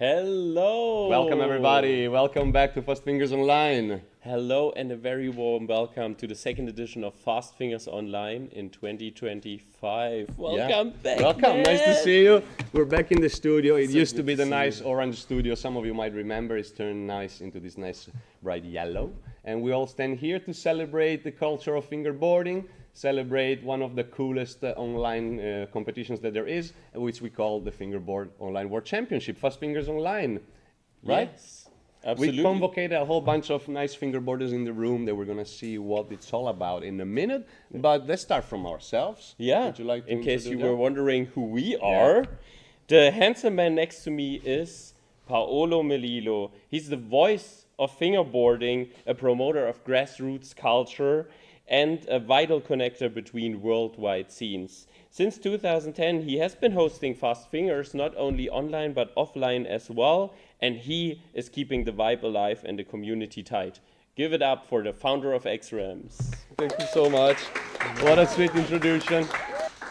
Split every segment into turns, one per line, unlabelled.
Hello!
Welcome everybody, welcome back to Fast Fingers Online.
Hello and a very warm welcome to the second edition of Fast Fingers Online in 2025. Welcome back,
Welcome,
man.
Nice to see you. We're back in the studio. It
So
used to
good
be
to
the
see
nice
you.
orange studio. Some of you might remember it's turned nice into this nice bright yellow. And we all stand here to celebrate the culture of fingerboarding, celebrate one of the coolest online competitions that there is, which we call the Fingerboard Online World Championship, Fast Fingers Online, right?
Yes, absolutely.
We convocated a whole bunch of nice fingerboarders in the room that we're going to see what it's all about in a minute. But let's start from ourselves.
Yeah,
Would you like to
in case you
introduce
were
that?
wondering who we are, the handsome man next to me is Paolo Melillo. He's the voice of fingerboarding, a promoter of grassroots culture, and a vital connector between worldwide scenes. Since 2010, he has been hosting Fast Fingers not only online but offline as well, and he is keeping the vibe alive and the community tight. Give it up for the founder of XRAMs.
Thank you so much. What a sweet introduction.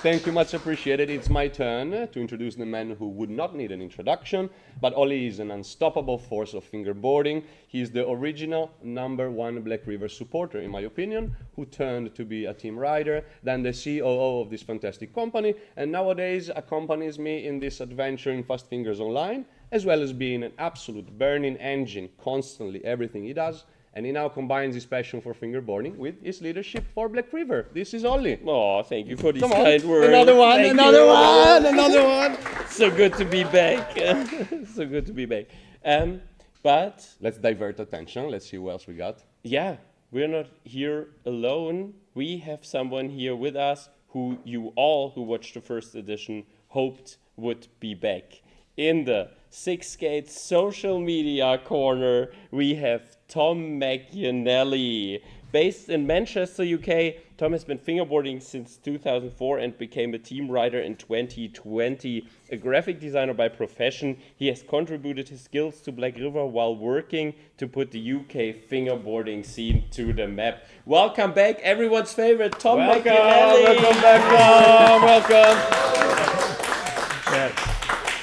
Thank you, much appreciated. It's my turn to introduce the man who would not need an introduction, but Oli is an unstoppable force of fingerboarding. He's the original #1 Blackriver supporter, in my opinion, who turned to be a team rider, then the COO of this fantastic company, and nowadays accompanies me in this adventure in Fast Fingers Online, as well as being an absolute burning engine, constantly everything he does. And he now combines his passion for fingerboarding with his leadership for Blackriver. This is Oli.
Oh, thank you for these
Come on,
kind words.
another one,
Thank
another
you.
one, another one.
So good to be back. So good to be back. But
Let's divert attention. Let's see who else we got.
yeah, we're not here alone. We have someone here with us who you all who watched the first edition hoped would be back. In the Six Gates social media corner, we have Tom McIannelli. Based in Manchester, UK, Tom has been fingerboarding since 2004 and became a team rider in 2020. A graphic designer by profession, he has contributed his skills to Blackriver while working to put the UK fingerboarding scene to the map. Welcome back, everyone's favorite, Tom McIannelli.
Welcome back, Tom. Welcome.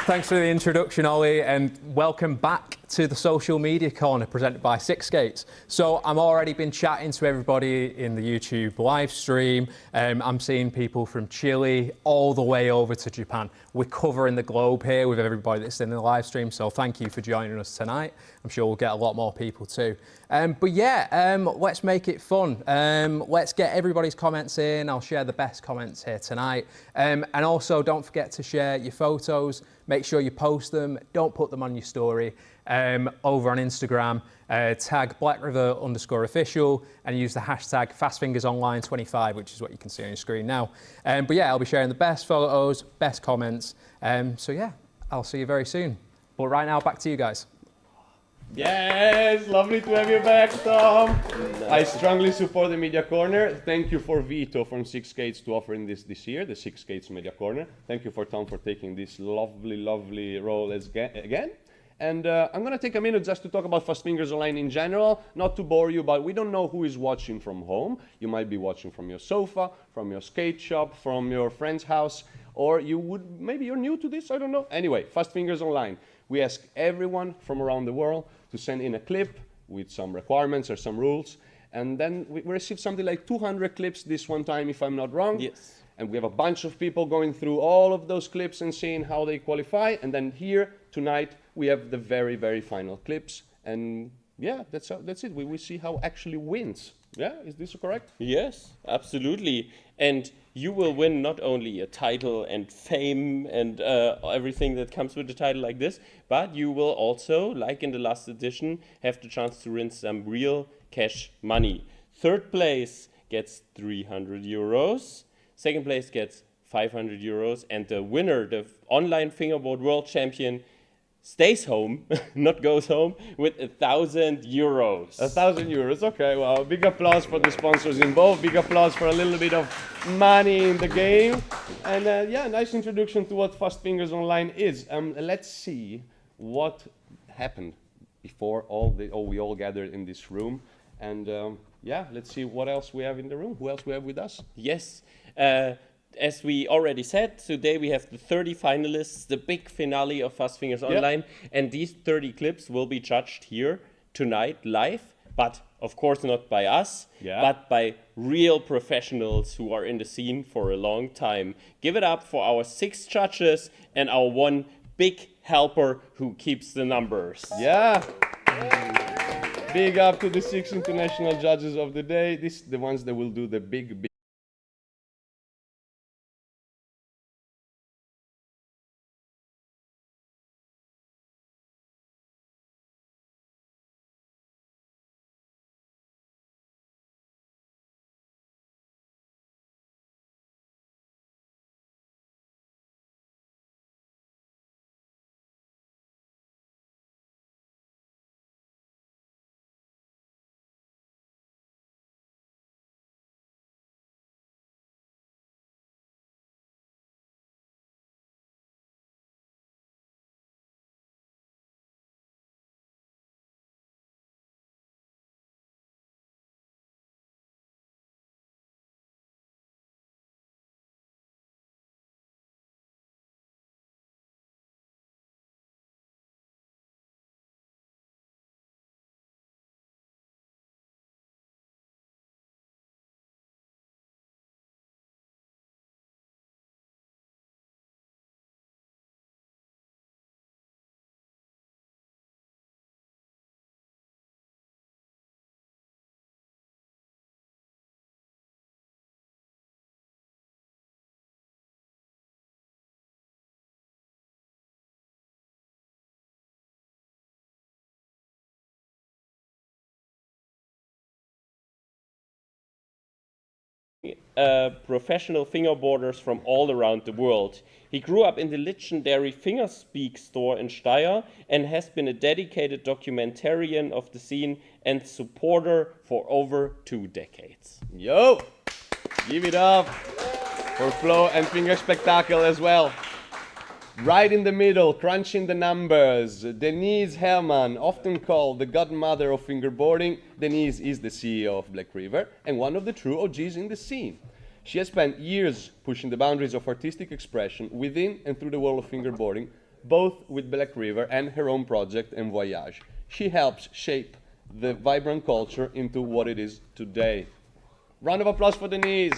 Thanks for the introduction, Ollie, and welcome back to the social media corner presented by Six Gates. So I'm already been chatting to everybody in the YouTube live stream. I'm seeing people from Chile all the way over to Japan. We're covering the globe here with everybody that's in the live stream, so thank you for joining us tonight. I'm sure we'll get a lot more people too. Let's make it fun. Let's get everybody's comments in. I'll share the best comments here tonight. And also don't forget to share your photos. Make sure you post them. Don't put them on your story. Over on Instagram, tag Blackriver_official and use the hashtag FastFingersOnline25, which is what you can see on your screen now. I'll be sharing the best photos, best comments. I'll see you very soon. But right now, back to you guys.
Yes, lovely to have you back, Tom. I strongly support the Media Corner. Thank you for Vito from Six Gates to offering this year, the Six Gates Media Corner. Thank you for Tom for taking this lovely role again. And I'm going to take a minute just to talk about Fast Fingers Online in general, not to bore you, but we don't know who is watching from home. You might be watching from your sofa, from your skate shop, from your friend's house, or maybe you're new to this, I don't know. Anyway, Fast Fingers Online. We ask everyone from around the world to send in a clip with some requirements or some rules, and then we received something like 200 clips this one time, if I'm not wrong.
Yes.
And we have a bunch of people going through all of those clips and seeing how they qualify. And then here tonight we have the very final clips. And yeah, that's it. We will see how actually wins. Yeah, is this correct?
Yes, absolutely. And you will win not only a title and fame and everything that comes with a title like this, but you will also, like in the last edition, have the chance to win some real cash money. Third place gets 300 euros. Second place gets 500 euros. And the winner, the online fingerboard world champion, stays home, not goes home, with 1,000 euros.
1,000 euros, okay, well, big applause for the sponsors involved, big applause for a little bit of money in the game. And nice introduction to what Fast Fingers Online is. Let's see what happened before we all gathered in this room. And let's see what else we have in the room, who else we have with us.
Yes. as we already said, today we have the 30 finalists, the big finale of Fast Fingers Online, and these 30 clips will be judged here tonight live, but of course not by us, but by real professionals who are in the scene for a long time. Give it up for our 6 judges and our 1 big helper who keeps the numbers.
Yeah. Big up to the 6 international judges of the day. This the ones that will do the big
professional fingerboarders from all around the world. He grew up in the legendary Fingerspeak store in Steyr and has been a dedicated documentarian of the scene and supporter for over 2 decades.
Yo! Give it up for Flo and Finger Spectacle as well. Right in the middle, crunching the numbers, Denise Herrmann, often called the godmother of fingerboarding. Denise is the CEO of Blackriver and one of the true OGs in the scene. She has spent years pushing the boundaries of artistic expression within and through the world of fingerboarding, both with Blackriver and her own project and Voyage. She helps shape the vibrant culture into what it is today. Round of applause for Denise.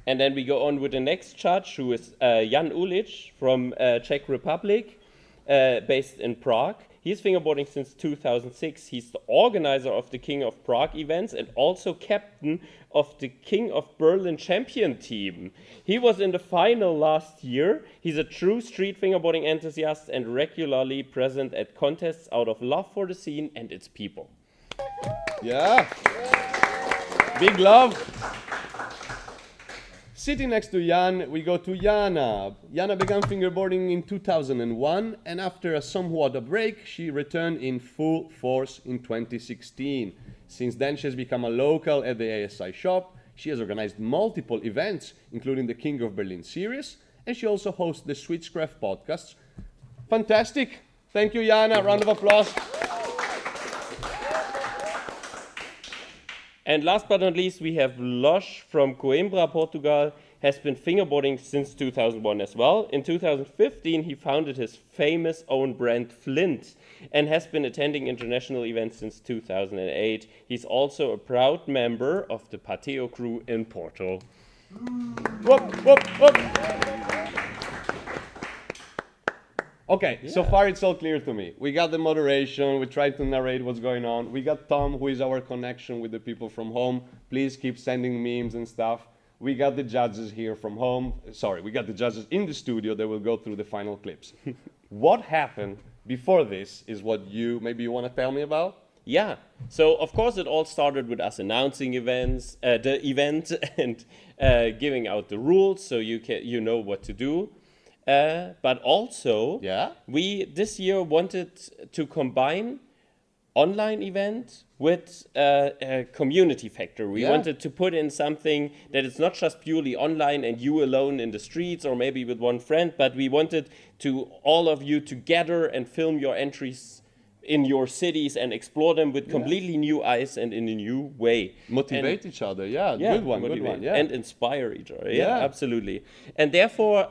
And then we go on with the next judge, who is Jan Ulic from Czech Republic, based in Prague. He's fingerboarding since 2006. He's the organizer of the King of Prague events and also captain of the King of Berlin champion team. He was in the final last year. He's a true street fingerboarding enthusiast and regularly present at contests out of love for the scene and its people.
Yeah. Big love. Sitting next to Jan, we go to Jana. Jana began fingerboarding in 2001, and after a somewhat a break, she returned in full force in 2016. Since then, she has become a local at the ASI shop. She has organized multiple events, including the King of Berlin series, and she also hosts the Switchcraft podcasts. Fantastic. Thank you, Jana. Round of applause.
And last but not least, we have Losh from Coimbra, Portugal, has been fingerboarding since 2001 as well. In 2015, he founded his famous own brand Flint and has been attending international events since 2008. He's also a proud member of the Pateo crew in Porto.
Whoop, whoop, whoop. Okay, so far it's all clear to me. We got the moderation, we tried to narrate what's going on. We got Tom, who is our connection with the people from home. Please keep sending memes and stuff. We got the judges here from home. Sorry, we got the judges in the studio that will go through the final clips. What happened before this is what maybe you want to tell me about?
Yeah, so of course it all started with us announcing the event and giving out the rules so you know what to do. But also, we this year wanted to combine online event with a community factor. We wanted to put in something that is not just purely online and you alone in the streets or maybe with one friend, but we wanted to all of you together and film your entries in your cities and explore them with completely new eyes and in a new way.
Motivate each other, good one, yeah.
And inspire each other, absolutely. And therefore,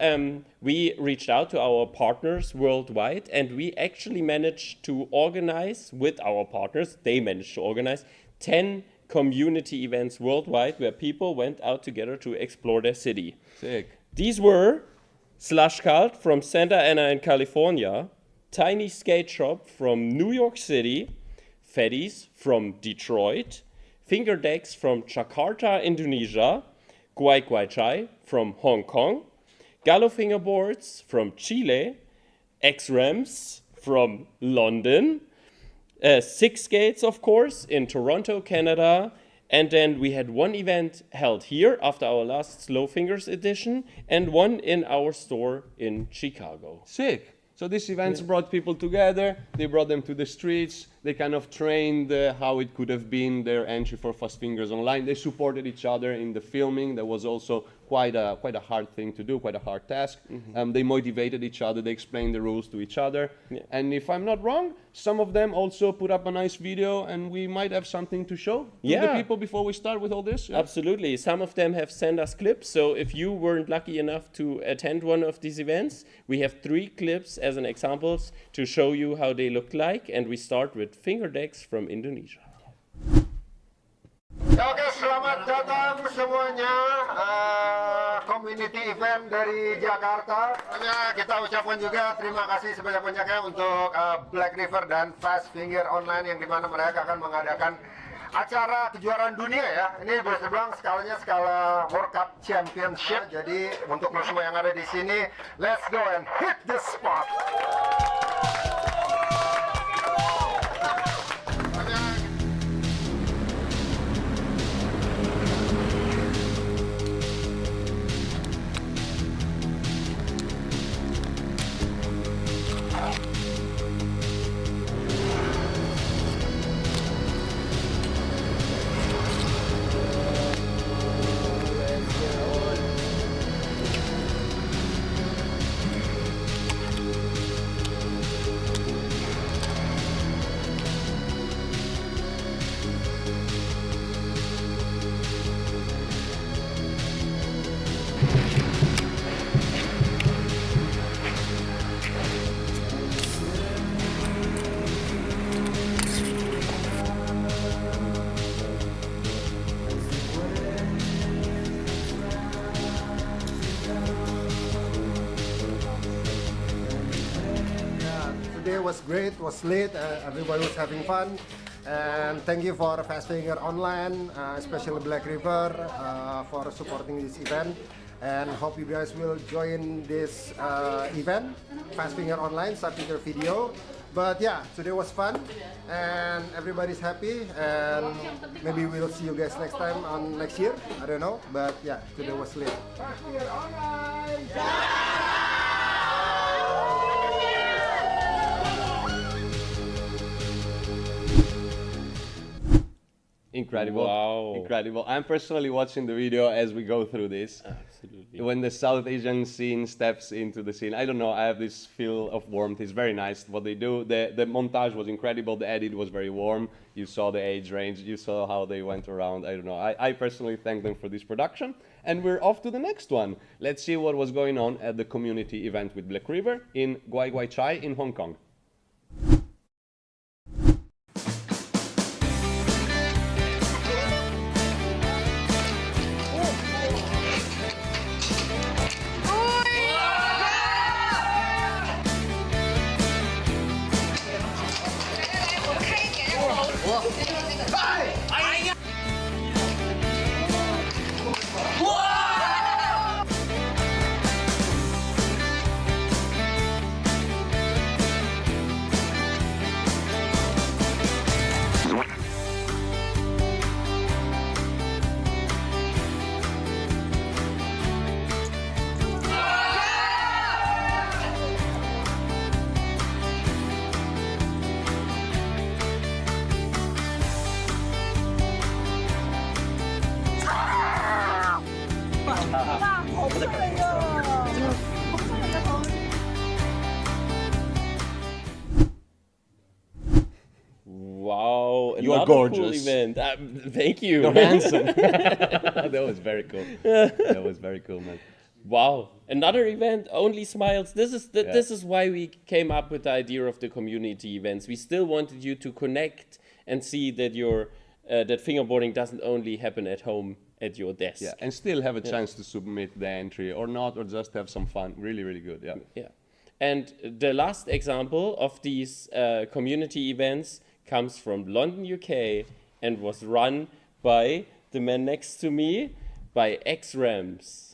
we reached out to our partners worldwide, and we actually managed to organize with our partners, they managed to organize 10 community events worldwide where people went out together to explore their city.
Sick.
These were Slush Cult from Santa Ana in California, Tiny Skate Shop from New York City, Fetties from Detroit, Finger Decks from Jakarta, Indonesia, Guai Guai Chai from Hong Kong, Gallo Fingerboards from Chile, X-Rams from London, Six Skates, of course, in Toronto, Canada, and then we had one event held here after our last Slow Fingers edition, and one in our store in Chicago.
Sick. So these events brought people together, they brought them to the streets, they kind of trained how it could have been their entry for Fast Fingers Online. They supported each other in the filming. That was also quite a hard thing to do, quite a hard task. They motivated each other, they explained the rules to each other. And if I'm not wrong, some of them also put up a nice video, and we might have something to show to the people before we start with all this.
Absolutely. Some of them have sent us clips. So if you weren't lucky enough to attend one of these events, we have 3 clips as an examples to show you how they look like. And we start with Finger Decks from Indonesia.
Oke, selamat datang semuanya, community event dari Jakarta. Kita ucapkan juga terima kasih sebanyak-banyaknya untuk Blackriver dan Fast Finger Online, yang dimana mereka akan mengadakan acara kejuaraan dunia ya. Ini bisa dibilang skalanya skala World Cup Championship. Jadi untuk semua yang ada di sini, let's go and hit the spot. Today was great, was lit, everybody was having fun, and thank you for Fast Finger Online, especially Blackriver, for supporting this event, and hope you guys will join this event, Fast Finger Online, submit your video. But yeah, today was fun, and everybody's happy, and maybe we'll see you guys next time on next year, I don't know, but yeah, today was lit. Fast Finger Online!
Incredible.
Wow.
Incredible. I'm personally watching the video as we go through this.
Absolutely.
When the South Asian scene steps into the scene, I don't know, I have this feel of warmth. It's very nice what they do. The montage was incredible. The edit was very warm. You saw the age range. You saw how they went around. I don't know. I personally thank them for this production. And we're off to the next one. Let's see what was going on at the community event with Blackriver in Guai Guai Chai in Hong Kong.
another
gorgeous.
cool event. Thank you.
You're handsome. That was very cool. That was very cool, man.
Wow, another event, only smiles. This is why we came up with the idea of the community events. We still wanted you to connect and see that that fingerboarding doesn't only happen at home at your desk.
Yeah, and still have a chance to submit the entry or not, or just have some fun. Really, really good. Yeah.
Yeah. And the last example of these community events comes from London, UK, and was run by the man next to me, by X-Rams.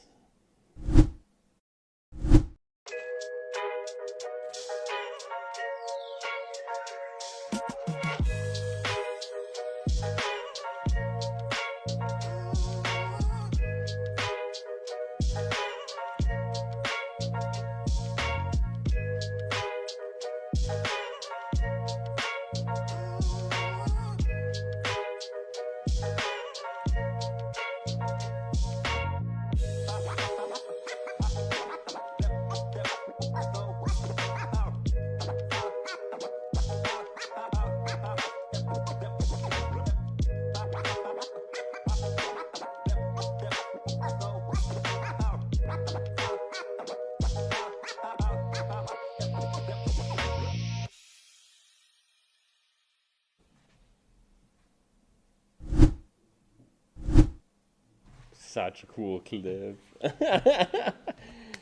Such a cool clip.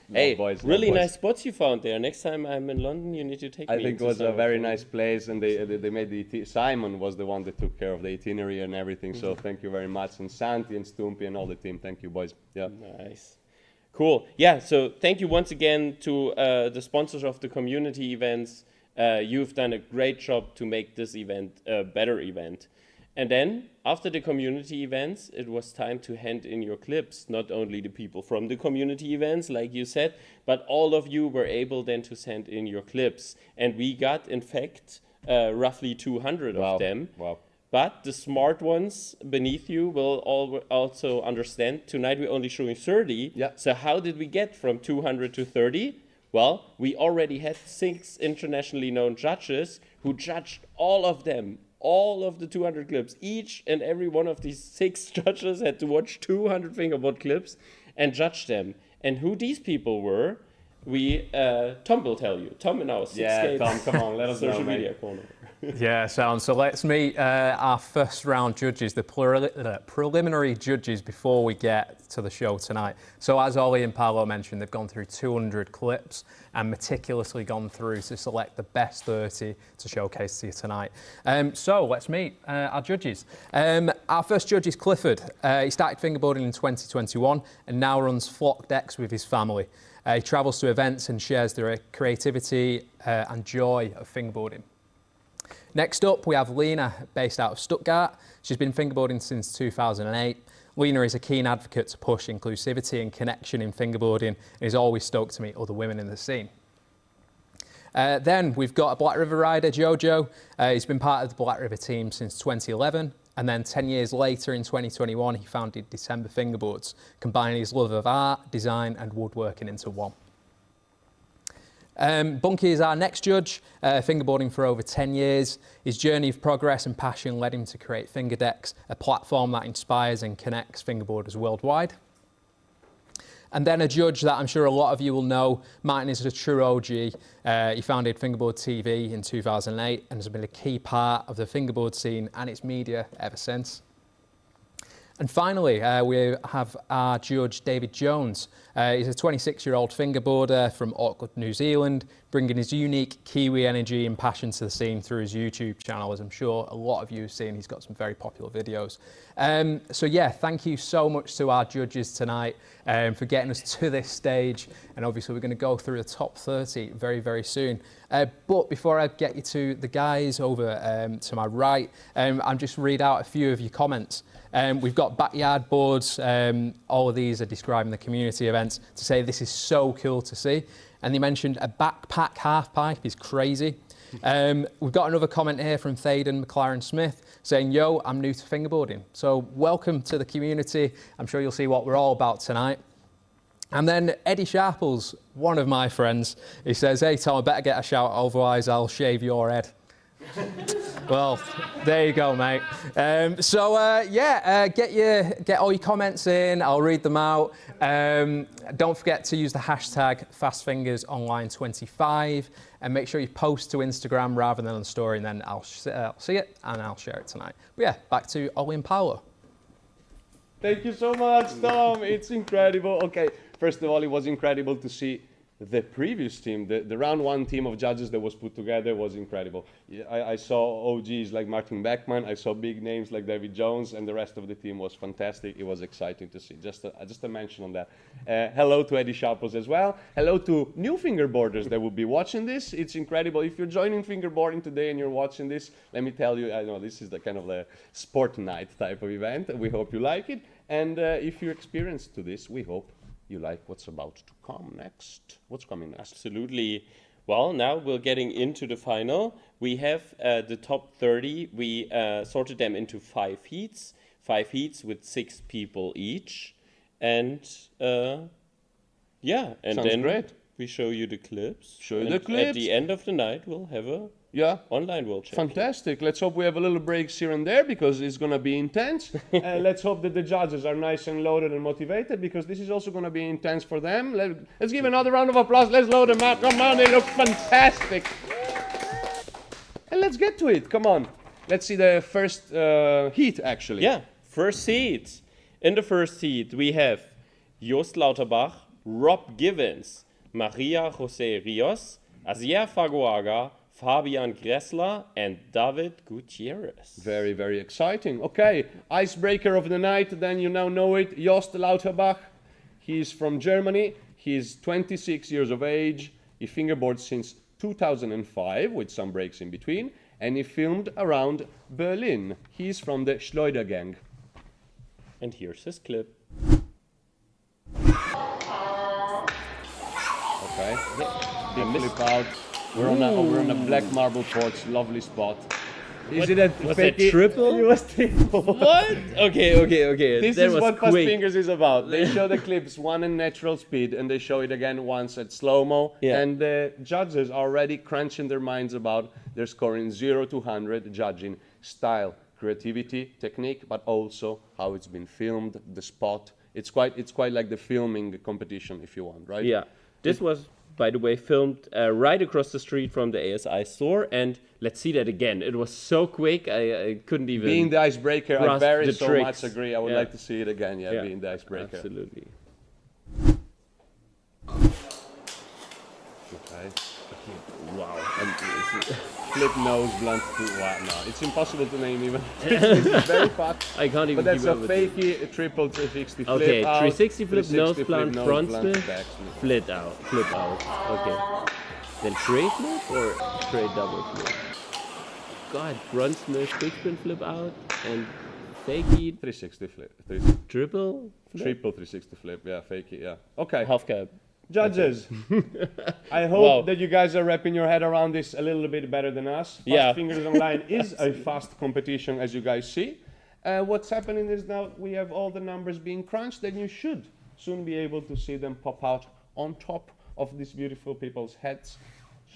Hey,
boys,
really
boys.
nice spots you found there. Next time I'm in London, you need to take me.
I think it
to
was
some
a
of
very
them.
nice place, and they made Simon was the one that took care of the itinerary and everything. So thank you very much, and Santi and Stumpy and all the team. Thank you, boys. Yeah.
Nice. Cool. Yeah, so thank you once again to the sponsors of the community events. You've done a great job to make this event a better event. And then, after the community events, it was time to hand in your clips. Not only the people from the community events, like you said, but all of you were able then to send in your clips. And we got, in fact, roughly 200 of them.
Wow.
But the smart ones beneath you will also understand. Tonight we're only showing 30.
Yeah.
So how did we get from 200 to 30? Well, we already had 6 internationally known judges who judged all of them, all of the 200 clips. Each and every one of these 6 judges had to watch 200 fingerboard clips and judge them. And who these people were, Tom will tell you. Tom in our 6
Yeah, Tom, come on, let us know,
social
mate.
media corner.
Yeah, sounds. So let's meet our first round judges, the preliminary judges before we get to the show tonight. So as Ollie and Paolo mentioned, they've gone through 200 clips and meticulously gone through to select the best 30 to showcase to you tonight. So let's meet our judges. Our first judge is Clifford. He started fingerboarding in 2021 and now runs Flock Decks with his family. He travels to events and shares the creativity and joy of fingerboarding. Next up, we have Lena, based out of Stuttgart. She's been fingerboarding since 2008. Lena is a keen advocate to push inclusivity and connection in fingerboarding and is always stoked to meet other women in the scene. Then we've got a Blackriver rider, Jojo. He's been part of the Blackriver team since 2011. And then 10 years later, in 2021, he founded December Fingerboards, combining his love of art, design and woodworking into one. Bunky is our next judge, fingerboarding for over 10 years. His journey of progress and passion led him to create Finger Decks, a platform that inspires and connects fingerboarders worldwide. And then a judge that I'm sure a lot of you will know, Martin is a true OG. He founded Fingerboard TV in 2008 and has been a key part of the fingerboard scene and its media ever since. And finally, we have our judge, David Jones. He's a 26-year-old fingerboarder from Auckland, New Zealand, bringing his unique Kiwi energy and passion to the scene through his YouTube channel, as I'm sure a lot of you have seen. He's got some very popular videos. So yeah, thank you so much to our judges tonight for getting us to this stage. And obviously we're going to go through the top 30 very, very soon. But before I get you to the guys over to my right, I'll just read out a few of your comments. We've got backyard boards. All of these are describing the community events to say this is so cool to see. And they mentioned a backpack half pipe is crazy. We've got another comment here from Thaden McLaren Smith saying, yo, I'm new to fingerboarding. So welcome to the community. I'm sure you'll see what we're all about tonight. And then Eddie Sharples, one of my friends, he says, hey Tom, I better get a shout, otherwise I'll shave your head. Well, there you go, mate. Get all your comments in. I'll read them out. Don't forget to use the hashtag FastFingersOnline25 and make sure you post to Instagram rather than on story, and then I'll see it and I'll share it tonight. But yeah, back to Ollie and Paolo.
Thank you so much, Tom. It's incredible. Okay, first of all, it was incredible to see the previous team, the round one team of judges that was put together was incredible. I saw OGs like Martin Beckman, I saw big names like David Jones, and the rest of the team was fantastic. It was exciting to see. Just a mention on that. Hello to Eddie Sharples as well. Hello to new fingerboarders that will be watching this. It's incredible. If you're joining fingerboarding today and you're watching this, let me tell you, I know this is the kind of a sport night type of event. We hope you like it. And if you're experienced to this, we hope you like what's about to come next. What's coming next?
Absolutely. Well, now we're getting into the final. We have the top 30. We sorted them into 5 heats. 5 heats with 6 people each. And
Sounds
then
great.
we show you the clips.
The clips.
At the end of the night, we'll have a online world championship.
Fantastic. Let's hope we have a little breaks here and there because it's going to be intense. And let's hope that the judges are nice and loaded and motivated because this is also going to be intense for them. Let's give another round of applause. Let's load them up. Come on, they look fantastic. And let's get to it. Come on. Let's see the first heat, actually.
Yeah, first heat. In the first heat, we have Jost Lauterbach, Rob Givens, Maria Jose Rios, Asier Fagoaga, Fabian Gressler, and David Gutierrez.
Very, very exciting. Okay, icebreaker of the night, then you now know it. Jost Lauterbach, he's from Germany. He's 26 years of age. He fingerboards since 2005 with some breaks in between. And he filmed around Berlin. He's from the Schleuder gang.
And here's his clip.
Okay, big flip out. We're on a black marble porch, lovely spot.
Was that triple?
It was triple.
What? Okay.
This
that
is
was
what Fast
quick.
Fingers is about. They show the clips, one in natural speed, and they show it again once at slow-mo.
Yeah.
And the judges are already crunching their minds about their scoring 0 to 100, judging style, creativity, technique, but also how it's been filmed, the spot. It's quite like the filming competition, if you want, right?
Yeah. This was, by the way, filmed right across the street from the ASI store, and let's see that again. It was so quick, I couldn't even...
Being the icebreaker, I
grasp
very
the
so
tricks.
much agree. I would
Yeah.
like to see it again, being the icebreaker.
Absolutely.
Okay.
Wow.
Flip nose, blunt to... Wow, no, it's impossible to name even. It's very fast.
I can't even
But that's
keep
a
up with it.
fakey, a triple 360 flip
Okay,
out.
360 flip,
360
nose
flip,
plant,
nose
front
plant,
split,
back split.
flip out. Okay. Then tray flip or tray double flip? God, front smash, big spin flip out, and fakey
360 flip.
triple flip?
Triple 360 flip, yeah, fakey, yeah. Okay,
Half cab.
judges. I hope
Wow.
that you guys are wrapping your head around this a little bit better than us.
Yeah.
Fast Fingers Online is a fast competition, as you guys see. What's happening is now we have all the numbers being crunched, and you should soon be able to see them pop out on top of these beautiful people's heads,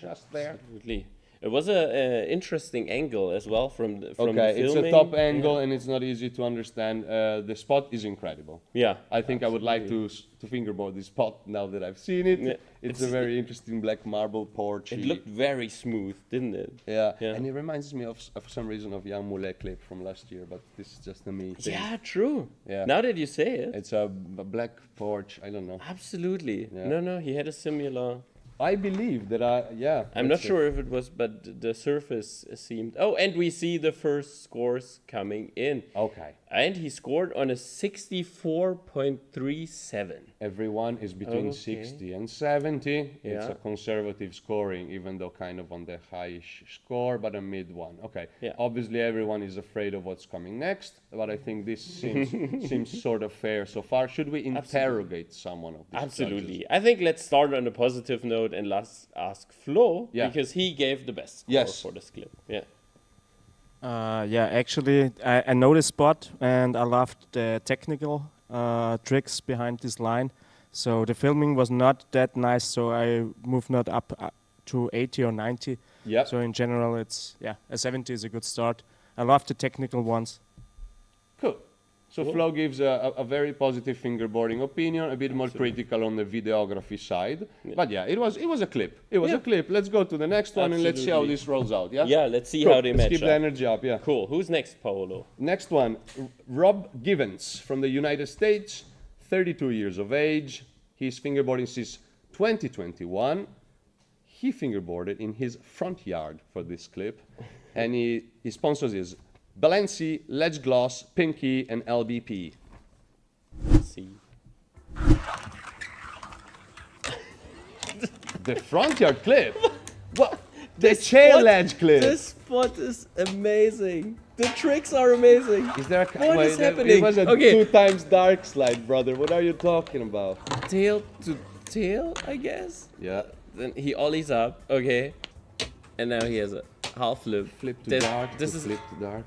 just there.
Absolutely. It was a interesting angle as well from the
Okay,
the
it's
filming.
a top angle and it's not easy to understand. The spot is incredible.
Yeah.
I think I would like to fingerboard this spot now that I've seen it.
Yeah,
It's a very interesting black marble porch.
It looked very smooth, didn't it?
Yeah.
Yeah.
And it reminds me of for some reason of Jan Moulet clip from last year, but this is just a me thing.
Yeah, true.
Yeah.
Now that you say it.
It's a black porch, I don't know.
Absolutely.
Yeah.
No, he had a similar.
I believe that
I'm not sure if it was, but the surface seemed. Oh, and we see the first scores coming in.
Okay.
And he scored on a 64.37.
Everyone is between
Okay.
60 and 70. It's
Yeah.
a conservative scoring, even though kind of on the high-ish score, but a mid one. Okay.
Yeah.
Obviously, everyone is afraid of what's coming next, but I think this seems sort of fair so far. Should we interrogate someone of these
Absolutely.
judges?
I think let's start on a positive note and let's ask Flo,
Yeah.
because he gave the best score
Yes.
for this clip. Yeah.
Actually, I know this spot and I loved the technical tricks behind this line. So the filming was not that nice, so I moved not up to 80 or 90.
Yep.
So in general, it's a 70 is a good start. I love the technical ones.
Cool. So Flo gives a very positive fingerboarding opinion, a bit more critical on the videography side.
Yeah.
But yeah, it was a clip. It was
Yeah.
a clip. Let's go to the next one and let's see how
Absolutely.
this rolls out. Yeah.
Yeah, let's see
Cool.
how they
Let's
match
keep
up.
the energy up. Yeah.
Cool. Who's next, Paolo?
Next one, Rob Givens from the United States, 32 years of age. He's fingerboarding since 2021. He fingerboarded in his front yard for this clip, and his sponsors is Balenci, Ledge Gloss, Pinky, and LBP.
Let's see.
The front yard clip? What? The chair ledge clip.
This spot is amazing. The tricks are amazing.
Is there a
What is happening?
It was a
Okay.
2 times dark slide, brother. What are you talking about?
Tail to tail, I guess.
Yeah.
Then he ollies up, okay, and now he has a half flip.
Flip to
This-
dark.
This
to
is
flip to dark.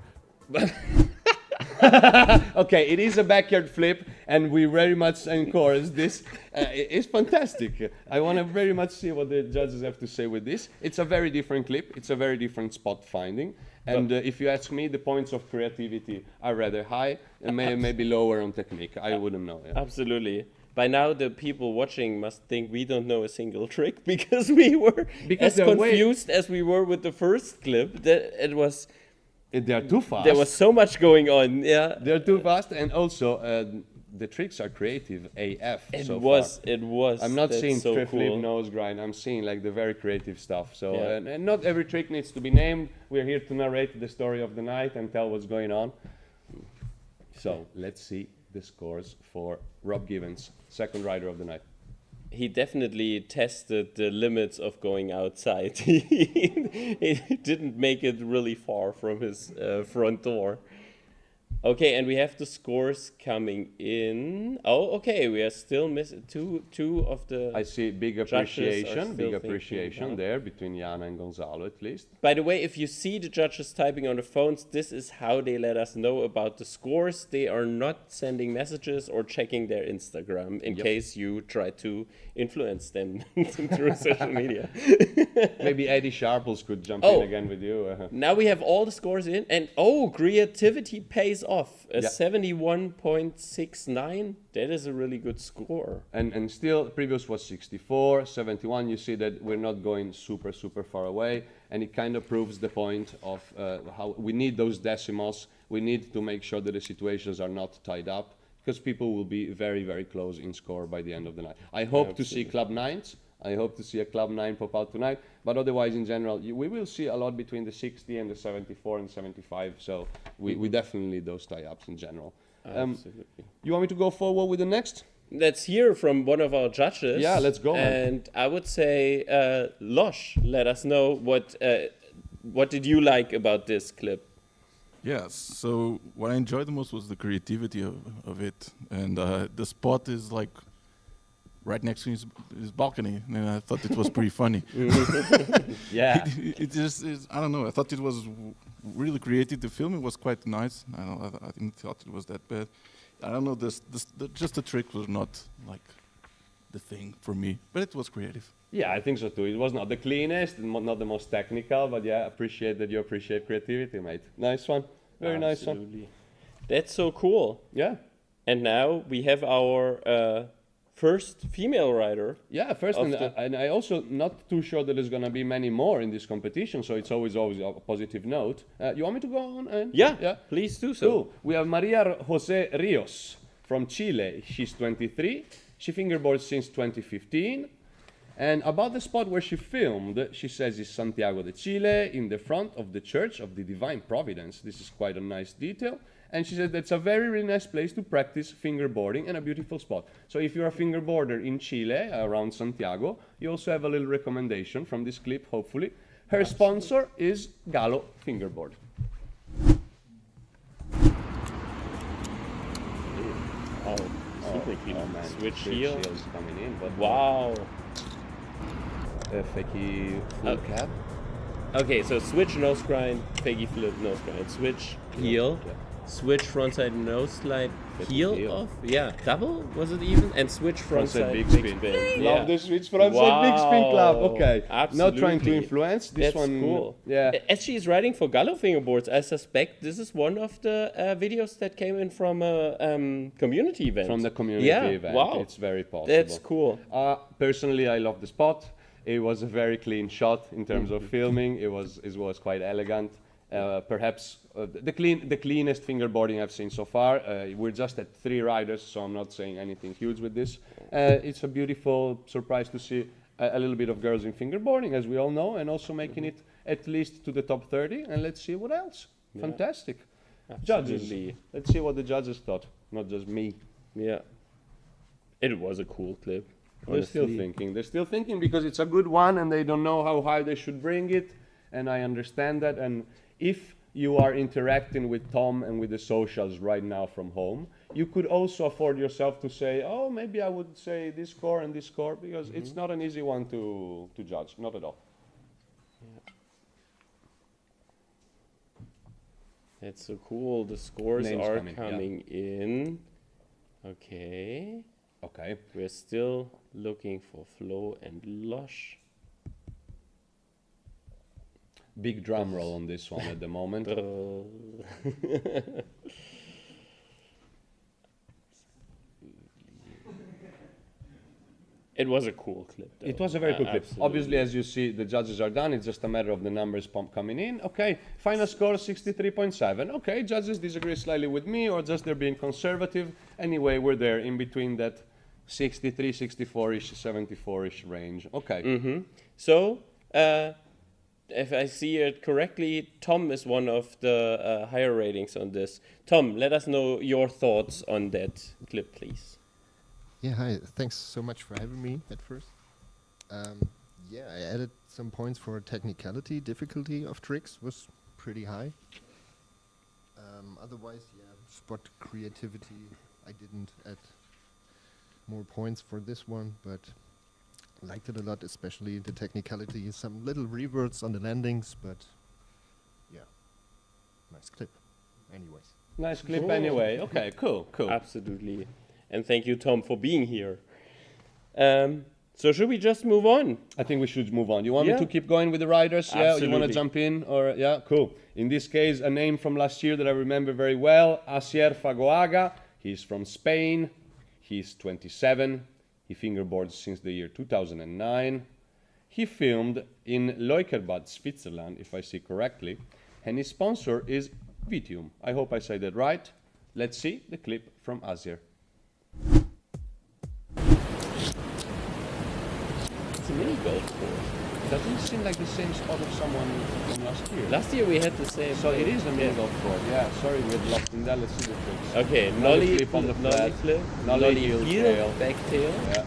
Okay, it is a backyard flip, and we very much encourage this. It's fantastic. I want to very much see what the judges have to say with this. It's a very different clip. It's a very different spot finding. And if you ask me, the points of creativity are rather high and maybe lower on technique. I wouldn't know. Yeah.
absolutely. By now, the people watching must think we don't know a single trick because we were
Because
as
they're way-
confused as we were with the first clip. That it was
They are too fast.
there was so much going on. Yeah,
They're too fast, and also the tricks are creative AF.
it
so
was.
far.
It was.
I'm not
That's
seeing
so
trip flip,
cool.
nose grind. I'm seeing like the very creative stuff. So
Yeah.
and not every trick needs to be named. We're here to narrate the story of the night and tell what's going on. So let's see the scores for Rob Givens, second rider of the night.
He definitely tested the limits of going outside. He didn't make it really far from his front door. Okay, and we have the scores coming in. Oh, okay, we are still missing two of the.
I see big
Judges are
appreciation,
still
big
thinking
appreciation
about-
there between Jana and Gonzalo at least.
By the way, if you see the judges typing on the phones, this is how they let us know about the scores. They are not sending messages or checking their Instagram in
Yep.
case you try to influence them through social media.
Maybe Eddie Sharples could jump
Oh.
in again with you.
Now we have all the scores in, and oh, creativity pays off. A
Yeah.
71.69. That is a really good score.
And still, previous was 64, 71. You see that we're not going super, super far away. And it kind of proves the point of how we need those decimals. We need to make sure that the situations are not tied up because people will be very, very close in score by the end of the night. I hope to see club nines. I hope to see a club 9 pop out tonight. But otherwise, in general, we will see a lot between the 60 and the 74 and 75. So we definitely need those tie-ups in general.
Absolutely.
You want me to go forward with the next?
Let's hear from one of our judges.
Yeah, let's go, man.
And I would say, Losh, let us know what did you like about this clip?
Yes, so what I enjoyed the most was the creativity of it. And the spot is like right next to his balcony. And I thought it was pretty funny.
Yeah.
It just is, I don't know, I thought it was really creative. The filming was quite nice. I didn't thought it was that bad. I don't know, just the trick was not like the thing for me, but it was creative.
Yeah, I think so too. It was not the cleanest, not the most technical, but yeah, appreciate that you appreciate creativity, mate. Nice one. Very nice one.
Absolutely. That's so cool.
Yeah.
And now we have our first female rider.
Yeah, first,
Of
and,
the-
and I also not too sure that there's going to be many more in this competition, so it's always a positive note. You want me to go on?
Yeah, please do so.
Cool. We have Maria Jose Rios from Chile. She's 23. She fingerboards since 2015. And about the spot where she filmed, she says it's Santiago de Chile, in the front of the Church of the Divine Providence. This is quite a nice detail. And she said that's a very, really nice place to practice fingerboarding and a beautiful spot. So if you're a fingerboarder in Chile, around Santiago, you also have a little recommendation from this clip, hopefully. Her sponsor is Gallo Fingerboard.
Oh, super clean.
man.
Switch
Big
heel.
shields coming in, but
Wow.
Fakey full
Okay.
cab.
Okay, so switch nose grind, peggy flip nose grind, switch heel.
Yeah.
switch frontside nose slide, heel
heel.
off. Yeah, double was it even? And switch frontside big spin.
Love
Yeah.
the switch frontside big spin club.
Wow.
Okay, not trying to
Absolutely.
influence this
That's
one.
cool.
Yeah.
As she is writing for Gallo fingerboards, I suspect this is one of the videos that came in from a community event.
From the community
yeah.
event.
Wow.
It's very possible.
That's cool.
Personally, I love the spot. It was a very clean shot in terms of filming. It was quite elegant. Perhaps the cleanest fingerboarding I've seen so far. We're just at 3 riders, so I'm not saying anything huge with this. It's a beautiful surprise to see a little bit of girls in fingerboarding, as we all know, and also making it at least to the top 30. And let's see what else.
Yeah.
Fantastic.
Absolutely.
Judges. Let's see what the judges thought, not just me.
Yeah. It was a cool clip.
They're still
honestly.
thinking. They're still thinking because it's a good one and they don't know how high they should bring it. And I understand that. And if you are interacting with Tom and with the socials right now from home, you could also afford yourself to say, oh, maybe I would say this score and this score, because it's not an easy one to judge. Not at all.
That's so cool. The scores
Names
are
coming, yeah.
coming in. Okay.
Okay.
We're still looking for Flow and Lush.
Big drum roll on this one at the moment.
It was a cool clip, though.
It was a very cool clip.
Absolutely.
Obviously, as you see, the judges are done. It's just a matter of the numbers coming in. Okay, final score 63.7. Okay, judges disagree slightly with me, or just they're being conservative. Anyway, we're there in between that 63, 64-ish, 74-ish range. Okay.
So, if I see it correctly, Tom is one of the higher ratings on this. Tom, let us know your thoughts on that clip, please.
Yeah, hi. Thanks so much for having me at first. Yeah, I added some points for technicality. Difficulty of tricks was pretty high. Otherwise, yeah, spot creativity, I didn't add more points for this one, but liked it a lot, especially the technicality. Some little reverts on the landings, but yeah, nice clip. Anyways.
Nice clip
Cool.
anyway. Okay, cool.
Absolutely. And thank you, Tom, for being here. So should we just move on?
I think we should move on. You want me
Yeah.
to keep going with the riders? Yeah, you want to
Absolutely.
jump in? Or yeah, cool. In this case, a name from last year that I remember very well, Asier Fagoaga. He's from Spain. He's 27. He fingerboards since the year 2009. He filmed in Leukerbad, Switzerland, if I see correctly. And his sponsor is Vitium. I hope I say that right. Let's see the clip from Asier.
It's a mini golf course.
Doesn't seem like the same spot of someone from last year.
Last year we had the same.
So it is a mini
Yeah.
golf court. Yeah, sorry, we had lost in that. Let's see the tricks.
Okay,
Nollie
nollie
flip on the
nollie
flat.
flip,
Nollie heel tail.
back tail,
Yeah.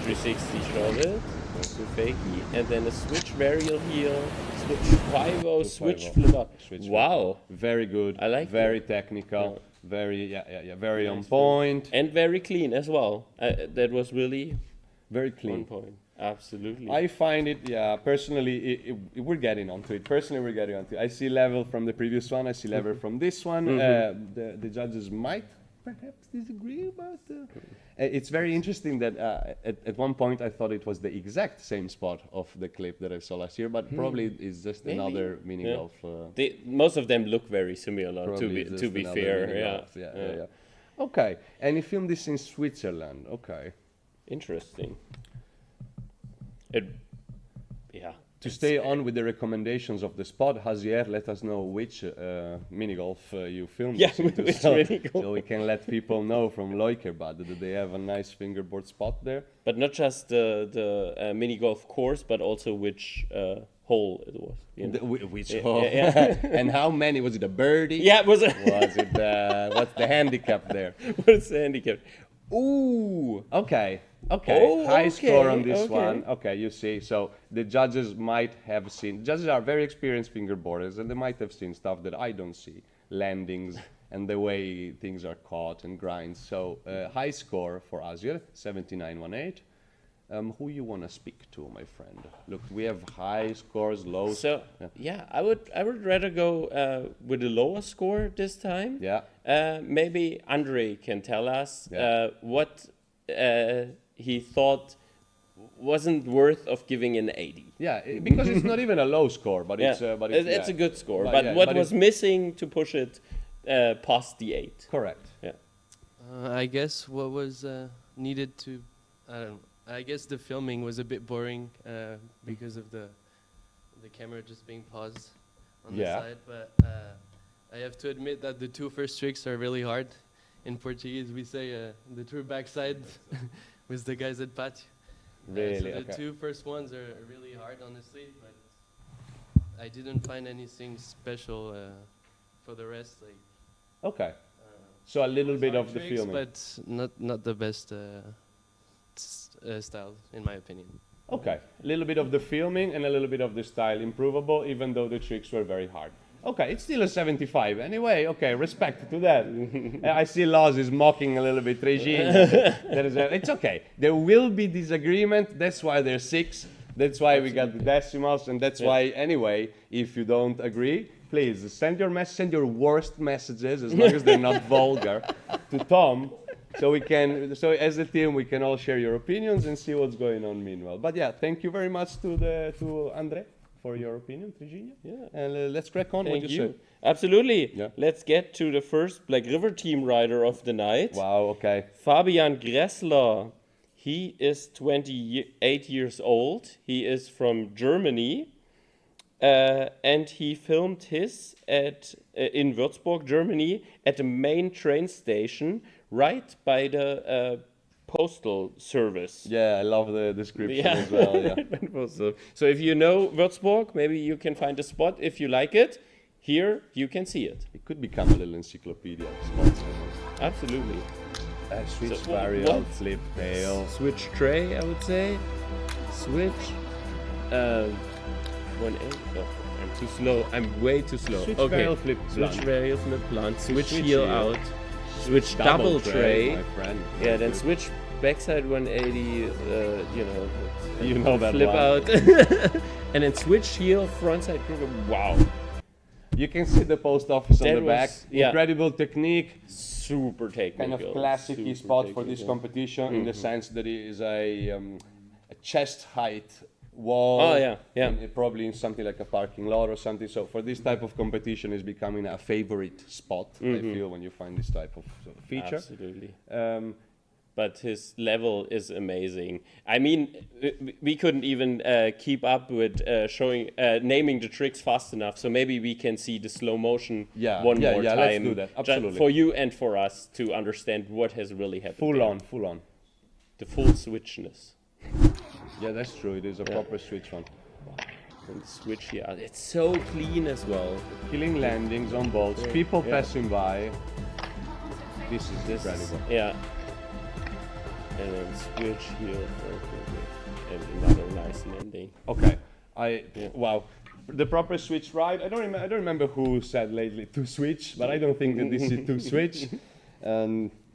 360 shrouded, to fakie, and then a switch varial heel, switch 5-0, switch
5-0.
flip up.
Switch
Wow,
Very good.
I like
Very
that.
technical.
Yeah.
Very very on
Nice
point.
and very clean as well. That was really
Very
on
clean.
point. Absolutely.
I find it, yeah, personally, we're getting onto it. Personally, we're getting onto it. I see level from the previous one. I see level from this one. The judges might perhaps disagree about it's very interesting that at one point I thought it was the exact same spot of the clip that I saw last year, but probably it's just
Maybe.
another mini
Yeah.
golf.
Most of them look very similar.
Probably
To
just
be
another
fair,
mini
yeah.
golf. Yeah. Okay, and he filmed this in Switzerland. Okay.
Interesting. Yeah.
To stay on with the recommendations of the spot, Javier, let us know which mini golf you filmed.
Yeah,
this into,
which
so,
mini golf.
so we can let people know from Leukerbad that they have a nice fingerboard spot there.
But not just the mini golf course, but also which hole it was. You know?
Which
Yeah,
hole?
yeah,
And how many? Was it a birdie?
Yeah, it was.
Was it? What's the handicap there?
What's the handicap? Ooh.
Okay.
Oh,
High score on
okay,
this
okay.
one. Okay, you see. So the judges might have seen. Judges are very experienced fingerboarders, and they might have seen stuff that I don't see. Landings and the way things are caught and grinds. So high score for Asier, 79.18. Who you want to speak to, my friend? Look, we have high scores, low.
So yeah, I would rather go with a lower score this time.
Yeah.
Maybe Andre can tell us
Yeah.
what he thought wasn't worth of giving an 80.
Yeah, because it's not even a low score, but
Yeah,
it's
a good score.
But
But
yeah,
what
but
was missing to push it past the 8?
correct.
Yeah.
I guess what was needed to, I don't know. I guess the filming was a bit boring because of the camera just being paused on
Yeah.
the side. But I have to admit that the 2 first tricks are really hard. In Portuguese, we say the true backside with the guys at patio.
Really?
So the
Okay.
2 first ones are really hard, honestly. But I didn't find anything special for the rest. Like
Okay. So a little bit
hard
of the
tricks,
filming.
but not the best style, in my opinion.
Okay, a little bit of the filming and a little bit of the style improvable, even though the tricks were very hard. Okay, it's still a 75. Anyway, okay, respect to that. I see Lars is mocking a little bit Regine. It's okay. There will be disagreement. That's why there's 6. That's why we got the decimals, and that's why, anyway, if you don't agree, please send your worst messages, as long as they're not vulgar, to Tom. So as a team, we can all share your opinions and see what's going on meanwhile. But yeah, thank you very much to Andre for your opinion, Virginia.
Yeah.
And let's crack on.
Thank
what you
you.
say.
Absolutely.
Yeah.
Let's get to the first Blackriver team rider of the night.
Wow. Okay.
Fabian Gressler. He is 28 years old. He is from Germany. And he filmed his in Würzburg, Germany, at the main train station, right by the postal service.
Yeah, I love the description as well. Yeah.
So if you know Würzburg, maybe you can find a spot if you like it. Here you can see it.
It could become a little encyclopedia of spots.
Absolutely.
Switch
So,
varial,
what?
flip, tail.
Switch tray, I would say. Switch. 1-8. Oh, I'm too slow. I'm way too slow.
Switch
okay.
varial, flip,
Switch
blunt.
varial, flip, blunt. Switch
Switch
heel
heel.
out. Switch double tray.
my friend.
Yeah, then switch backside 180.
You know that
flip
one.
out, and then switch heel, frontside crook. Wow,
You can see the post office on
That
the back.
was- yeah.
Incredible technique.
super technical.
Kind of classic
super
spot for this
technical.
competition in the sense that it is a chest height wall.
Oh, yeah, yeah.
Probably in something like a parking lot or something. So for this type of competition is becoming a favorite spot, I feel, when you find this type of feature.
Absolutely.
But
his level is amazing. I mean, we couldn't even keep up with naming the tricks fast enough. So maybe we can see the slow motion one more time.
Let's do that.
Just
Absolutely.
for you and for us to understand what has really happened.
Full
there.
on.
The full switchness.
Yeah, that's true. It is a proper switch one.
And the switch here. It's so clean as well.
Killing landings on bolts,
Yeah.
people
Yeah.
passing by. This is incredible.
Yeah. And then switch here and another nice landing.
Okay,
Yeah.
wow. The proper switch ride. I don't remember who said lately to switch, but I don't think that this is to switch.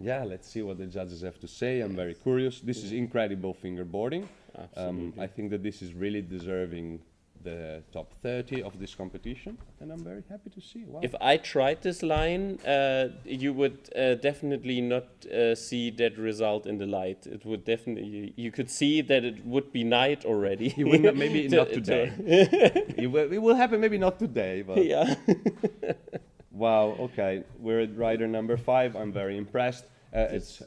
Yeah, let's see what the judges have to say. I'm very curious. This is incredible fingerboarding.
Absolutely.
I think that this is really deserving the top 30 of this competition, and I'm very happy to see. Wow.
If I tried this line, you would definitely not see that result in the light. It would definitely, you could see that it would be night already.
It will maybe not today. It will happen maybe not today, but
Yeah.
wow. Okay, we're at rider number 5. I'm very impressed. It's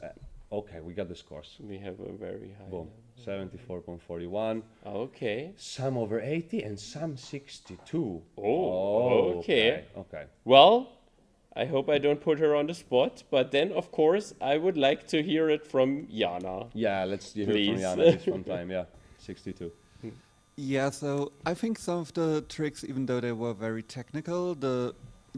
okay. We got the scores.
We have a very high.
Boom. 74.41.
Okay.
Some over 80 and some 62.
Oh, okay.
Okay.
Well, I hope I don't put her on the spot, but then, of course, I would like to hear it from Jana.
Yeah, let's hear from
Please.
Jana this one time. Yeah, 62.
Yeah, so I think some of the tricks, even though they were very technical, the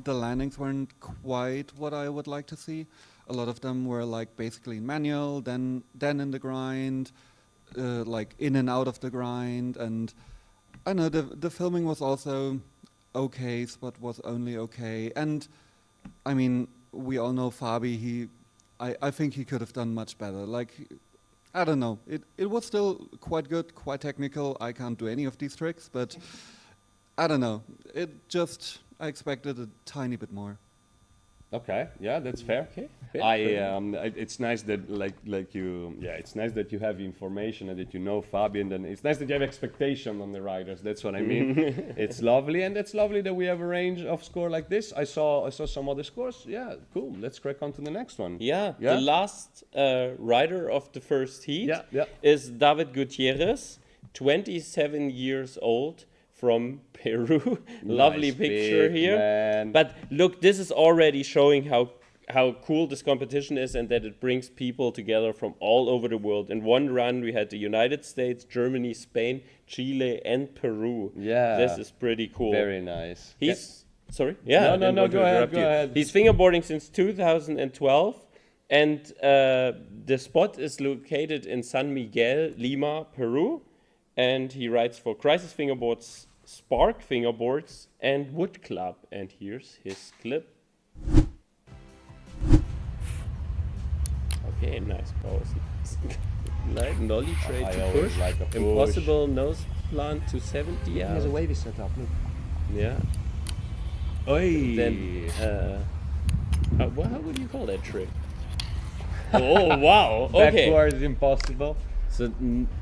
landings weren't quite what I would like to see. A lot of them were like basically in manual, then in the grind, like in and out of the grind, and I know the filming was also okay, but was only okay. And I mean, we all know Fabi. I think he could have done much better. Like, I don't know. It was still quite good, quite technical. I can't do any of these tricks, but I don't know. I expected a tiny bit more.
Okay, yeah, that's fair.
Okay.
It's nice that it's nice that you have information and that you know Fabian, and it's nice that you have expectation on the riders. That's what I mean. It's lovely, and it's lovely that we have a range of score like this. I saw some other scores. Yeah, cool. Let's crack on to the next one.
Yeah, the last rider of the first heat
Yeah.
is David Gutierrez, 27 years old, from Peru. Lovely
Nice
picture
pick,
here.
man.
But look, this is already showing how cool this competition is and that it brings people together from all over the world. In one run, we had the United States, Germany, Spain, Chile, and Peru.
Yeah.
This is pretty cool.
Very nice.
He's sorry. Yeah. I
No,
didn't want to
go ahead,
interrupt
go
you.
ahead.
He's fingerboarding since 2012, and the spot is located in San Miguel, Lima, Peru, and he rides for Crisis Fingerboards, Spark Fingerboards, and Wood Club. And here's his clip. Okay, nice pose. Like nollie trade
I
to
always
push.
like a push.
Impossible nose plant to 70.
He has a wavy setup. Look.
Yeah.
Oi.
Then, how would you call that trick? Oh wow! Okay.
Backwards impossible. So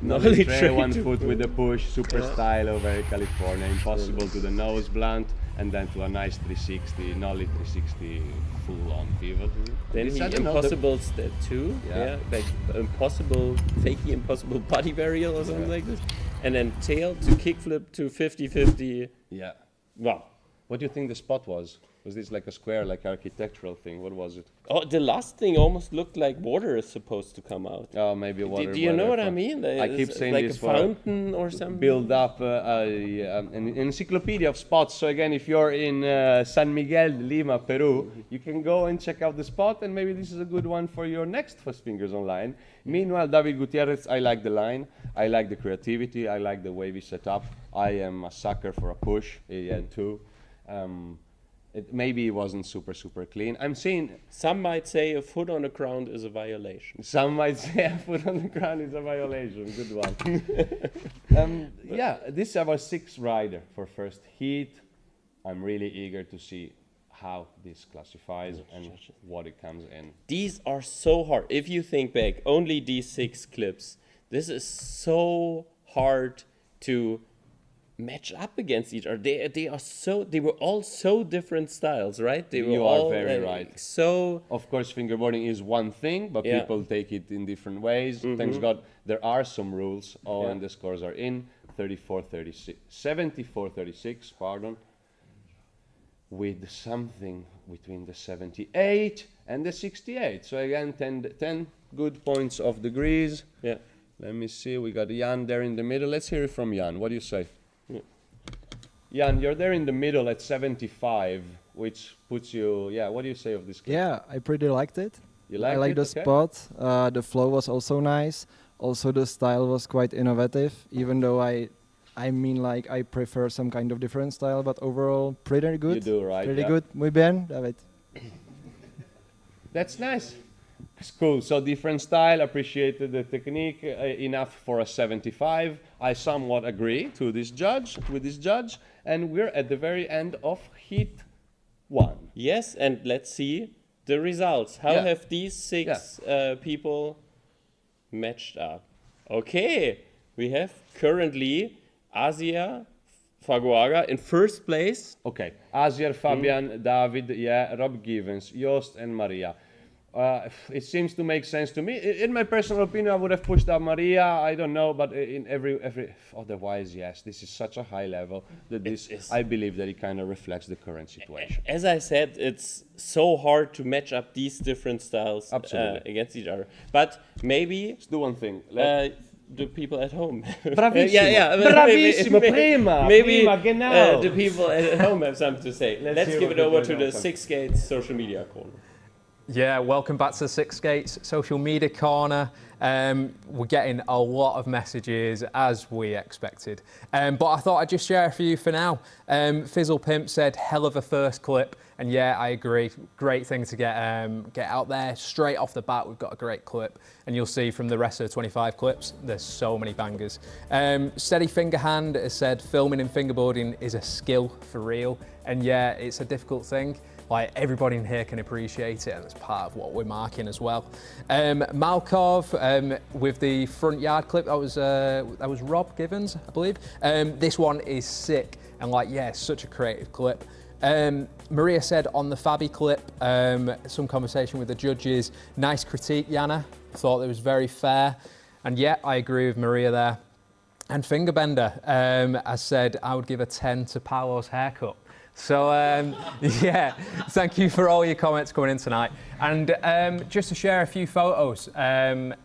Nollie
tray,
tray
one
to
foot with the push, super
Yeah.
style over California. Impossible to the nose blunt, and then to a nice 360, nollie 360 full on pivot.
Then
This,
he
I don't know, the-
impossibles that too.
Yeah.
Yeah. Like impossible, fakey impossible body burial or something like this. And then tail to kickflip to 50-50.
Yeah.
Wow.
What do you think the spot was? Was this like a square, like architectural thing? What was it?
Oh, the last thing almost looked like water is supposed to come out.
Oh, maybe a water.
Do you know what I
weather
mean?
I keep
It's
saying
like
this
a
for
fountain or something.
build up an encyclopedia of spots. So again, if you're in San Miguel, Lima, Peru, you can go and check out the spot, and maybe this is a good one for your next Fast Fingers Online. Meanwhile, David Gutierrez, I like the line, I like the creativity, I like the wavy setup. I am a sucker for a push, too. Maybe it wasn't super clean. I'm seeing
Some might say a foot on the ground is a violation.
some might say a foot on the ground is a violation. Good one. Yeah, this is our sixth rider for first heat. I'm really eager to see how this classifies and what it comes in.
These are so hard. If you think back, only these 6 clips. This is so hard to match up against each other. They were all so different styles, right? They were
You
all
are very right.
So
Of course, fingerboarding is one thing, but
Yeah.
people take it in different ways. Thanks God, there are some rules. Oh,
Yeah.
and the scores are in 74-36, pardon, with something between the 78 and the 68. So again, 10 good points of degrees.
yeah.
Let me see, we got Jan there in the middle. Let's hear it from Jan. What do you say? Jan, you're there in the middle at 75, which puts you, what do you say of this clip?
Yeah, I pretty liked it.
You liked
I like
it?
the
Okay.
spot. The flow was also nice. Also, the style was quite innovative. Even though I mean, like I prefer some kind of different style, but overall pretty good.
You do, right?
Pretty
yeah.
good. Muy bien, David.
That's nice. It's cool. So different style, appreciated the technique, enough for a 75. I somewhat agree with this judge, and we're at the very end of heat 1.
Yes, and let's see the results. How
Yeah.
have these 6 people matched up? Okay, we have currently Asia Faguaga in first place.
Okay, Azier, Fabian, David, Rob Givens, Joost, and Maria. It seems to make sense to me. In my personal opinion, I would have pushed up Maria. I don't know, but in every otherwise, yes, this is such a high level that this. I believe that it kind of reflects the current situation.
As I said, it's so hard to match up these different styles
Absolutely.
against each other. But maybe
Let's do one thing.
the people at home.
Bravissimo. Bravissimo. Prima.
Maybe
Prima, genau.
the people at home have something to say. Let's
hear
give
what
it over
people
to
at
the
home
6 Gates social media corner.
Yeah, welcome back to the Six Gates social media corner. We're getting a lot of messages as we expected, but I thought I'd just share a few for now. Fizzle Pimp said, hell of a first clip, and yeah, I agree. Great thing to get out there straight off the bat. We've got a great clip, and you'll see from the rest of the 25 clips, there's so many bangers. Steady Fingerhand has said, filming and fingerboarding is a skill for real, and yeah, it's a difficult thing. Like, everybody in here can appreciate it, and it's part of what we're marking as well. Malkov with the front yard clip, that was Rob Givens, I believe. This one is sick, and like, yeah, such a creative clip. Maria said on the Fabi clip, some conversation with the judges, nice critique, Yana. Thought it was very fair, and yeah, I agree with Maria there. And Fingerbender, as said, I would give a 10 to Paolo's haircut. So yeah, thank you for all your comments coming in tonight. And just to share a few photos.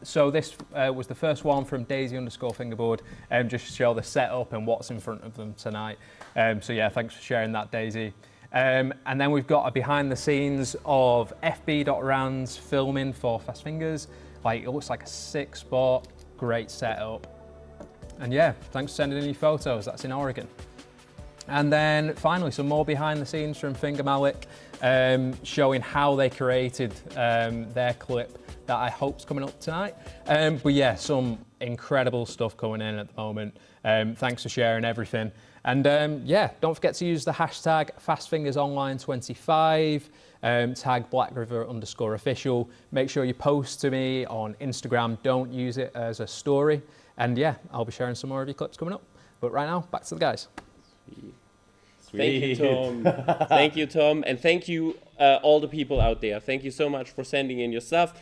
So this was the first one from Daisy_fingerboard, just to show the setup and what's in front of them tonight. So yeah, thanks for sharing that, Daisy. And then we've got a behind the scenes of FB.Rand's filming for Fast Fingers. Like, it looks like a sick spot, great setup. And yeah, thanks for sending in your photos. That's in Oregon. And then finally, some more behind the scenes from Finger Malik, showing how they created their clip that I hope's coming up tonight. But yeah, some incredible stuff coming in at the moment. Thanks for sharing everything. And yeah, don't forget to use the hashtag FastFingersOnline25, tag Blackriver_official. Make sure you post to me on Instagram. Don't use it as a story. And yeah, I'll be sharing some more of your clips coming up. But right now, back to the guys.
Thank you, Tom. Thank you, Tom. And thank you, all the people out there. Thank you so much for sending in your stuff.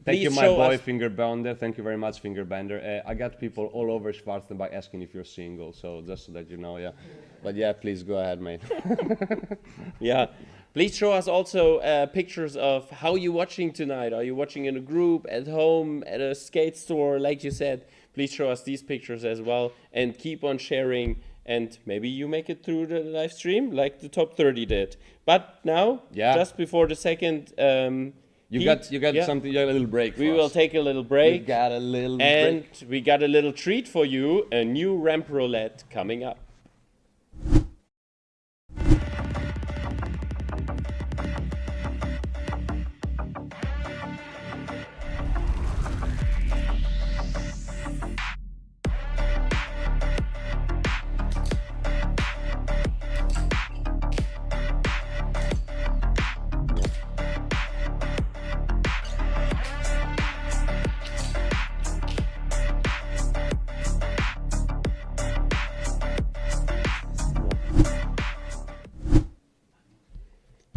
Thank you, my boy, Fingerbender. Thank you very much, Fingerbender. I got people all over Schwarzenbach asking if you're single, so just so that you know, yeah. But yeah, please go ahead, mate.
Yeah. Please show us also pictures of how you're watching tonight. Are you watching in a group, at home, at a skate store, like you said? Please show us these pictures as well, and keep on sharing. And maybe you make it through the live stream like the top 30 did. But now, just before the second,
you got something, you got a little break.
We will take a little break.
We got a little break.
And we got a little treat for you, a new ramp roulette coming up.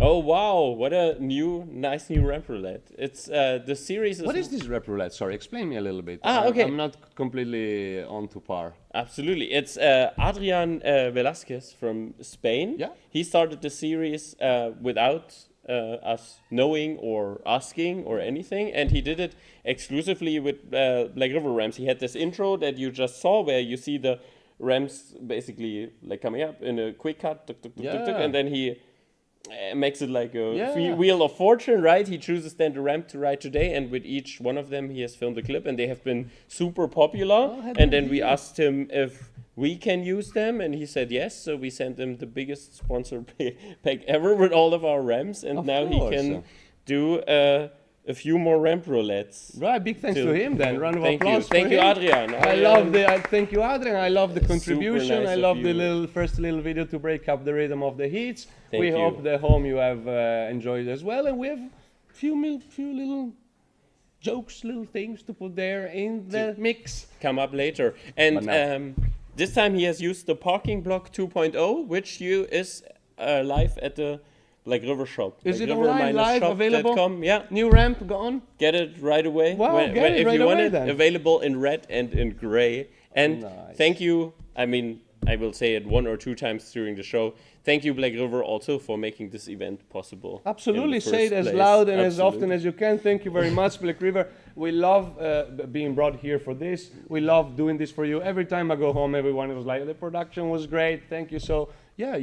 Oh wow, what a nice new ramp roulette. It's the series is...
What is this ramp roulette? Sorry, explain me a little bit.
Okay.
I'm not completely on to par.
Absolutely. It's Adrian Velasquez from Spain.
Yeah.
He started the series without us knowing or asking or anything, and he did it exclusively with Blackriver ramps. He had this intro that you just saw where you see the ramps basically like coming up in a quick cut, tuk, tuk, tuk, tuk, tuk, and then he makes it like a wheel of fortune, right? He chooses then the ramp to ride today, and with each one of them he has filmed a clip, and they have been super popular. And then we asked him if we can use them, and he said yes, so we sent him the biggest sponsor pack ever with all of our ramps, and now he can do a few more ramp roulettes.
Right, big thanks to him then. Round of applause.
Thank you, Adrian.
Thank you, Adrian. I love the contribution.
Nice
I love the first little video to break up the rhythm of the heats. We hope the home you have enjoyed as well, and we have few little jokes, little things to put there in the mix.
Come up later. And this time he has used the Parking Block 2.0, which is live at the Blackriver shop.
Is it online, live, available?
Yeah.
New ramp gone?
Get it right away.
Wow, if you want it,
available in red and in gray. And thank you. I mean, I will say it 1 or 2 times during the show. Thank you, Blackriver, also for making this event possible.
Absolutely, say it as loud and as often as you can. Thank you very much, Blackriver. We love being brought here for this. We love doing this for you. Every time I go home, everyone was like, the production was great. Thank you. So, yeah,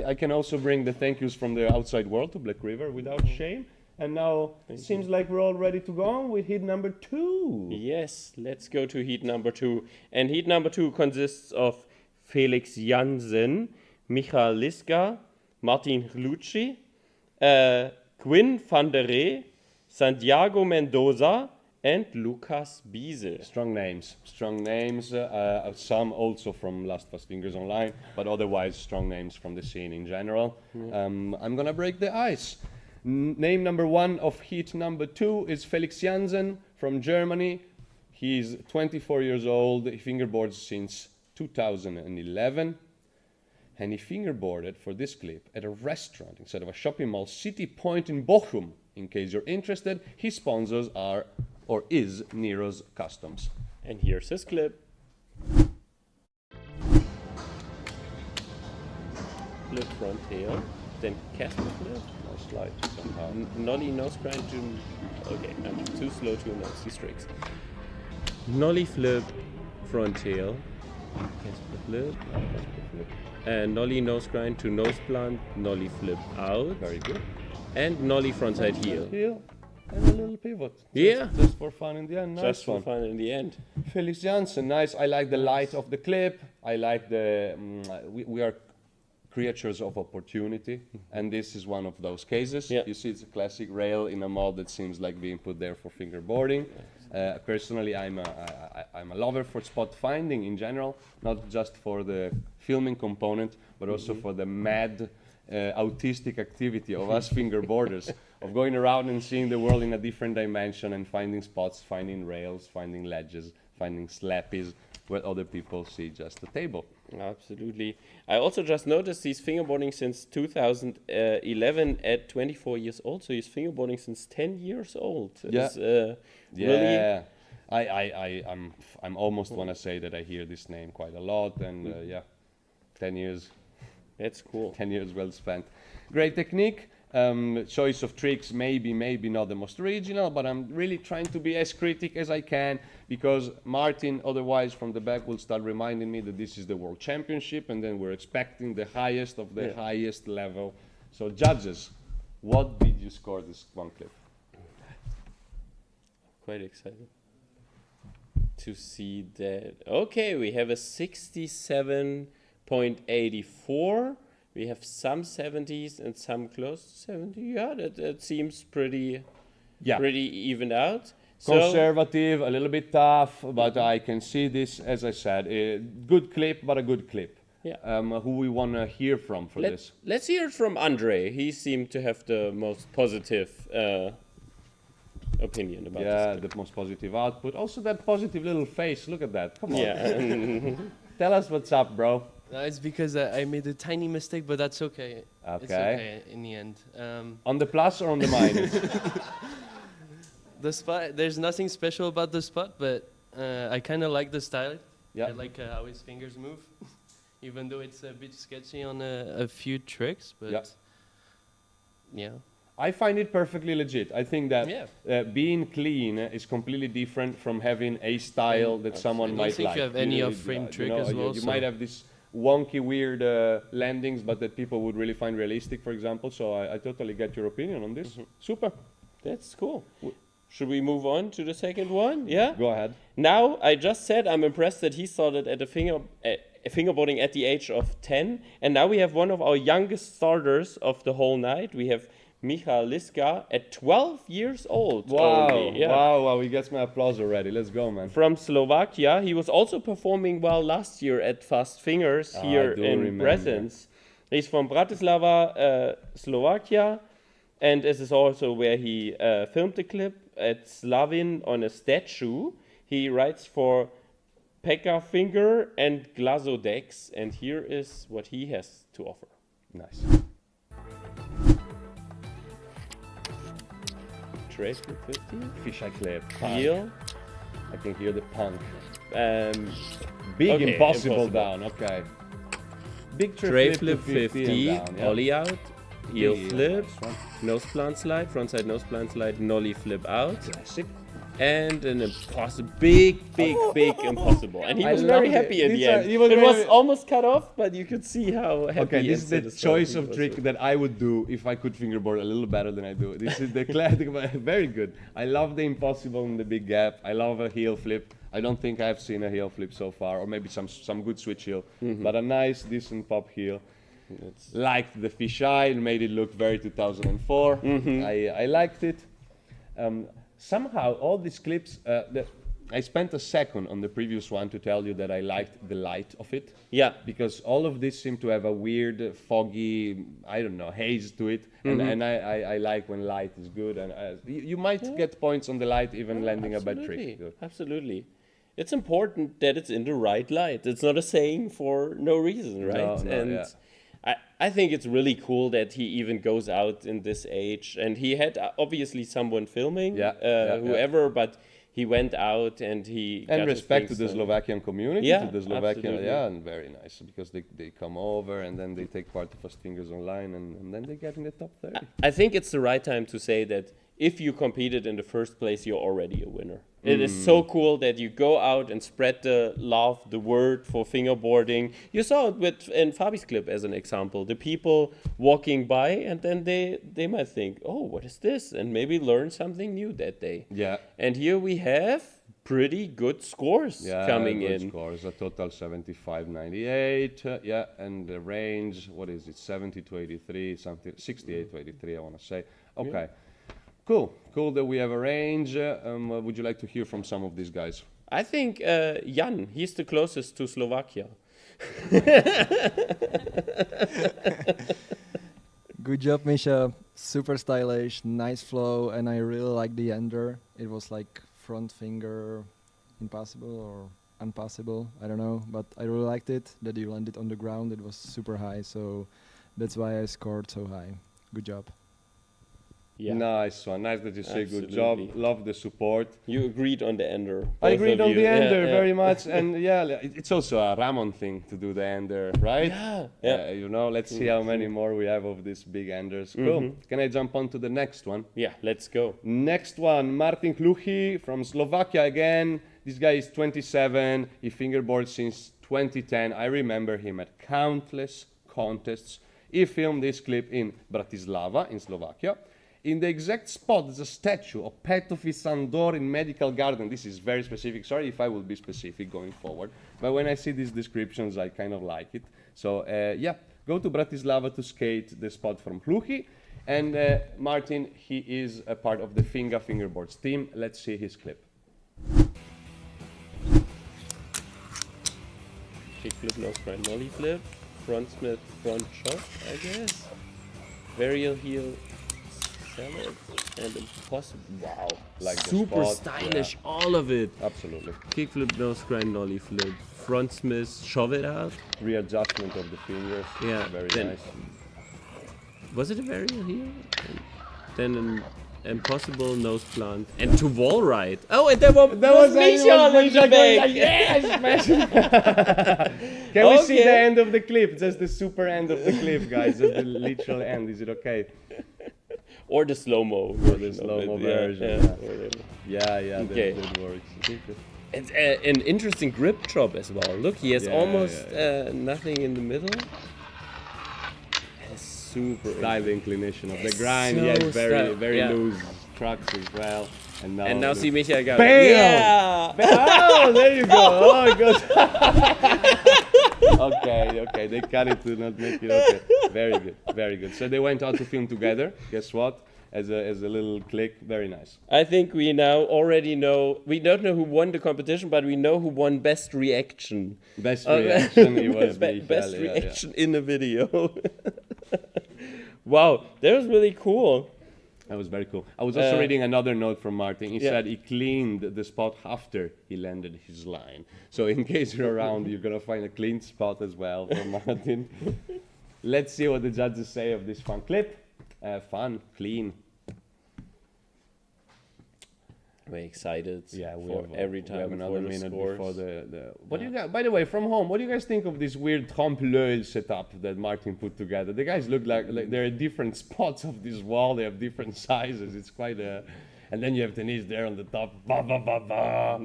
I can also bring the thank yous from the outside world to Blackriver without shame. And now it seems like we're all ready to go on with heat number 2.
Yes, let's go to heat number 2. And heat number 2 consists of Felix Jansen, Michael Liska, Martin Lucci, Quinn van der Rey, Santiago Mendoza, and Lucas Biese.
Strong names. Some also from Last Fast Fingers Online, but otherwise strong names from the scene in general. I'm gonna break the ice. Name number 1 of heat number 2 is Felix Jansen from Germany. He's 24 years old. He fingerboards since 2011. And he fingerboarded for this clip at a restaurant instead of a shopping mall, City Point in Bochum. In case you're interested, his sponsors are or is Nero's Customs.
And here's his clip. Flip front tail, then Casper flip.
No slide somehow.
Nollie nose grind to... Okay, I'm too slow to announce these tricks. Nollie flip, front tail, Casper flip, and nollie nose grind to nose plant, nollie flip out.
Very good.
And nollie frontside heel.
Heel and a little pivot.
Yeah.
Just for fun in the end. Nice
Just for
one.
fun in the end.
Felix Jansen, nice. I like the light of the clip. I like the... we are creatures of opportunity, and this is one of those cases.
Yeah.
You see, it's a classic rail in a mod that seems like being put there for fingerboarding. Personally, I'm a lover for spot finding in general, not just for the filming component, but also for the mad autistic activity of us fingerboarders, of going around and seeing the world in a different dimension and finding spots, finding rails, finding ledges, finding slappies where other people see just a table.
Absolutely. I also just noticed he's fingerboarding since 2011 at 24 years old, so he's fingerboarding since 10 years old.
Yeah.
Really
I'm almost want to say that I hear this name quite a lot, and 10 years.
That's cool.
10 years well spent. Great technique. Choice of tricks, maybe not the most original, but I'm really trying to be as critic as I can, because Martin, otherwise from the back, will start reminding me that this is the World Championship, and then we're expecting the highest of the highest level. So judges, what did you score this one clip?
Quite excited to see that. Okay, we have a 67.84. We have some 70s and some close to 70. Yeah, that seems pretty evened out.
Conservative, a little bit tough, but I can see this, as I said, a good clip, but a good clip.
Yeah.
Who we want to hear from for this?
Let's hear it from Andre. He seemed to have the most positive opinion about this.
Yeah, the most positive output. Also that positive little face. Look at that. Come on.
Yeah.
Tell us what's up, bro.
It's because I made a tiny mistake, but that's okay.
Okay.
It's okay in the end.
On the plus or on the minus?
The spot, there's nothing special about the spot, but I kind of like the style.
Yeah.
I like how his fingers move, even though it's a bit sketchy on a few tricks, but yeah.
I find it perfectly legit. I think that being clean is completely different from having a style that someone might like.
I don't think you have any off-frame trick as well.
You might have this wonky, weird landings, but that people would really find realistic, for example. So I totally get your opinion on this. Super.
That's cool. Should we move on to the second one? Yeah?
Go ahead.
Now, I just said I'm impressed that he started at fingerboarding at the age of 10. And now we have one of our youngest starters of the whole night. We have Michal Liska at 12 years old.
Wow,
only. Yeah.
wow, he gets my applause already. Let's go, man.
From Slovakia. He was also performing well last year at Fast Fingers here in Bresens. He's from Bratislava, Slovakia. And this is also where he filmed the clip at Slavin on a statue. He writes for Pekka Finger and Glazodex. And here is what he has to offer.
Nice.
Trace with 50.
Fisheye clip.
Heel.
I can hear the punk.
Big
okay, impossible down. Okay. Big
tray flip 50.
Down, yeah.
Ollie out. Heel flip.
Nice
Nose plant slide. Frontside nose plant slide. Nollie flip out.
Classic.
and an impossible, big impossible. And he
I
was very
loved it.
happy in the
These are-
end.
he was
It was
very-
almost cut off, but you could see how happy.
Okay, this is the
and satisfied
choice
he
of
was
trick
with.
that I would do if I could fingerboard a little better than I do. This is the classic, very good. I love the impossible and the big gap. I love a heel flip. I don't think I've seen a heel flip so far, or maybe some good switch heel, but a nice, decent pop heel. Liked the fisheye, it made it look very 2004. I liked it. Somehow, all these clips, I spent a second on the previous one to tell you that I liked the light of it.
Yeah.
Because all of this seemed to have a weird, foggy, I don't know, haze to it. And I like when light is good. And you might get points on the light even landing a bad trick. Good.
Absolutely. It's important that it's in the right light. It's not a saying for no reason, right?
No,
and I think it's really cool that he even goes out in this age. And he had obviously someone filming, whoever, but he went out and he
And
got his
respect to
things
the
done.
Slovakian community,
Yeah,
to the Slovakian,
absolutely.
and very nice because they come over and then they take part of us fingers online and then they get in the top 30.
I think it's the right time to say that if you competed in the first place, you're already a winner. It is so cool that you go out and spread the love, the word for fingerboarding. You saw it in Fabi's clip as an example. The people walking by and then they might think, oh, what is this? And maybe learn something new that day.
Yeah.
And here we have pretty good scores coming
good
in.
Scores, a total 75-98, and the range, what is it, 70 to 83, something, 68 to 83, I want to say. Okay, cool that we have a range. Would you like to hear from some of these guys?
I think Jan, he's the closest to Slovakia.
Good job, Misha. Super stylish, nice flow, and I really like the ender. It was like front finger impossible or unpossible, I don't know, but I really liked it, that you landed on the ground. It was super high, so that's why I scored so high. Good job.
Yeah.
Nice one. Nice that you say good
Absolutely.
job. Love the support.
You agreed on the ender.
I
both
agreed
of
on
you.
the ender
Yeah,
very much, and it's also a Ramon thing to do the ender, right?
Yeah.
You know, let's see how many more we have of these big enders. Cool. Can I jump on to the next one?
Yeah, let's go.
Next one, Martin Kluchi from Slovakia again. This guy is 27. He fingerboards since 2010. I remember him at countless contests. He filmed this clip in Bratislava in Slovakia. In the exact spot, there's a statue of Petofi Sandor in Medical Garden. This is very specific. Sorry if I will be specific going forward. But when I see these descriptions, I kind of like it. So, go to Bratislava to skate the spot from Kluchi. And Martin, he is a part of the fingerboards team. Let's see his clip.
Kick flip, nose grind, nollie flip. Front Smith, front chop, I guess. Varial heel, salad, and impossible. Wow.
Like the
super
spot,
stylish, all of it.
Absolutely.
Kick flip, nose grind, nollie flip. Front Smith, shove it out.
Readjustment of the fingers.
Yeah,
Very
then-
nice.
Was it a varial heel? Then an impossible nose plant. And to wall ride. Oh, and that was Misha on the back.
Yes, Can we see
Okay.
the end of the clip? Just the super end of the clip, guys. Just the literal end. Is it okay?
Or the slow-mo.
Or the slow-mo version. Yeah,
Okay.
that works.
It's an interesting grip drop as well. Look, he has
Yeah,
almost nothing in the middle. It's super
Style the inclination of the
It's
grind.
so
He has very
yeah.
loose trucks as well. And now
see Micha go.
Bam!
Yeah!
Oh, there you go. Oh, it goes. okay. They cut it to not make it okay. Very good. So they went out to film together. Guess what? As a little click. Very nice.
I think we now already know. We don't know who won the competition, but we know who won best reaction.
Best reaction. It was Michael,
best
yeah.
reaction in the video. Wow, that was really cool.
That was very cool. I was also reading another note from Martin. He
Yeah.
said he cleaned the spot after he landed his line. So in case you're around, you're gonna find a clean spot as well for Martin. Let's see what the judges say of this fun clip. Fun, clean.
We're excited
We
for
have,
every
we
time
have another
for the
minute
scores.
before the. What do you guys? By the way, from home, what do you guys think of this weird trompe-l'œil setup that Martin put together? The guys look like they're at different spots of this wall. They have different sizes. It's quite a. and then you have Denise there on the top. Ba, ba, ba, ba.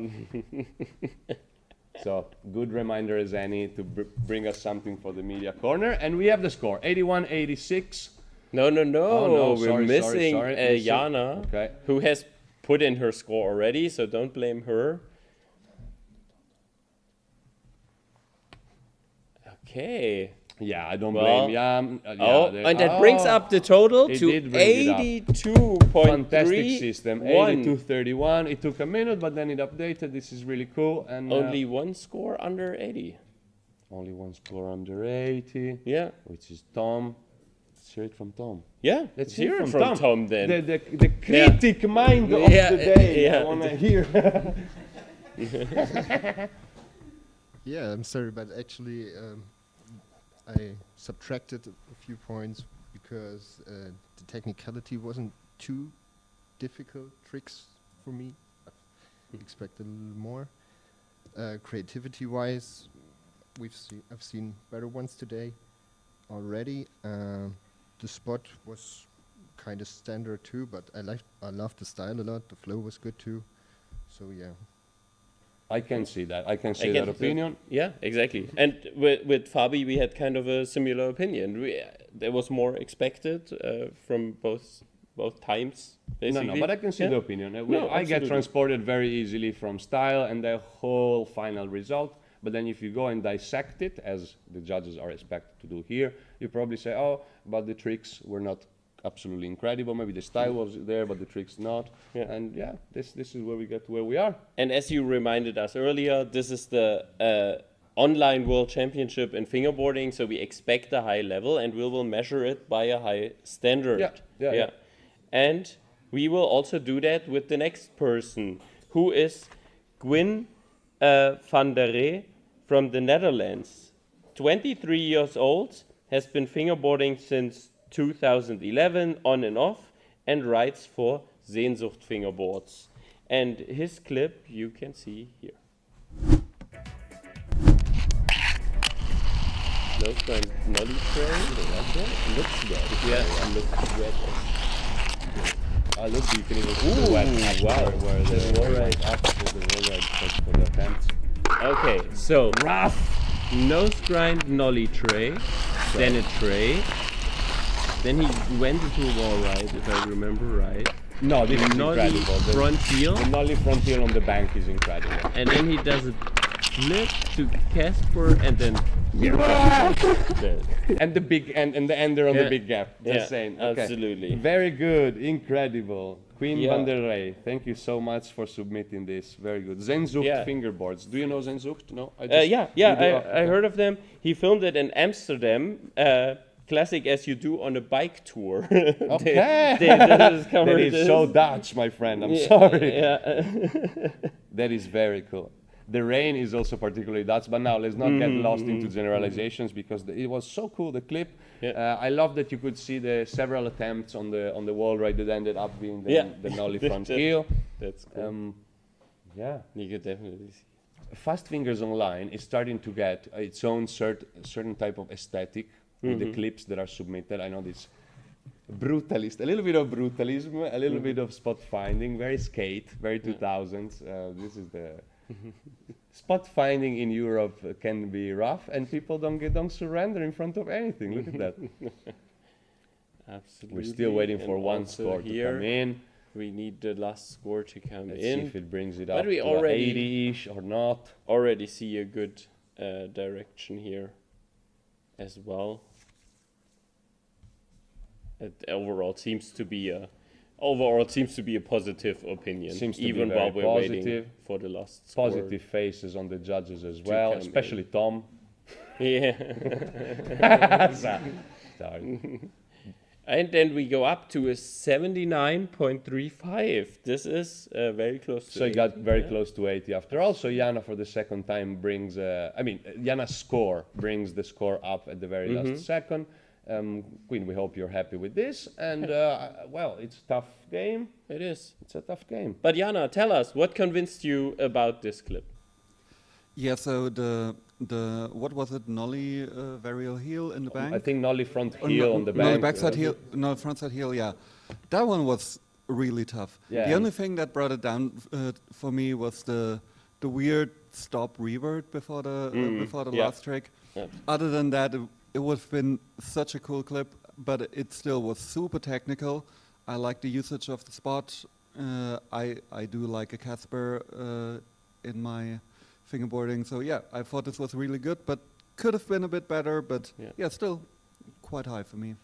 So, good reminder as any to bring us something for the media corner. And we have the score, 81-86.
No,
Oh, no,
we're
sorry,
missing
missing.
Jana,
Okay.
who has put in her score already, so don't blame her. Okay.
Yeah, I don't
Well,
blame Jan.
And that brings up the total
It
to
did bring it up.
82.3.
Fantastic system, 82-31. It took a minute, but then it updated. This is really cool. And
Only one score under 80.
only one score under 80.
Yeah.
Which is Tom. Let's hear it from Tom.
Yeah,
Let's
hear it from Tom then.
The critic mind of
Yeah,
the day.
yeah.
I want to hear.
Yeah, I'm sorry, but actually, I subtracted a few points because the technicality wasn't too difficult tricks for me. I expected a little more. Creativity-wise, I've seen better ones today already. The spot was kind of standard too, but I loved the style a lot. The flow was good too. So yeah.
I can see that. I can see that opinion.
Yeah, exactly. And with Fabi, we had kind of a similar opinion. There was more expected from both times, basically.
No, but I can see the opinion. I get transported very easily from style and the whole final result. But then if you go and dissect it, as the judges are expected to do here, you probably say, oh, but the tricks were not absolutely incredible. Maybe the style was there, but the tricks not. Yeah. And yeah, this is where we get to where we are.
And as you reminded us earlier, this is the online world championship in fingerboarding, so we expect a high level and we will measure it by a high standard.
Yeah.
And we will also do that with the next person, who is Gwyn van der Rey from the Netherlands. 23 years old, has been fingerboarding since 2011 on and off, and writes for Sehnsucht Fingerboards. And his clip you can see here. Looks like nollie tray. Looks wet. Yeah, looks wet.
Look, you can even see the wet where the
wall ride
after the wall ride for the attempts.
Okay, so rough nose grind nollie tray, then a tray. Then he went into a wall ride, if I remember right.
No, this is
nollie
incredible.
Front heel.
The nollie front heel on the bank is incredible.
And then he does a flip to Casper and then...
and the big and the ender on the big gap. Just saying. Okay.
Absolutely.
Very good. Incredible. Queen van der Rey, thank you so much for submitting this. Very good. Sehnsucht fingerboards. Do you know Sehnsucht? No?
I heard of them. He filmed it in Amsterdam. Classic as you do on a bike tour.
Okay. That is so Dutch, my friend. I'm sorry.
Yeah.
That is very cool. The rain is also particularly Dutch, but now let's not get lost into generalizations because it was so cool, the clip. Yeah. I love that you could see the several attempts on the wall ride that ended up being the nollie front heel.
That's cool.
Yeah.
You could definitely see.
Fast Fingers Online is starting to get its own certain type of aesthetic with the clips that are submitted. I know this brutalist, a little bit of brutalism, a little bit of spot finding, very skate, very 2000s. This is the... Spot finding in Europe can be rough, and people don't surrender in front of anything. Look at that.
Absolutely.
We're still waiting for one score to come in.
We need the last score to come
Let's
in.
see if it brings it
but
up
we
to
already
80-ish or not.
Already see a good direction here as well. It overall seems to be a positive opinion.
Seems to
even
be
while
very
we're
positive.
waiting for the last score.
Positive faces on the judges as well, especially Tom.
Yeah.
Sorry.
And then we go up to a 79.35. This is very close to 80.
So he got very close to 80 after all. So Jana for the second time brings, Jana's score brings the score up at the very last second. Queen, we hope you're happy with this. And, well, it's a tough game.
It is.
It's a tough game.
But Jana, tell us, what convinced you about this clip?
Yeah, so the what was it, nollie varial heel in the bank?
I think nollie front heel on the bank.
Nollie backside heel, no, front side heel, yeah. That one was really tough.
Yeah.
The only thing that brought it down for me was the weird stop revert before the
yeah.
last trick.
Yeah.
Other than that, it would have been such a cool clip, but it still was super technical. I like the usage of the spot. I do like a Casper in my fingerboarding. So yeah, I thought this was really good, but could have been a bit better. But yeah, still quite high for me.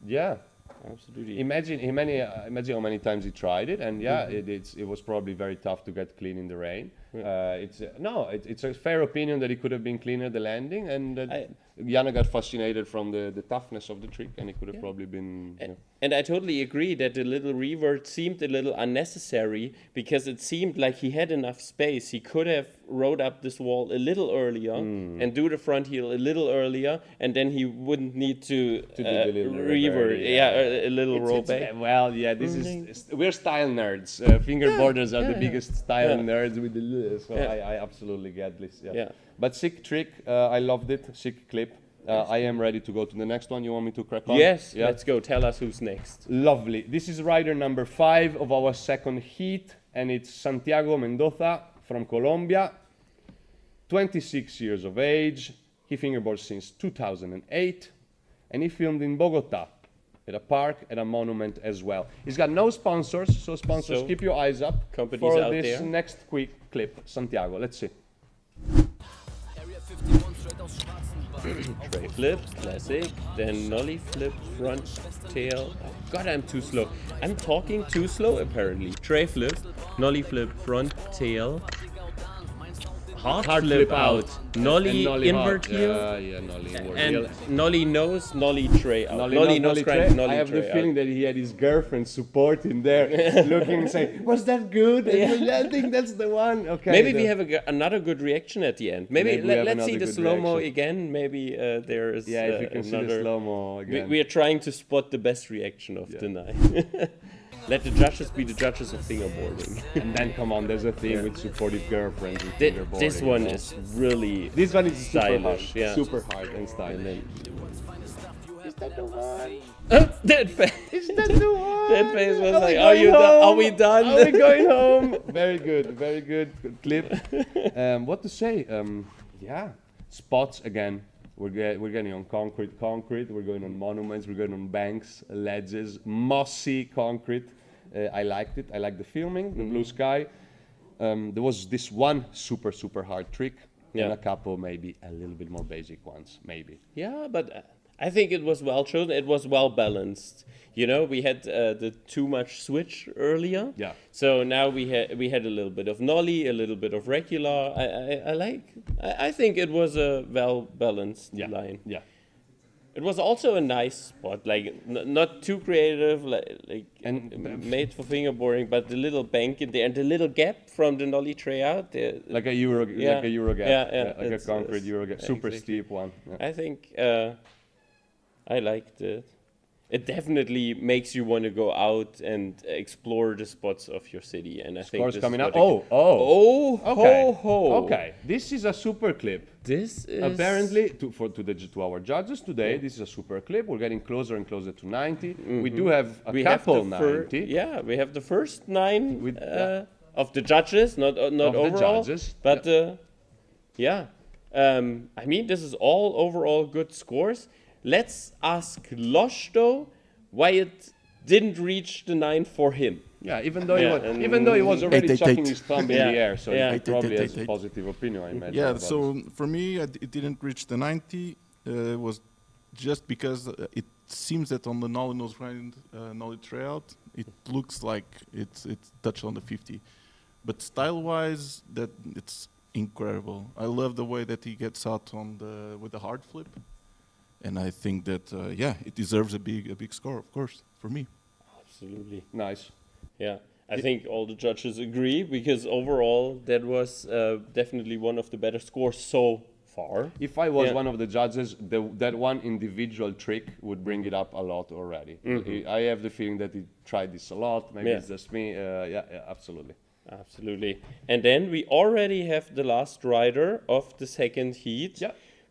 Yeah.
Absolutely.
Imagine how many times he tried it, and it was probably very tough to get clean in the rain. It's a fair opinion that it could have been cleaner the landing, and Jana got fascinated from the toughness of the trick, and it could have probably been.
And I totally agree that the little revert seemed a little unnecessary because it seemed like he had enough space. He could have rode up this wall a little earlier and do the front heel a little earlier, and then he wouldn't need to
do the little
revert. A little roll back.
Well, yeah, this is we're style nerds. Fingerboarders are the biggest style nerds with the so I absolutely get this. Yeah. But sick trick, I loved it. Sick clip. I am ready to go to the next one. You want me to crack on?
Yes, let's go. Tell us who's next.
Lovely. This is rider number 5 of our second heat, and it's Santiago Mendoza from Colombia. 26 years of age. He fingerboards since 2008, and he filmed in Bogota at a park, at a monument as well. He's got no sponsors, so sponsors, keep your eyes up
companies
for
out
this
there.
next quick clip. Santiago, let's see.
Tray flip, classic, then nollie flip, front tail. Oh God, I'm too slow. I'm talking too slow apparently. Tray flip, nollie flip, front tail. Hard flip out. Nollie invert heel.
Nollie invert
and
heel.
nollie nose, nollie tray out.
Nollie
nose
tray.
grind, nollie
I have
tray
the feeling
out.
that he had his girlfriend supporting there, looking and saying, "Was that good?" And I think that's the one. Okay.
Maybe we have another good reaction at the end. Maybe
Maybe we have
let's see
another
the
good
slow-mo
reaction.
again. Maybe there is
Yeah, if you can see the
another.
slow-mo again.
We are trying to spot the best reaction of the night. Let the judges be the judges of fingerboarding.
And then come on, there's a thing with supportive girlfriends with fingerboarding.
This one
you know?
is really
This one is super
stylish.
hard,
Yeah.
super hard and stylish.
Is that the one? That face.
Is that the one?
That face was
Are
like,
we
are you
going
done? Are
home?
we done?
Are we going home? Very good clip. What to say? Yeah, spots again. We're getting on concrete. We're going on monuments. We're going on banks, ledges, mossy concrete. I liked it. I liked the filming, the blue sky. There was this one super hard trick, and a couple maybe a little bit more basic ones, maybe.
Yeah, but I think it was well chosen. It was well balanced. You know, we had the too much switch earlier.
Yeah.
So now we had a little bit of nollie, a little bit of regular. I think it was a well balanced line.
Yeah.
It was also a nice spot, like not too creative, like and made for fingerboarding, but the little bank in there and the little gap from the nollie tray out there.
Like a Euro gap.
Yeah,
like a concrete Euro gap. Super
exactly.
steep one. Yeah.
I think I liked it. It definitely makes you want to go out and explore the spots of your city, and I think
Scores
this
coming
is
up.
what
Okay.
ho.
Okay. This is a super clip.
This is
Apparently, to our judges today, this is a super clip. We're getting closer and closer to 90. We do have a couple 90.
Yeah, we have the first 9 with, of the judges, not
Of
overall,
the judges.
but I mean, this is all overall good scores. Let's ask Losh though why it didn't reach the 9 for him.
Yeah, even though he was already chucking his thumb in the air, so he probably has a positive opinion, I imagine.
Yeah, so for me, it didn't reach the 90. It was just because it seems that on the nollie nose grind, nollie tray out, it looks like it's touched on the 50. But style-wise, that it's incredible. I love the way that he gets out on with the hard flip. And I think that, it deserves a big score, of course, for me.
Absolutely.
Nice.
Yeah, I think all the judges agree because overall that was definitely one of the better scores so far.
If I was one of the judges, that one individual trick would bring it up a lot already. I have the feeling that he tried this a lot. Maybe it's just me. Absolutely.
Absolutely. And then we already have the last rider of the second heat,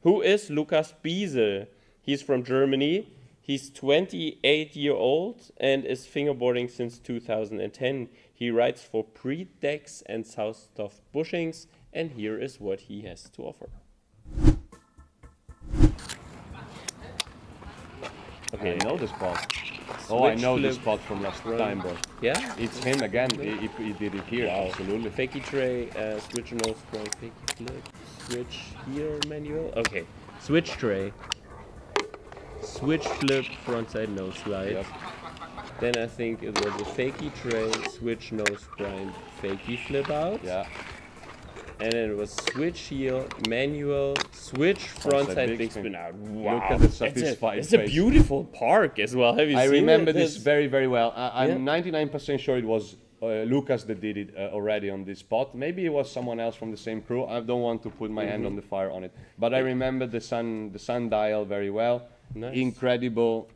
who is Lukas Biesel. He's from Germany. He's 28-year-old and is fingerboarding since 2010. He rides for Preet decks and Southstoff bushings, and here is what he has to offer.
Okay, I know the spot. Oh, I know the spot from last time, bro.
Yeah?
It's him again. He did it here.
Wow.
Absolutely.
Fakie tray, switch nose grind, fakie flip, switch here manual. Okay, switch tray, switch flip, frontside nose slide.
Yep.
Then I think it was a fakie tray, switch nose grind, fakie flip out.
Yeah.
And then it was switch heel, manual, switch frontside big spin out. Wow,
Look at the satisfied
it's a
face.
beautiful park as well. Have you
I
seen
remember
it?
this very, very well. I'm
Yeah.
99% sure it was Lucas that did it already on this spot. Maybe it was someone else from the same crew. I don't want to put my hand on the fire on it. But I remember the sundial very well.
Nice.
Incredible.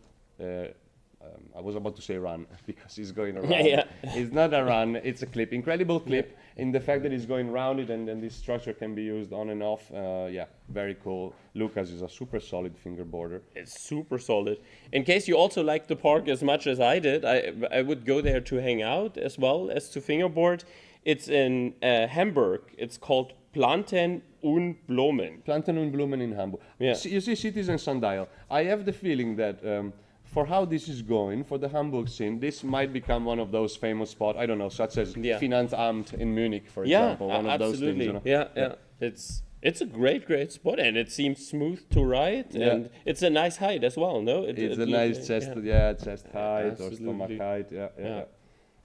I was about to say run because he's going around.
Yeah.
It's not a run, it's a clip. Incredible clip in the fact that he's going round it and this structure can be used on and off. Yeah, very cool. Lucas is a super solid fingerboarder.
It's super solid. In case you also like the park as much as I did, I would go there to hang out as well as to fingerboard. It's in Hamburg. It's called Planten und Blumen.
Planten und Blumen in Hamburg.
Yeah.
You see Citizen Sundial. I have the feeling that for how this is going, for the Hamburg scene, this might become one of those famous spots, I don't know, such as Finanzamt in Munich, for example. One of those things. You know?
Yeah. It's a great spot, and it seems smooth to ride, and it's a nice height as well, no?
It's a nice chest, chest height or stomach height, yeah.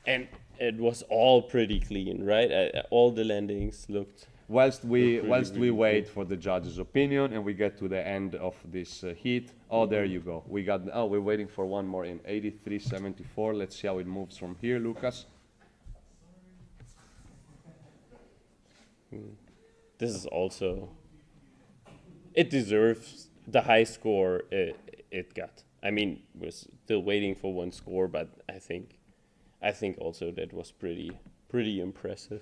And it was all pretty clean, right? All the landings looked...
Whilst we
really
wait for the judge's opinion and we get to the end of this heat, oh, there you go. We're waiting for one more in 83.74. Let's see how it moves from here, Lucas.
This is also... It deserves the high score it got. I mean, we're still waiting for one score, but I think also that was pretty impressive.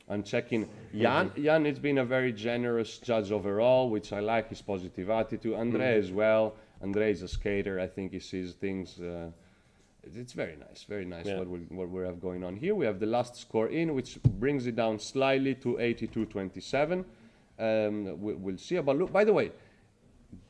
I'm checking Jan. Jan has been a very generous judge overall, which I like his positive attitude. Andre as well. Andre is a skater. I think he sees things. It's very nice what we have going on here. We have the last score in, which brings it down slightly to 82.27. We'll see about. Look, by the way,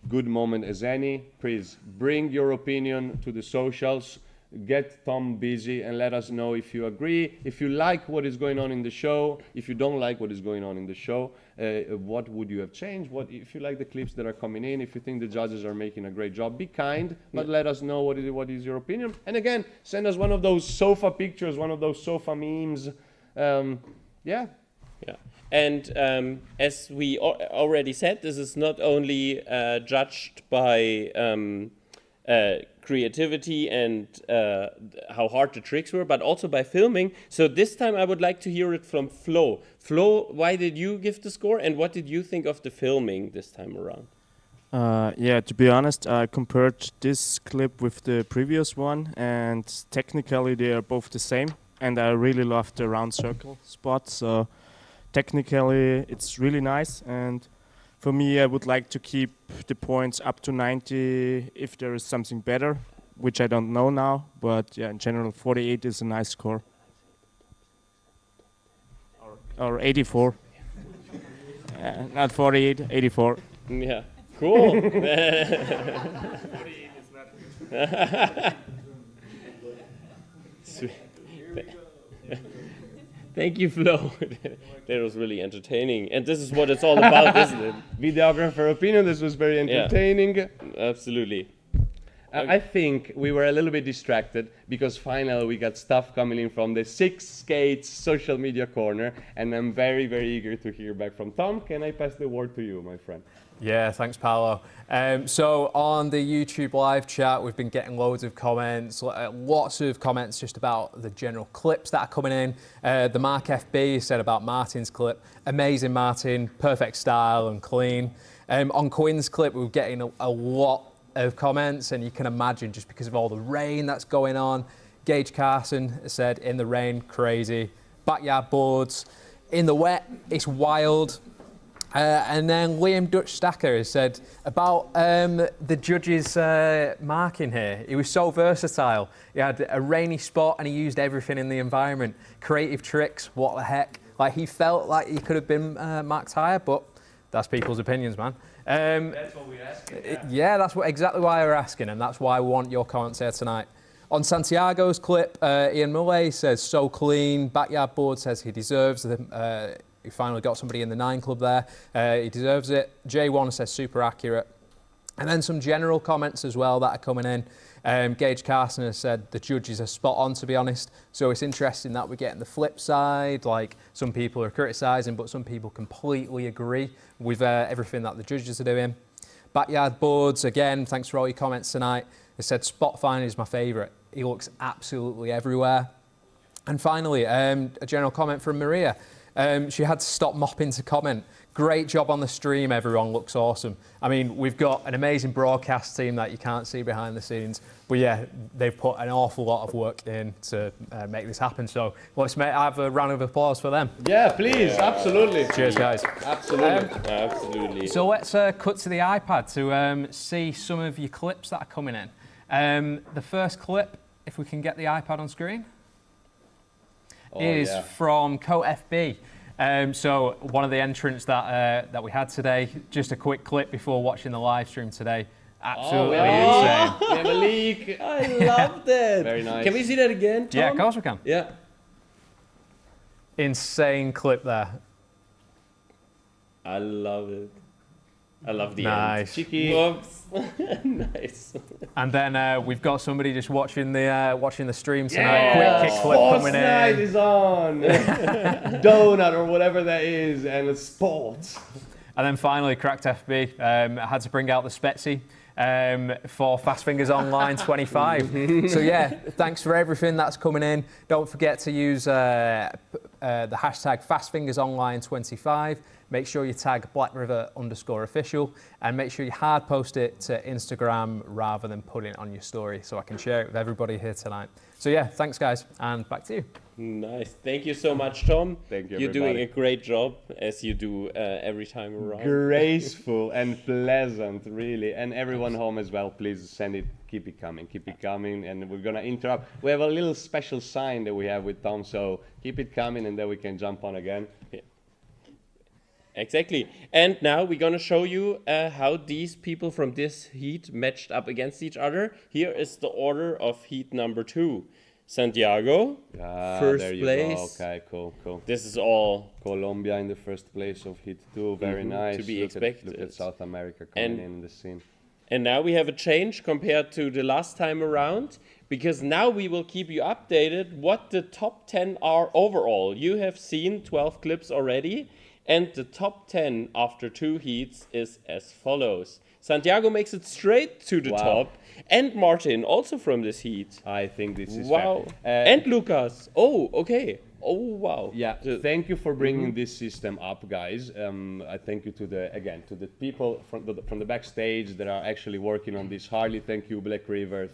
good moment as any. Please bring your opinion to the socials. Get Tom busy and let us know if you agree, if you like what is going on in the show, if you don't like what is going on in the show, what would you have changed, if you like the clips that are coming in, if you think the judges are making a great job, be kind, but let us know what is your opinion. And again, send us one of those sofa pictures, one of those sofa memes. Yeah.
And as we already said, this is not only judged by creativity and how hard the tricks were, but also by filming. So this time I would like to hear it from Flo. Flo, why did you give the score and what did you think of the filming this time around?
Yeah, to be honest, I compared this clip with the previous one and technically they are both the same, and I really love the round circle spot, so technically it's really nice, and for me I would like to keep the points up to 90 if there is something better, which I don't know now, but yeah, in general 48 is a nice score. Or 84. Not 48, 84.
Yeah, cool. Thank you, Flo. That was really entertaining. And this is what it's all about, isn't it?
Videographer opinion, this was very entertaining.
Yeah, absolutely.
I think we were a little bit distracted because finally we got stuff coming in from the Six Skates social media corner, and I'm very, very eager to hear back from Tom. Can I pass the word to you, my friend?
Yeah, thanks, Paolo. So on the YouTube live chat, we've been getting loads of comments, lots of comments just about the general clips that are coming in. The Mark FB said about Martin's clip, amazing Martin, perfect style and clean. On Quinn's clip, we're getting a lot of comments, and you can imagine just because of all the rain that's going on. Gage Carson said, in the rain, crazy. Backyard boards, in the wet, it's wild. And then Liam Dutch Stacker has said about the judge's marking here. He was so versatile. He had a rainy spot and he used everything in the environment. Creative tricks, what the heck. Like, he felt like he could have been marked higher, but that's people's opinions, man.
That's what we're asking.
Yeah, that's exactly why we're asking, and that's why we want your comments here tonight. On Santiago's clip, Ian Mullay says, so clean. Backyard Board says he deserves he finally got somebody in the 9 club there. He deserves it. J1 says super accurate. And then some general comments as well that are coming in. Gage Carson has said the judges are spot on, to be honest. So it's interesting that we're getting the flip side. Like, some people are criticising, but some people completely agree with everything that the judges are doing. Backyard Boards, again, thanks for all your comments tonight. They said Spot Finder is my favourite. He looks absolutely everywhere. And finally, a general comment from Maria. She had to stop mopping to comment. Great job on the stream, everyone. Looks awesome. I mean, we've got an amazing broadcast team that you can't see behind the scenes. But yeah, they've put an awful lot of work in to make this happen. So let's have a round of applause for them.
Yeah, please. Yeah. Absolutely.
Cheers, guys.
Absolutely.
Absolutely.
So let's cut to the iPad to see some of your clips that are coming in. The first clip, if we can get the iPad on screen, is from CoFB. So one of the entrants that we had today, just a quick clip before watching the live stream today. Absolutely insane.
We have a leak.
I love that.
Very nice.
Can we see that again, Tom?
Yeah, of course we can.
Yeah.
Insane clip there.
I love it. I love the
nice.
end. Cheeky. Whoops. Nice.
And then we've got somebody just watching the stream tonight. Quick kick flip coming in.
Night is on. Donut or whatever that is, and it's sports.
And then finally, Cracked FB had to bring out the Spetsy for Fast Fingers Online 25. So yeah, thanks for everything that's coming in. Don't forget to use the hashtag FastFingersOnline25. Make sure you tag Blackriver_official and make sure you hard post it to Instagram rather than putting it on your story so I can share it with everybody here tonight. So yeah, thanks guys, and back to you.
Nice. Thank you so much, Tom.
Thank you,
You're
everybody.
doing a great job, as you do every time around.
Graceful and pleasant, really. And everyone home as well, please send it, keep it coming, and we're gonna interrupt. We have a little special sign that we have with Tom, so keep it coming and then we can jump on again.
Yeah. Exactly. And now we're going to show you how these people from this heat matched up against each other. Here is the order of heat number 2. Santiago, first
there you
place.
Go. Okay, cool.
This is all
Colombia in the first place of heat 2. Very nice.
To be expected.
Look at South America coming in the scene.
And now we have a change compared to the last time around, because now we will keep you updated what the top 10 are overall. You have seen 12 clips already. And the top 10 after 2 heats is as follows. Santiago makes it straight to the top. And Martin, also from this heat.
I think this is
fair. And Lucas. Oh, okay. Oh, wow.
Yeah, thank you for bringing this system up, guys. I thank you to the people from the backstage that are actually working on this hardly. Thank you, Blackriver,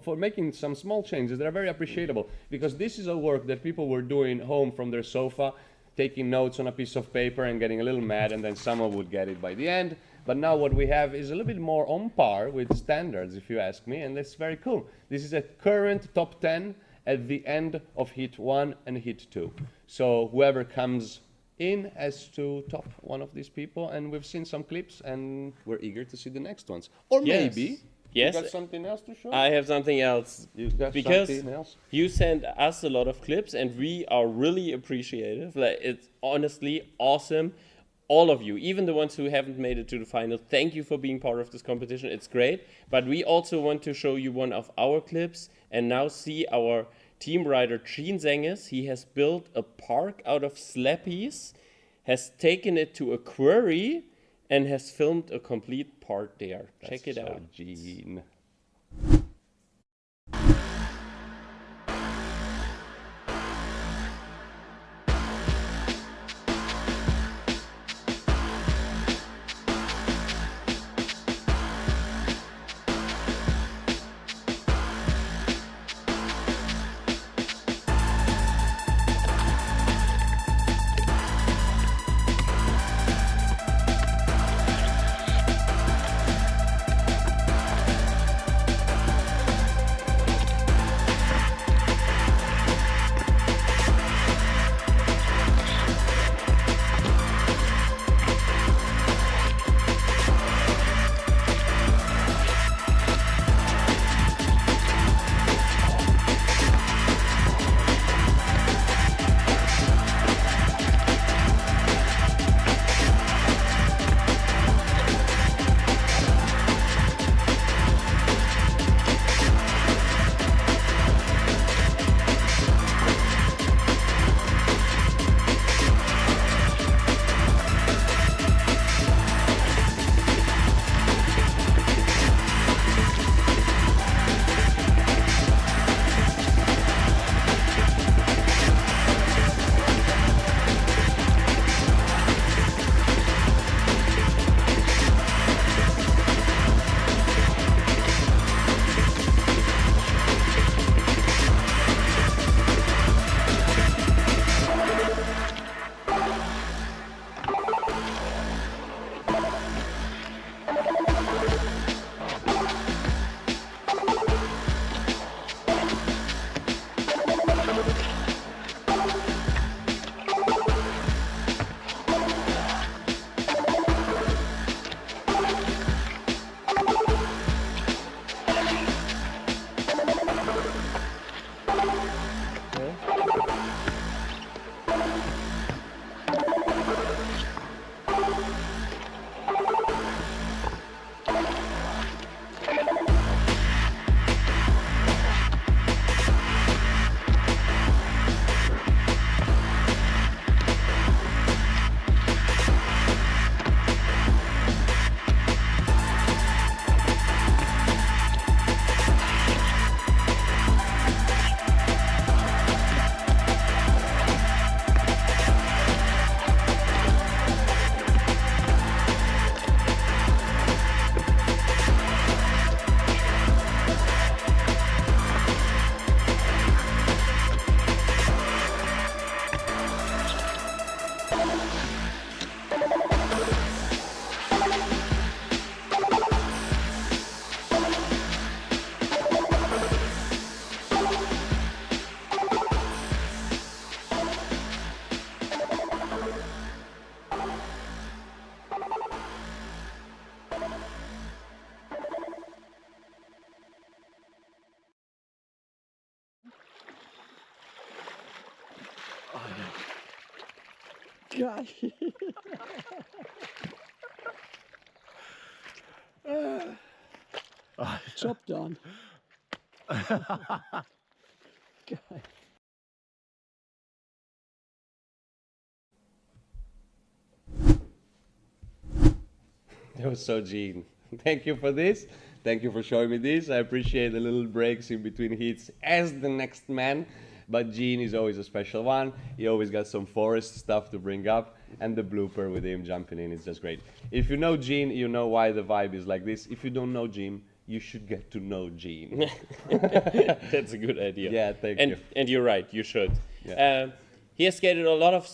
for making some small changes that are very appreciable. Because this is a work that people were doing home from their sofa, taking notes on a piece of paper and getting a little mad, and then someone would get it by the end. But now what we have is a little bit more on par with standards, if you ask me, and that's very cool. This is a current top 10 at the end of Heat 1 and Heat 2. So whoever comes in has to top one of these people, and we've seen some clips, and we're eager to see the next ones. Or maybe...
Yes.
You got something else to show?
I have something else.
You got
because
something else?
You send us a lot of clips and we are really appreciative. Like, it's honestly awesome. All of you, even the ones who haven't made it to the final, thank you for being part of this competition. It's great. But we also want to show you one of our clips and now see our team rider Trien Zenges. He has built a park out of slappies, has taken it to a quarry, and has filmed a complete part there. Check it out.
Gene.
Job done.
That was so Gene. Thank you for this. Thank you for showing me this. I appreciate the little breaks in between heats as the next man. But Gene is always a special one. He always got some forest stuff to bring up. And the blooper with him jumping in is just great. If you know Gene, you know why the vibe is like this. If you don't know Gene, you should get to know Gene.
That's a good idea.
Yeah, thank you.
And you're right, you should.
Yeah.
He has skated a lot of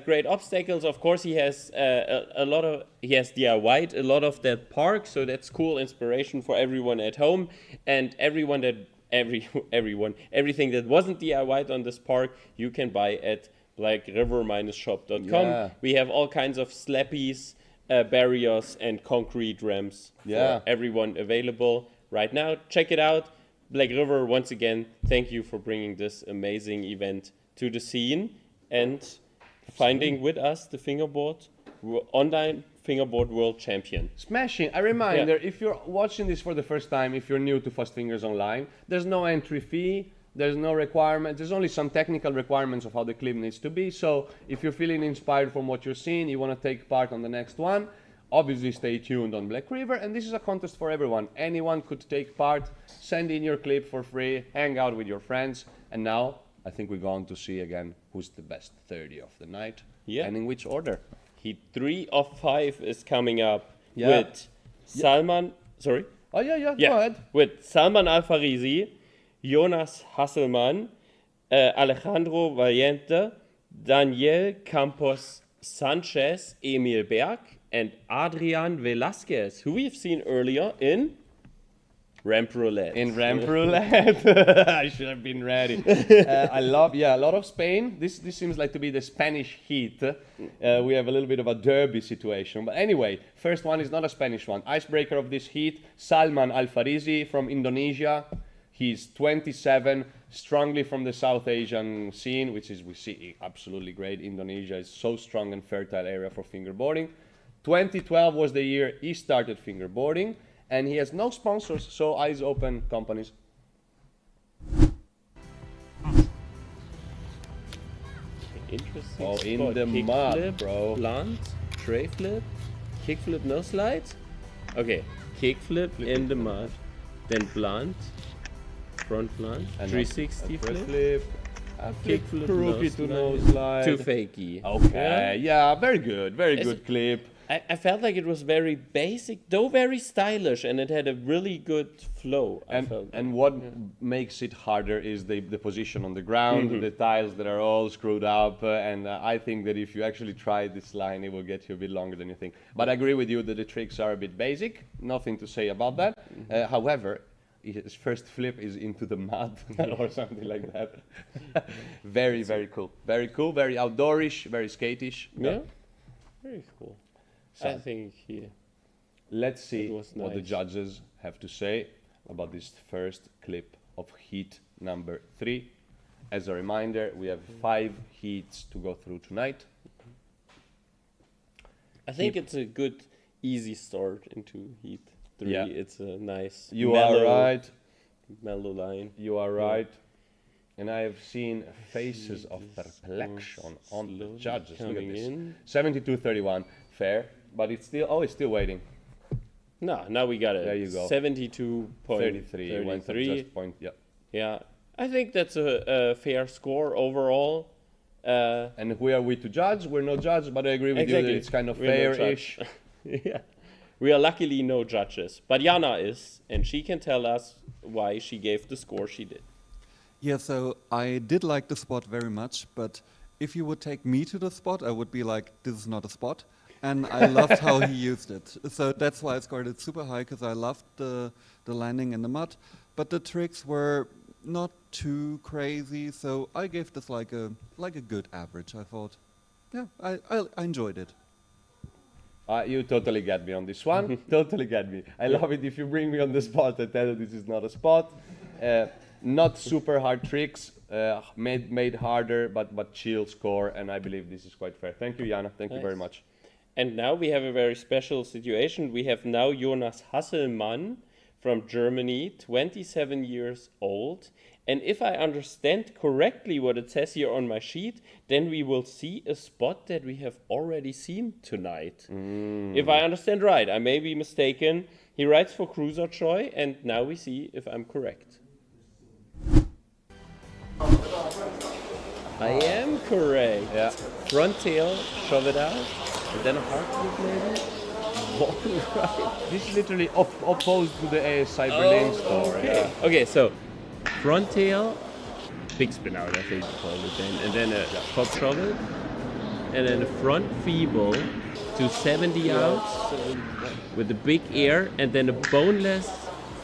great obstacles. Of course, he has DIY'd a lot of that park, so that's cool inspiration for everyone at home and everything that wasn't DIY'd on this park, you can buy at blackriver-shop.com.
Yeah.
We have all kinds of slappies, barriers, and concrete ramps for everyone available right now. Check it out. Black River, once again, thank you for bringing this amazing event to the scene and finding with us the fingerboard, online fingerboard world champion.
Smashing. A reminder, if you're watching this for the first time, if you're new to Fast Fingers Online, there's no entry fee, there's no requirement, there's only some technical requirements of how the clip needs to be. So if you're feeling inspired from what you're seeing, you want to take part on the next one, obviously stay tuned on Black River. And this is a contest for everyone. Anyone could take part, send in your clip for free, hang out with your friends. And now I think we're going to see again who's the best 30 of the night and in which order.
Heat 3 of 5 is coming up with Salman, sorry?
Oh, go ahead.
With Salman Al-Farisi, Jonas Hasselmann, Alejandro Valiente, Daniel Campos Sanchez, Emil Berg, and Adrian Velasquez, who we've seen earlier in Ramp Roulette.
In Ramp Roulette. I should have been ready. I love, a lot of Spain. This seems like to be the Spanish heat. We have a little bit of a derby situation. But anyway, first one is not a Spanish one. Icebreaker of this heat, Salman Al-Farisi from Indonesia. He's 27, strongly from the South Asian scene, which is, we see, absolutely great. Indonesia is so strong and fertile area for fingerboarding. 2012 was the year he started fingerboarding. And he has no sponsors, so eyes open companies.
Interesting.
Oh, in
spot.
the
Kick
mud,
flip,
bro.
Blunt, tray flip, kick flip, no slides. Okay, kick flip in the mud, then blunt, front blunt,
And
360
a front
flip,
a
kick
flip,
flip,
rookie to
no
no
slide,
slide.
to fakie.
Okay, yeah, very good clip.
I felt like it was very basic, though very stylish, and it had a really good flow.
And what makes it harder is the position on the ground, the tiles that are all screwed up, and I think that if you actually try this line, it will get you a bit longer than you think. But I agree with you that the tricks are a bit basic, nothing to say about that. However, his first flip is into the mud or something like that. Very, very cool. Very cool, very outdoorish, very skatish.
Yeah, very cool.
So,
I think
let's see what the
nice.
judges have to say about this first clip of heat number 3. As a reminder, we have 5 heats to go through tonight.
I think it's a good, easy start into heat 3.
Yeah.
It's a nice,
Are right.
mellow line.
You are right. And I have seen faces of perplexion on the judges. Look at
Coming
this.
in.
72-31, fair, but it's still waiting.
No, now we got it.
There you go.
72.33.
Went up just point. Yeah.
Yeah, I think that's a fair score overall.
And who are we to judge? We're no judge, but I agree with you that it's kind of
We're no
fair-ish.
judge. Yeah, we are luckily no judges, but Jana is, and she can tell us why she gave the score she did.
Yeah, so I did like the spot very much, but if you would take me to the spot, I would be like, this is not a spot. And I loved how he used it. So that's why I scored it super high, because I loved the landing in the mud. But the tricks were not too crazy, so I gave this like a good average, I thought. Yeah, I enjoyed it.
You totally get me on this one. Totally get me. I love it if you bring me on the spot. I tell you this is not a spot. Not super hard tricks, made harder, but chill score, and I believe this is quite fair. Thank you, Jana. Thank you very much.
And now we have a very special situation. We have now Jonas Hasselmann from Germany, 27 years old. And if I understand correctly what it says here on my sheet, then we will see a spot that we have already seen tonight. If I understand right, I may be mistaken. He writes for Cruiser Joy, and now we see if I'm correct. I am correct.
Yeah.
Front tail, shove it out, and then a hard flip maybe. Right.
This is literally opposed to the ASI Berlin store.
Okay.
Yeah.
Okay, so front tail, big spin out, I think you call it then, and then a top shove it, and then a front feeble to 70 out with a big air, and then a boneless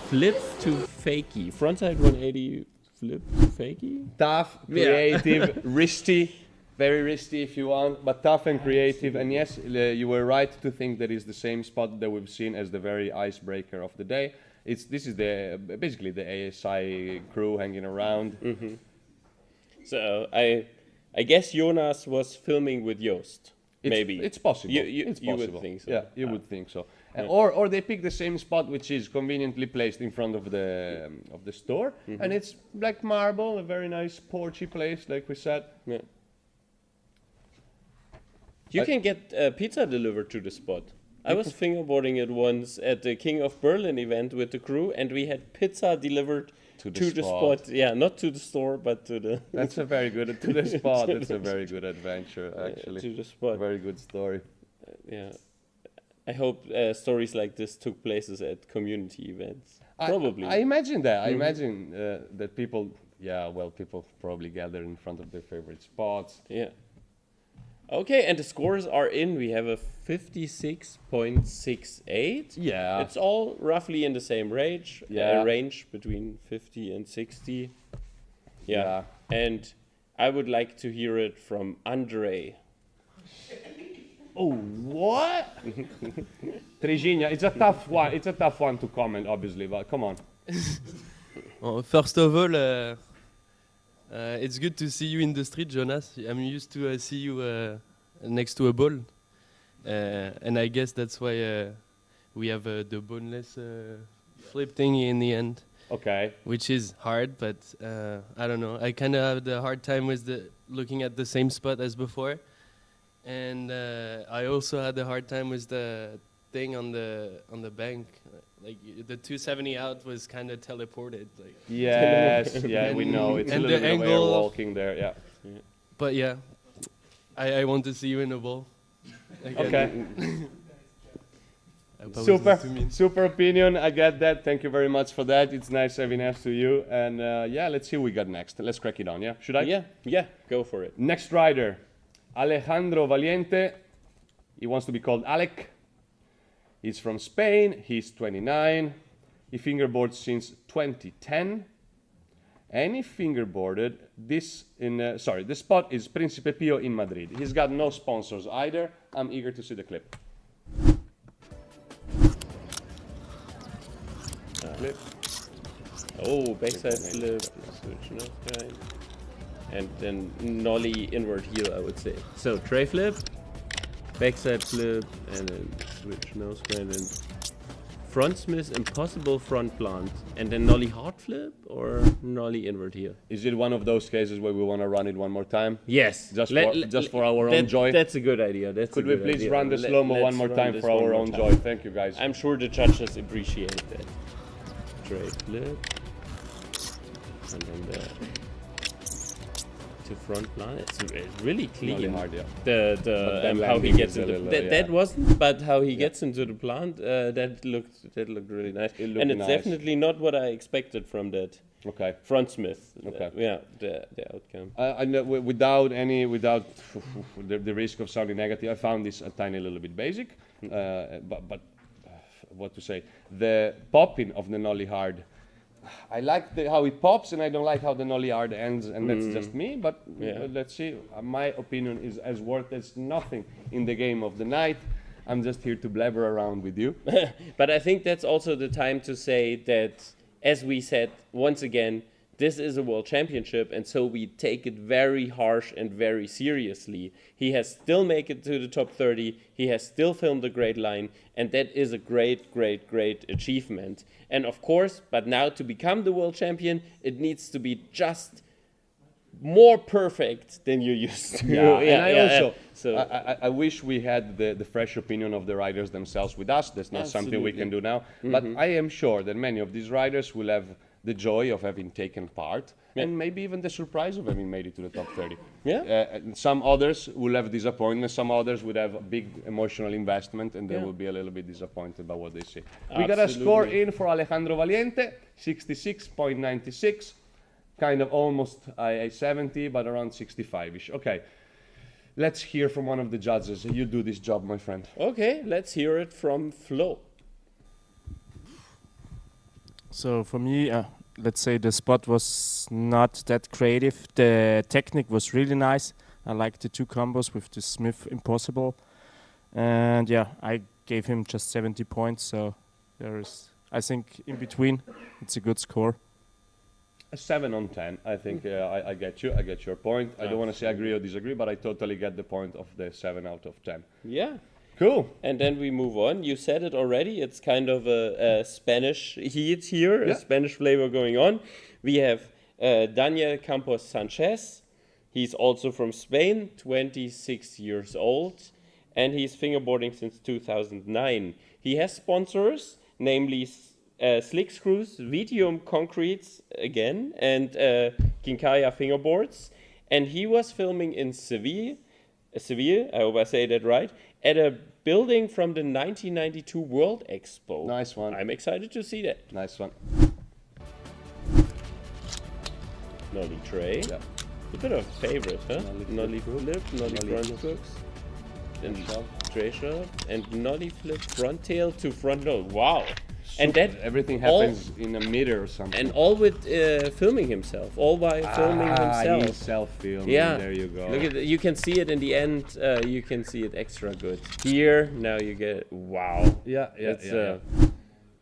flip to fakie. Frontside 180 flip to fakie.
Tough, creative, risky, very risky if you want, but tough and creative. And yes, you were right to think that is the same spot that we've seen as the very icebreaker of the day. This is basically the ASI crew hanging around.
So I guess Jonas was filming with Joost. Maybe
it's possible.
You would think so.
Yeah, you would think so. Or they pick the same spot, which is conveniently placed in front of the store, and it's black marble, a very nice porchy place, like we said.
Yeah. You can get pizza delivered to the spot. I was fingerboarding it once at the King of Berlin event with the crew, and we had pizza delivered to the spot. Yeah, not to the store, but to the.
That's a very good to the spot. That's a very good adventure, actually.
To the spot.
Very good story. Yeah.
I hope stories like this took places at community events. Probably.
I imagine that. I imagine that people probably gather in front of their favorite spots.
Yeah. Okay, and the scores are in. We have a 56.68.
Yeah.
It's all roughly in the same range.
Yeah.
A range between 50 and 60. Yeah. And I would like to hear it from Andre.
Oh, what? Trigigna, it's a tough one. It's a tough one to comment, obviously, but come on.
Well, first of all, it's good to see you in the street, Jonas. I'm used to see you next to a ball, and I guess that's why we have the boneless flip thing in the end.
Okay.
Which is hard, but I don't know. I kind of have the hard time with looking at the same spot as before, and I also had a hard time with the thing on the bank. Like the 270 out was kind of teleported. Like
yes, yeah, we know it's a little bit of air walking there. Yeah.
But yeah, I want to see you in the ball.
Okay.
Super,
super opinion. I get that. Thank you very much for that. It's nice having next to you. And yeah, let's see what we got next. Let's crack it on. Yeah, should I?
Yeah, go for it.
Next rider, Alejandro Valiente. He wants to be called Alec. He's from Spain, he's 29, he fingerboards since 2010, and he fingerboarded this the spot is Príncipe Pío in Madrid. He's got no sponsors either. I'm eager to see the clip.
Flip. Oh, backside flip, switch nose guide, and then nollie inward heel, I would say. So tray flip, backside flip, and then switch nose grind, and front smith, impossible front plant, and then nollie hard flip or nollie inward heel.
Is it one of those cases where we want to run it one more time?
Yes.
Just for our own joy?
That's a good idea.
Could we please run the slow-mo one more time for our own joy? Thank you, guys.
I'm sure the judges appreciate that. Tray flip, and then the front plant. It's really clean.
Really hard, yeah.
The how he gets into that wasn't, but how he gets into the plant that looked really nice. And it's definitely not what I expected from that
Okay.
Front Smith.
Okay.
The outcome.
I know, without the risk of sounding negative, I found this a tiny little bit basic, but what to say? The popping of the nollie hard, I like how it pops, and I don't like how the nollie hard ends, and that's just me. But let's see. My opinion is as worth as nothing in the game of the night. I'm just here to blabber around with you.
But I think that's also the time to say that, as we said once again, this is a world championship, and so we take it very harsh and very seriously. He has still made it to the top 30. He has still filmed a great line, and that is a great, great, great achievement. And of course, but now to become the world champion, it needs to be just more perfect than you used to.
I wish we had the fresh opinion of the riders themselves with us. That's not something we can do now. But I am sure that many of these riders will have the joy of having taken part, and maybe even the surprise of having made it to the top 30. And some others will have disappointment, some others would have a big emotional investment, and they will be a little bit disappointed by what they see. We got a score in for Alejandro Valiente, 66.96, kind of almost a 70, but around 65-ish. Okay, let's hear from one of the judges. You do this job, my friend.
Okay, let's hear it from Flo.
So for me, let's say the spot was not that creative. The technique was really nice. I liked the two combos with the Smith Impossible. And yeah, I gave him just 70 points. So there is, I think, in between, it's a good score.
A 7 on 10. I think I get you. I get your point. I don't want to say agree or disagree, but I totally get the point of the 7 out of 10.
Yeah.
Cool.
And then we move on. You said it already. It's kind of a Spanish heat here, a Spanish flavor going on. We have Daniel Campos Sanchez. He's also from Spain, 26 years old, and he's fingerboarding since 2009. He has sponsors, namely Slick Screws, Vitium Concretes again, and Kinkaya Fingerboards. And he was filming in Seville, I hope I say that right, at a building from the 1992 World Expo.
Nice one.
I'm excited to see that.
Nice one.
Nollie tray.
Yeah.
A bit of a favorite, huh? Nollie flip, nollie front hooks, and tray shove, and nollie flip front tail to front nose. Wow. And that
everything happens in a meter or something.
And all with filming himself, all by filming himself.
He's self-filming.
Yeah,
there you go.
Look at you can see it in the end. You can see it extra good here. Now you get it. Wow.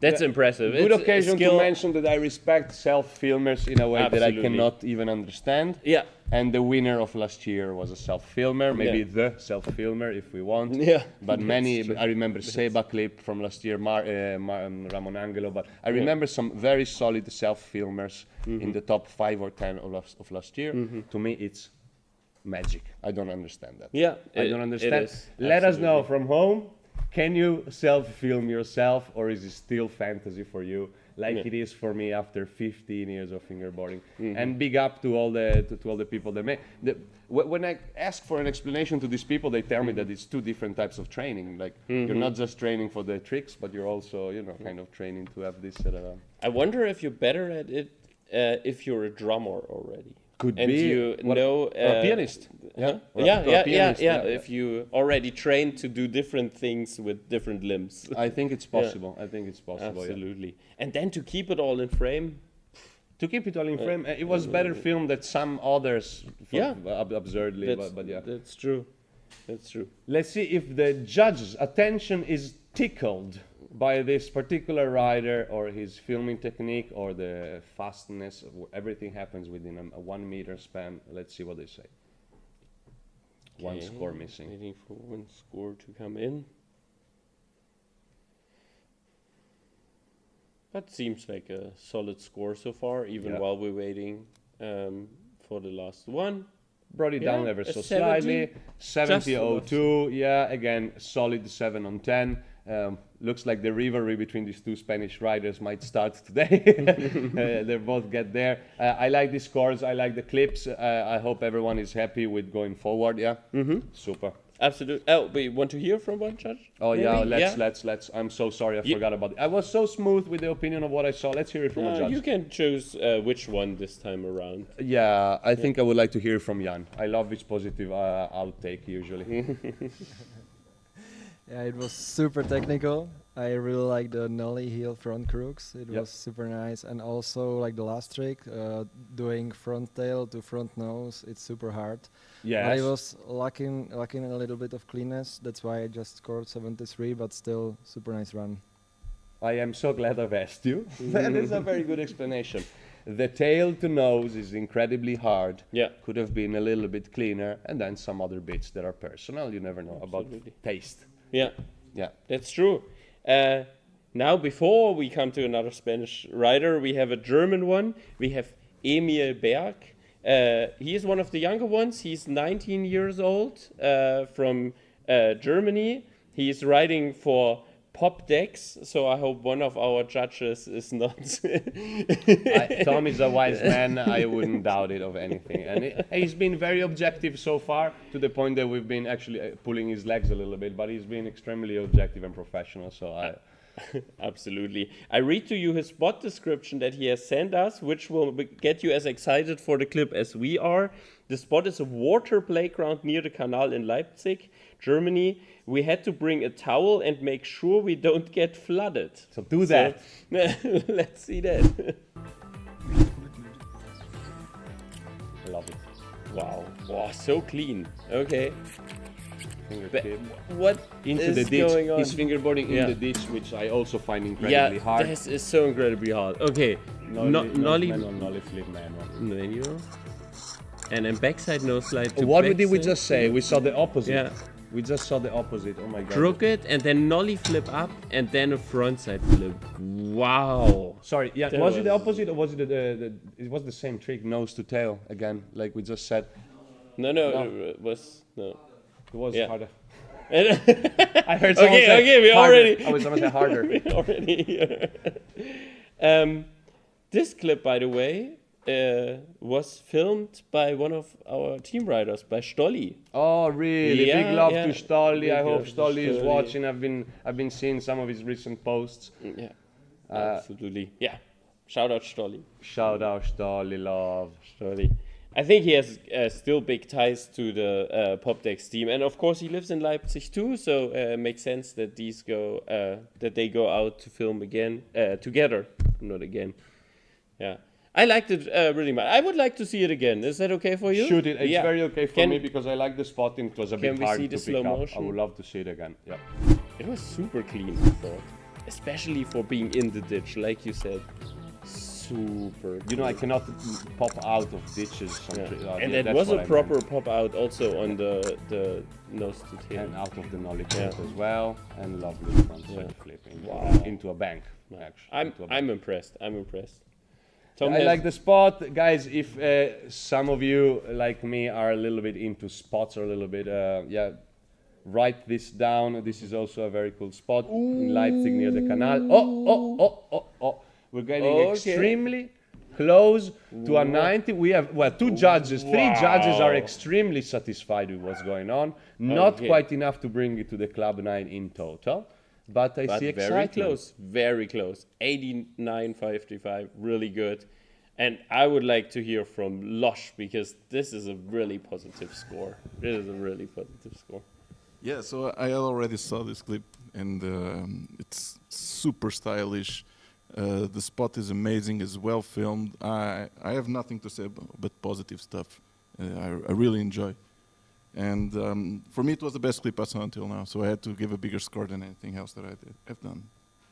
That's impressive.
Good
it's
occasion to mention that I respect self-filmers in a way that I cannot even understand.
Yeah.
And the winner of last year was a self-filmer, maybe the self-filmer if we want.
Yeah.
But many, I remember Seba clip from last year, Ramon Angelo, but I remember some very solid self-filmers in the top 5 or 10 of last year. To me, it's magic. I don't understand that.
Yeah.
I don't understand.
It is.
Let us know from home. Can you self-film yourself, or is it still fantasy for you, like it is for me after 15 years of fingerboarding? And big up to all the people that make. When I ask for an explanation to these people, they tell me that it's two different types of training. Like you're not just training for the tricks, but you're also, kind of training to have this.
I wonder if you're better at it if you're a drummer already.
Could
and
be.
you know
a pianist.
Yeah. If you already trained to do different things with different limbs.
I think it's possible. I think it's possible.
Absolutely. And then to keep it all in frame.
To keep it all in frame, it was better filmed than some others. Absurdly, but yeah.
That's true. That's true.
Let's see if the judge's attention is tickled by this particular rider, or his filming technique, or the fastness. Everything happens within a 1 meter span. Let's see what they say. Okay. One score missing.
Waiting for one score to come in. That seems like a solid score so far, even while we're waiting for the last one.
Brought it down ever so slightly. 70.02. Yeah, again, solid 7 on 10. Looks like the rivalry between these two Spanish riders might start today. They both get there. I like the scores. I like the clips. I hope everyone is happy with going forward. Yeah. Super.
Absolutely. Oh, but you want to hear from one judge?
Oh yeah,
Maybe?
let's. I'm so sorry, I forgot about it. I was so smooth with the opinion of what I saw. Let's hear it from a judge.
You can choose which one this time around.
Yeah, I think I would like to hear from Jan. I love his positive outtake usually.
Yeah, it was super technical. I really like the nollie heel front crooks. It
Yep.
was super nice, and also like the last trick, doing front tail to front nose. It's super hard.
Yes.
But I was lacking a little bit of cleanness. That's why I just scored 73, but still super nice run.
I am so glad I've asked you. That is a very good explanation. The tail to nose is incredibly hard.
Yeah.
Could have been a little bit cleaner, and then some other bits that are personal. You never know about taste.
Yeah,
Yeah.
that's true. Now, before we come to another Spanish rider, we have a German one. We have Emil Berg. He is one of the younger ones. He's 19 years old, from Germany. He is riding for Pop Decks, so I hope one of our judges is not.
Tom is a wise man. I wouldn't doubt it of anything. And he's been very objective so far, to the point that we've been actually pulling his legs a little bit, but he's been extremely objective and professional. So
Absolutely. I read to you his spot description that he has sent us, which will get you as excited for the clip as we are. The spot is a water playground near the canal in Leipzig, Germany. We had to bring a towel and make sure we don't get flooded.
So do that.
Let's see that.
I love it.
Wow. Wow, so clean. Okay.
Fingertip.
What
Into
is
the ditch.
going on?
He's fingerboarding
Yeah.
in the ditch, which I also find incredibly hard.
This is so incredibly hard. Okay. Nollie
manual, nollie flip manual.
manual. And then backside no slide to
What did we
backside.
just say? We saw the opposite.
Yeah.
We just saw the opposite. Oh my god.
Crooked and then nollie flip up and then a frontside flip. Wow.
Sorry, yeah.
That
Was it the
was-
opposite or was it it was the same trick, nose to tail again, like we just said.
No, it was no.
It was
Yeah.
harder. I heard someone say
Okay, we
harder.
already.
I was gonna say harder.
we already here. This clip, by the way, was filmed by one of our team riders, by Stolli.
Oh really?
Yeah,
Big love
yeah.
to Stolli.
Big
I hope
love to
Stolli is
Stolli.
watching. I've been seeing some of his recent posts.
Yeah, absolutely. Yeah, shout out Stolli.
Shout out Stolli, love.
Stolli. I think he has still big ties to the Pop Decks team, and of course he lives in Leipzig too. So it makes sense that they go out to film again together, not again. Yeah, I liked it really much. I would like to see it again. Is that okay for you?
Shoot it. It's
Yeah.
very okay for me because I like the spot and it was a
Can
bit
we
hard
see
to
the
pick
slow
up. I
motion?
would love to see it again. Yeah.
It was super clean, though. Especially for being in the ditch, like you said. Super.
You know, I cannot pop out of ditches.
And it was a proper pop out also on the nose to tail.
And out of the nollie as well. And lovely frontside flipping.
Wow.
Into a bank, actually.
I'm impressed. I'm impressed. Tom
I
has-
like the spot. Guys, if some of you, like me, are a little bit into spots or a little bit, write this down. This is also a very cool spot in Leipzig near the canal. Oh. We're getting extremely close to a 90. We have, two judges, three judges are extremely satisfied with what's going on. Not quite enough to bring it to the Club 9 in total. But I see excitement.
Very close. 89.55, really good. And I would like to hear from Losh because this is a really positive score. This is a really positive score.
Yeah, so I already saw this clip and it's super stylish. The spot is amazing, it's well filmed. I have nothing to say but positive stuff. I really enjoy. And for me, it was the best clip I saw until now. So I had to give a bigger score than anything else that I've done.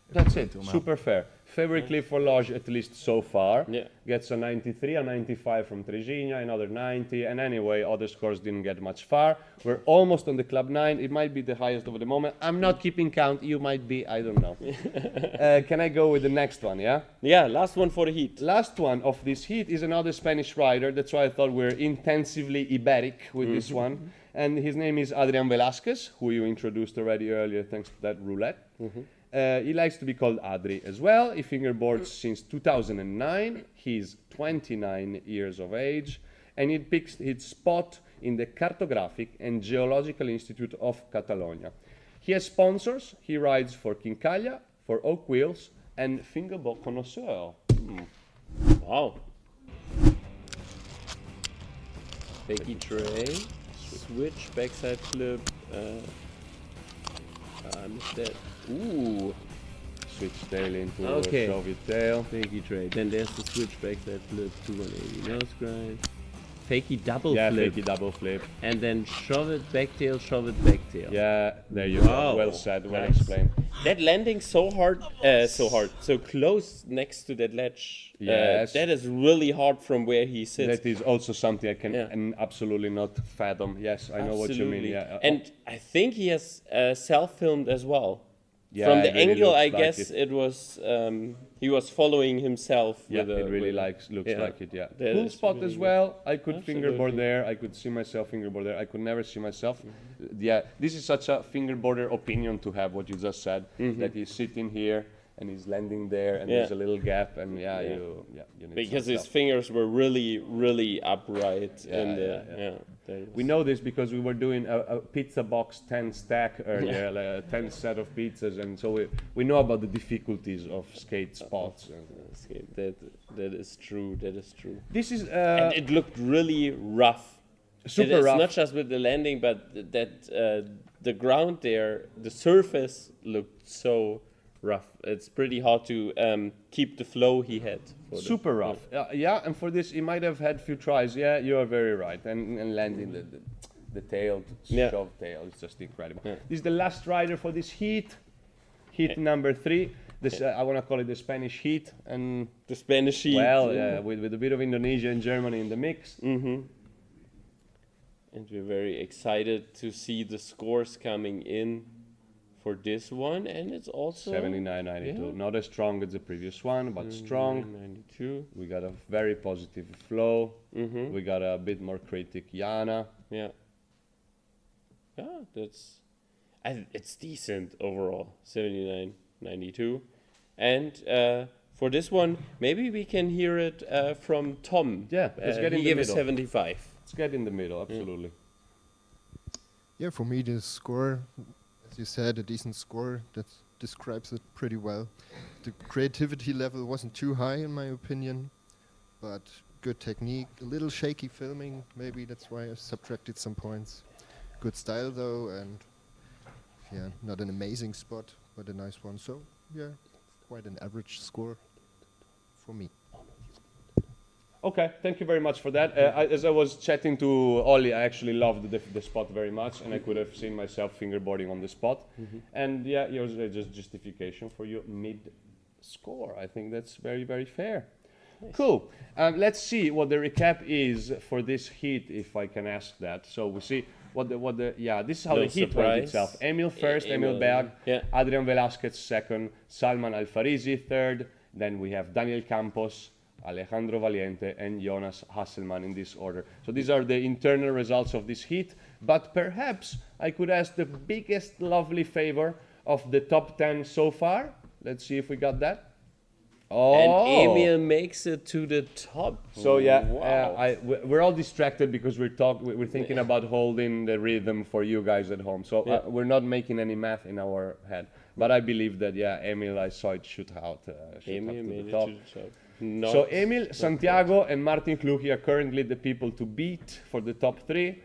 That's it. Super fair. Favorite clip for Lodge, at least so far.
Yeah.
Gets a 93, a 95 from Trigina, another 90. And anyway, other scores didn't get much far. We're almost on the Club 9. It might be the highest of the moment. I'm not keeping count. You might be. I don't know. Can I go with the next one, yeah?
Yeah, last one for the heat.
Last one of this heat is another Spanish rider. That's why I thought we're intensively Iberic with this one. And his name is Adrian Velázquez, who you introduced already earlier thanks to that roulette. He likes to be called Adri as well. He fingerboards since 2009. He's 29 years of age. and it picks his spot in the Cartographic and Geological Institute of Catalonia. He has sponsors. He rides for Quincalla, for Oak Wheels, and Fingerboard Connoisseur.
Wow. Fakey tray, switch, backside flip. I missed that. Ooh.
Switch tail into
Okay.
Soviet tail.
Fakey tray. Then there's the switch, backside flip, 280 nose grind. Fakey double
Yeah,
flip.
fakey double flip.
And then shove it, backtail, shove it, backtail.
Yeah, there you
Wow.
go. Well said, well
Nice.
explained.
That landing so close next to that ledge.
Yes.
That is really hard from where he sits.
That is also something I can
Yeah.
absolutely not fathom. Yes, I know what you mean.
Absolutely.
Yeah.
And I think he has self-filmed as well.
Yeah,
From the
it really
angle,
looks
I
like
guess it was he was following himself.
Yeah,
with a,
it really
with-
looks
yeah.
like it. Yeah,
That
cool
is
spot
really
as
good.
well. I could fingerboard
Absolutely.
there. I could see myself fingerboard there. I could never see myself.
Mm-hmm.
Yeah, this is such a fingerboarder opinion to have. What you just said, that he's sitting here and he's landing there, and
Mm-hmm. Yeah.
there's a little gap, and
Yeah.
you need
Because
some
his
stuff.
fingers were really upright.
Yeah,
and
yeah.
that
We
was-
know this because we were doing a pizza box 10 stack earlier, like a 10 set of pizzas, and so we know about the difficulties of skate spots.
Okay, that is true. That is true.
This is
And it looked really rough.
super
It's
rough.
not just with the landing, but that the ground there, the surface looked so rough. It's pretty hard to keep the flow he had. For the-
Super rough. Yeah, and for this, he might have had few tries. Yeah, you are very right. And landing the tail,
Yeah.
shove tail, is just incredible.
Yeah.
This is the last rider for this heat. Heat number 3. This I want to call it the Spanish heat. And
The Spanish heat.
well, with a bit of Indonesia and Germany in the mix.
Mm-hmm. And we're very excited to see the scores coming in for this one, and it's also
79.92.
Yeah.
Not as strong as the previous one, but strong.
92.
We got a very positive flow.
Mm-hmm.
We got a bit more critic Yana.
Yeah. Yeah, it's decent overall. 79.92. And for this one, maybe we can hear it from Tom.
Yeah, let's get in
he
the
gave
middle.
a 75.
Let's get in the middle, absolutely.
Yeah, for me the score, as you said, a decent score that describes it pretty well. The creativity level wasn't too high in my opinion, but good technique, a little shaky filming, maybe that's why I subtracted some points. Good style though, and yeah, not an amazing spot, but a nice one. So yeah, quite an average score for me.
Okay, thank you very much for that. As I was chatting to Ollie, I actually loved the spot very much, and I could have seen myself fingerboarding on the spot. And yeah, here's just justification for your mid score. I think that's very, very fair. Cool. Let's see what the recap is for this heat, if I can ask that. So we see what the yeah, this is how
No
the heat
surprise.
went itself. Emil first, Emil
Emil,
Berg,
yeah.
Adrian Velasquez second, Salman Alfarisi third, then we have Daniel Campos, Alejandro Valiente, and Jonas Hasselmann in this order. So these are the internal results of this heat, but perhaps I could ask the biggest lovely favor of the top 10 so far. Let's see if we got that. Oh.
And Emil makes it to the top.
So yeah,
Wow.
we're all distracted because we're thinking about holding the rhythm for you guys at home. So
Yeah.
we're not making any math in our head. But I believe that Emil, I saw it shoot out
Emil
to
made
the
it
top.
to the top. Not
So Emil, Santiago, and Martin Kluchi are currently the people to beat for the top 3.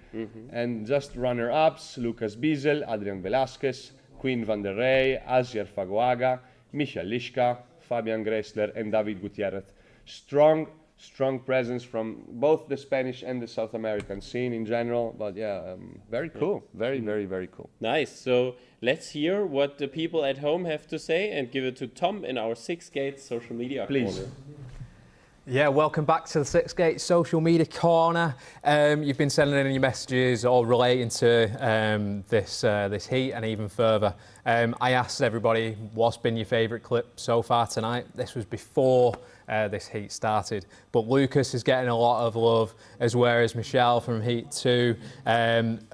And just runner-ups, Lucas Biesel, Adrian Velasquez, Quinn van der Rey, Asier Fagoaga, Michael Lischka, Fabian Gressler, and David Gutierrez. Strong presence from both the Spanish and the South American scene in general. But very cool. Very cool.
Nice. So let's hear what the people at home have to say and give it to Tom in our Six Gates social media
Please.
corner.
Yeah, welcome back to the Six Gate Social Media Corner. You've been sending in your messages all relating to this heat and even further. I asked everybody what's been your favourite clip so far tonight. This was before this heat started. But Lucas is getting a lot of love, as well as Michelle from Heat 2.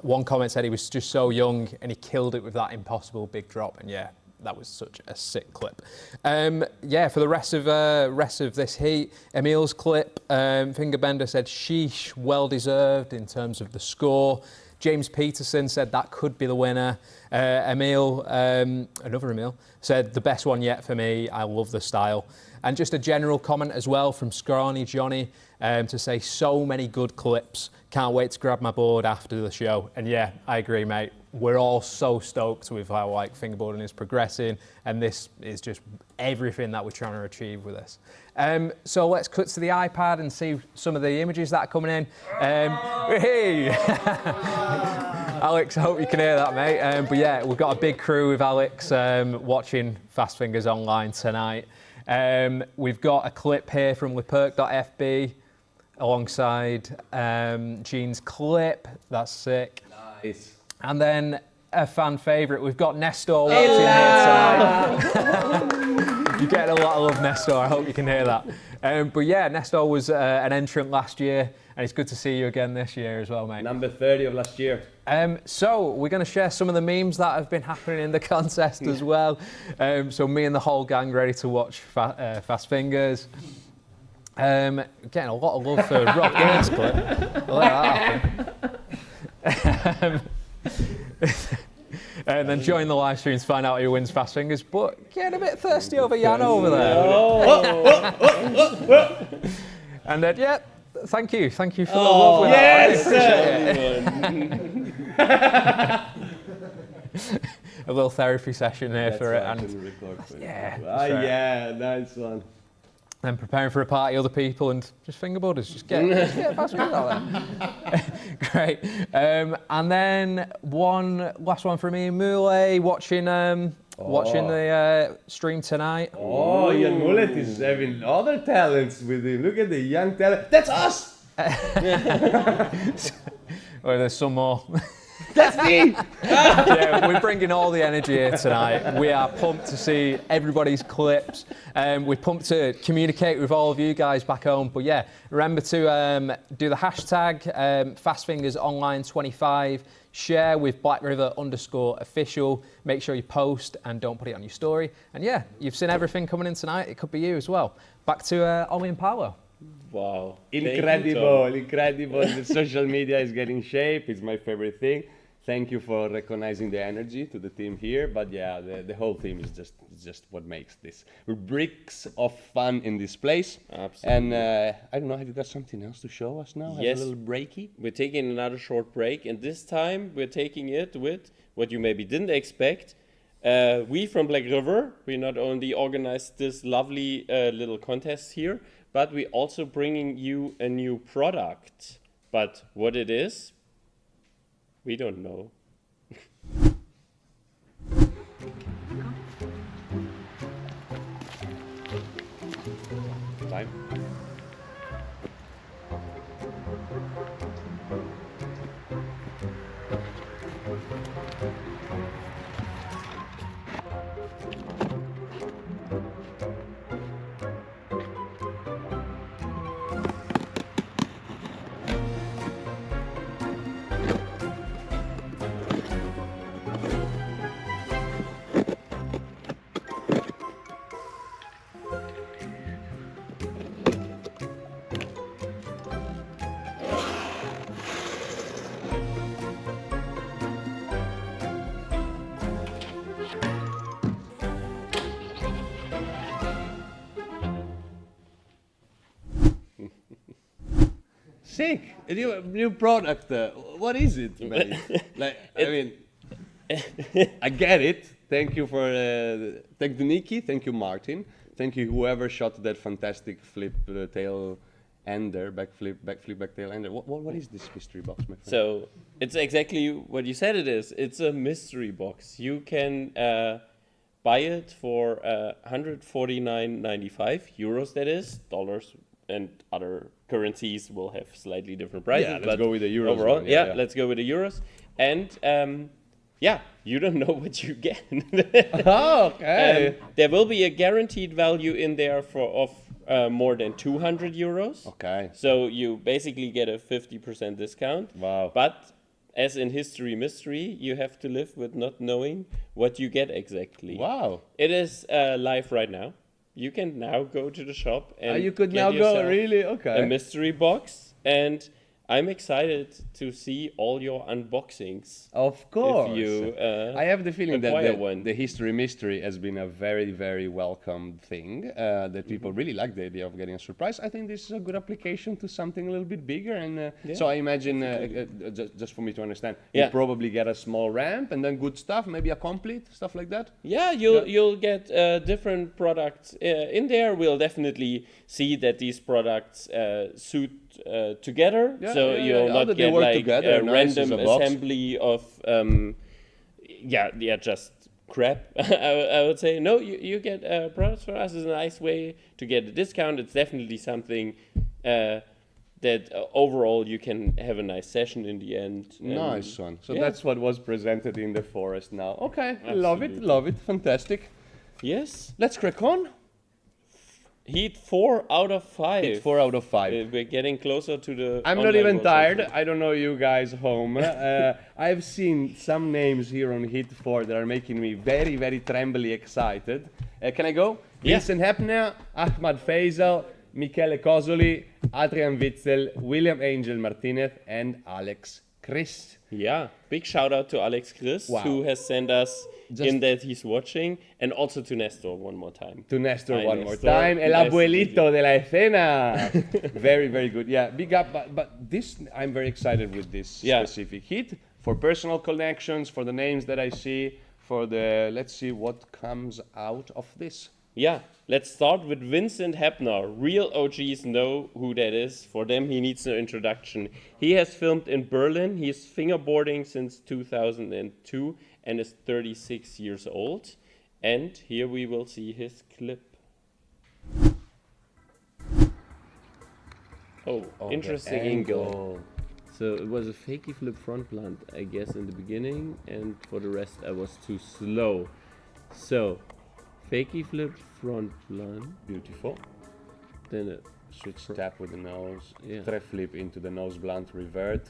One comment said he was just so young and he killed it with that impossible big drop. And yeah, that was such a sick clip. Yeah, for the rest of this heat, Emil's clip, Fingerbender said, sheesh, well deserved in terms of the score. James Peterson said that could be the winner. Emil, another Emil, said the best one yet for me. I love the style. And just a general comment as well from Scrawny Johnny to say so many good clips. Can't wait to grab my board after the show. And yeah, I agree, mate. We're all so stoked with how like fingerboarding is progressing, and this is just everything that we're trying to achieve with this. So let's cut to the iPad and see some of the images that are coming in. Hey, Alex, I hope you can hear that, mate. But yeah, we've got a big crew with Alex watching Fast Fingers online tonight. We've got a clip here from leperk.fb alongside Gene's clip. That's sick.
Nice.
And then a fan favourite, we've got Nestor watching here tonight. You're getting a lot of love, Nestor. I hope you can hear that. But yeah, Nestor was an entrant last year, and it's good to see you again this year as well, mate.
Number 30 of last year.
So we're going to share some of the memes that have been happening in the contest as well. So me and the whole gang ready to watch Fast Fingers. Getting a lot of love for Rob Gaines' clip. I'll let that happen. And then join the live stream to find out who wins Fast Fingers. But getting a bit thirsty over Jan over there. And then, yeah, thank you for the love with that. I appreciate it. A little therapy session here for it. And
yeah, nice one.
And preparing for a party, other people, and just fingerboarders. Just get Fast Fingers out there. Great. And then last one from me, Mule, watching the stream tonight.
Oh, Jan Mullet is having other talents with him. Look at the young talent. That's us!
Or there's some more.
That's me!
Yeah, we're bringing all the energy here tonight. We are pumped to see everybody's clips. We're pumped to communicate with all of you guys back home. But yeah, remember to do the hashtag FastFingersOnline25. Share with Blackriver_official. Make sure you post and don't put it on your story. And yeah, you've seen everything coming in tonight. It could be you as well. Back to Ollie and Paolo.
Wow. Incredible. The social media is getting shape. It's my favorite thing. Thank you for recognizing the energy to the team here. But yeah, the whole team is just what makes this. We're bricks of fun in this place.
Absolutely.
And I don't know, have you got something else to show us now?
Yes.
Have a little breaky?
We're taking another short break, and this time we're taking it with what you maybe didn't expect. We from Black River, we not only organized this lovely little contest here, but we're also bringing you a new product. But what it is, we don't know.
Time. Sick! A new product. What is it, man? I mean, I get it. Thank you for thank you, Nikki. Thank you, Martin. Thank you, whoever shot that fantastic flip tail ender, back tail ender. What is this mystery box, my friend?
So it's exactly what you said it is. It's a mystery box. You can buy it for 149.95 euros. That is dollars, and other currencies will have slightly different prices.
Yeah, let's go with the euros.
Overall, yeah, let's go with the euros. And yeah, you don't know what you get.
Oh, okay.
There will be a guaranteed value in there of more than 200 euros.
Okay.
So you basically get a 50% discount.
Wow.
But as in History Mystery, you have to live with not knowing what you get exactly.
Wow.
It is live right now. You can now go to the shop and
You could
get
now go,
yourself
really? Okay.
a mystery box, and I'm excited to see all your unboxings.
Of course.
If you
I have the feeling that
acquire one.
the History Mystery has been a very, very welcome thing, that people really like the idea of getting a surprise. I think this is a good application to something a little bit bigger. And so I imagine, just for me to understand, you probably get a small ramp and then good stuff, maybe a complete, stuff like that?
Yeah, you'll get different products in there. We'll definitely see that these products suit together, so you'll not get like
together,
a
nice
random
as a box.
assembly of just crap. I would say no. You get products for us is a nice way to get a discount. It's definitely something that overall you can have a nice session in the end.
Nice one. So that's what was presented in the forest now. Okay, love it, fantastic.
Yes.
Let's crack on.
Heat 4 out of 5.
Heat 4 out of 5.
We're getting closer to the.
I'm not even tired. I don't know you guys home. I've seen some names here on Heat 4 that are making me very, very trembly excited. Can I go?
Yeah.
Vincent Hepner, Ahmad Faisal, Michele Cosoli, Adrian Witzel, William Angel Martinez, and Alex Christ.
Yeah, big shout out to Alex Chris, who has sent us in that he's watching, and also to Nestor one more time.
To Nestor
Hi,
one more
Nestor.
time, el
Nice
abuelito de la escena. Very, very good. Yeah, big up. But this, I'm very excited with this specific hit for personal connections, for the names that I see, for the, let's see what comes out of this.
Yeah, let's start with Vincent Hepner. Real OGs know who that is. For them, he needs no introduction. He has filmed in Berlin. He's fingerboarding since 2002 and is 36 years old. And here we will see his clip. Oh, interesting angle. So it was a fakey flip front blunt, I guess, in the beginning. And for the rest, I was too slow. So, fakey flip front blunt.
Beautiful.
Then a
Switch tap with the nose.
Yeah.
Tre flip into the nose blunt revert.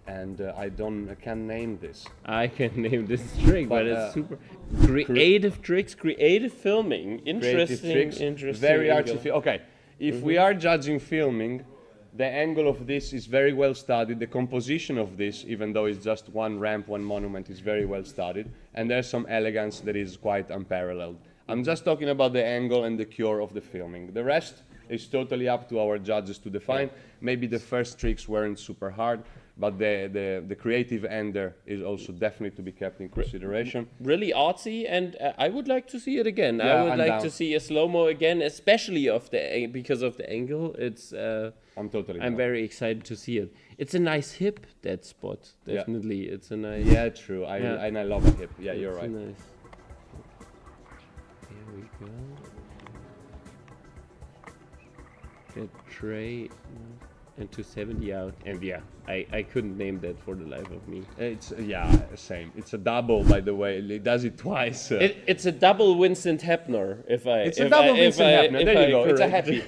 And I can't name this.
I can name this trick, but it's super creative tricks, creative filming, interesting,
very
angle.
artificial. Okay, if we are judging filming, the angle of this is very well studied. The composition of this, even though it's just one ramp, one monument, is very well studied. And there's some elegance that is quite unparalleled. I'm just talking about the angle and the cure of the filming. The rest is totally up to our judges to define. Maybe the first tricks weren't super hard, but the creative end there is also definitely to be kept in consideration.
Really artsy, and I would like to see it again.
Yeah,
I would
I'm
like
down.
to see a slow-mo again, especially because of the angle. It's I'm very excited to see it. It's a nice hip, that spot. Definitely, it's a nice.
Yeah, true. And I love a hip. Yeah, you're right.
Nice. Here we go. Get tray and 270 out, and I couldn't name that for the life of me.
It's same. It's a double, by the way. It does it twice.
It's a double Vincent Hepner.
It's a double Vincent Hepner. There you go. It's a happy.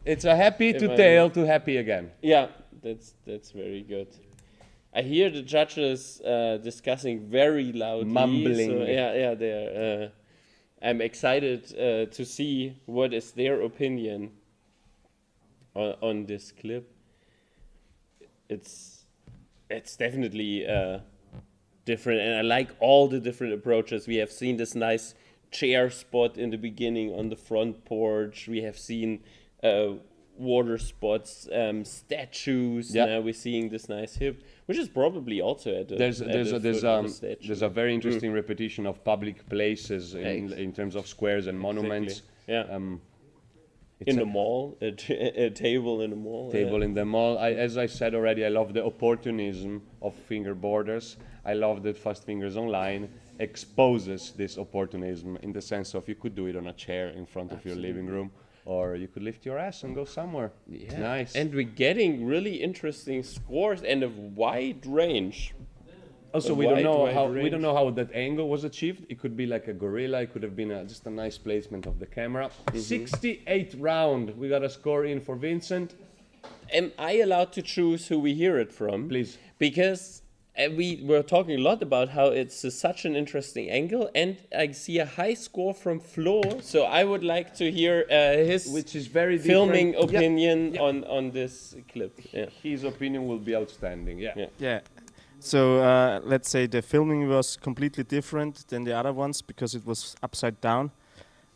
It's a happy to tail to happy again.
Yeah, that's very good. I hear the judges discussing very loudly.
Mumbling.
So they're. I'm excited to see what is their opinion on this clip. It's definitely different, and I like all the different approaches. We have seen this nice chair spot in the beginning on the front porch. We have seen water spots, statues. Now we're seeing this nice hip, which is probably also at the
There's a very interesting
Mm.
repetition of public places in terms of squares and monuments.
Exactly. In the mall, a table in the mall.
Table in the mall. As I said already, I love the opportunism of fingerboarders. I love that Fast Fingers Online exposes this opportunism in the sense of you could do it on a chair in front of your living room, or you could lift your ass and go somewhere.
Yeah.
Nice.
And we're getting really interesting scores and a wide range.
Also, we don't know how that angle was achieved. It could be like a gorilla. It could have been just a nice placement of the camera. 68 round. We got a score in for Vincent.
am I allowed to choose who we hear it from?
Please.
Because we were talking a lot about how it's such an interesting angle, and I see a high score from Flo, so I would like to hear his
which is very
filming
different.
opinion
Yeah.
on this clip. Yeah.
His opinion will be outstanding. Yeah.
Yeah. So let's say the filming was completely different than the other ones because it was upside down.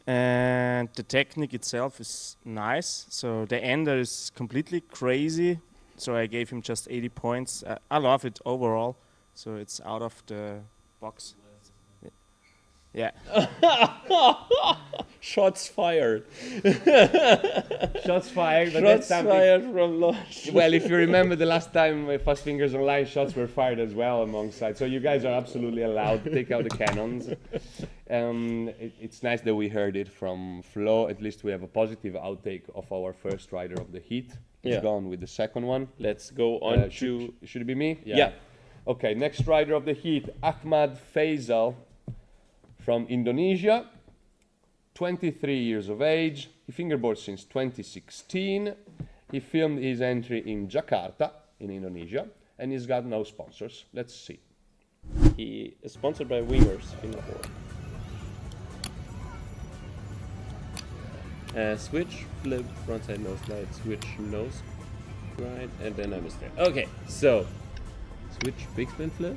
And the technique itself is nice. So the ender is completely crazy. So I gave him just 80 points. I love it overall. So it's out of the box. Yeah.
Shots fired.
Shots fired. But
Shots
that's something.
fired from Lars.
Well, if you remember the last time Fast Fingers Online, shots were fired as well alongside. So you guys are absolutely allowed to take out the cannons. It's nice that we heard it from Flo. At least we have a positive outtake of our first rider of the heat. He's
Yeah.
gone with the second one.
Let's go on to...
Should it be me?
Yeah.
Okay, next rider of the heat, Ahmad Faisal from Indonesia. 23 years of age. He fingerboards since 2016. He filmed his entry in Jakarta, in Indonesia, and he's got no sponsors. Let's see.
He is sponsored by Wingers Fingerboard. Switch, flip, frontside nose slide, switch, nose slide, and then I missed it. Okay, so switch, big spin flip.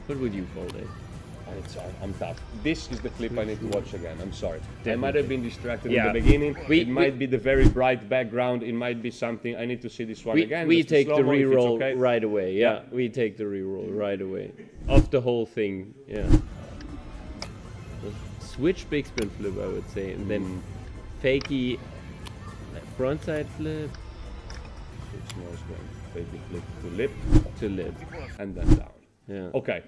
What would you call it?
I'm tough. This is the clip I need to watch again. I'm sorry. I might
Definitely.
have been distracted
Yeah.
in the beginning.
We-
it might be the very bright background. It might be something. I need to see this one again.
We
just
take the
slow-mo if it's
reroll
okay.
right away. Yeah, we take the reroll right away of the whole thing. Yeah. Switch big spin flip, I would say, and then fakey frontside flip
Switch nose slide, fakey flip to lip,
to lip.
and then down.
Yeah.
Okay.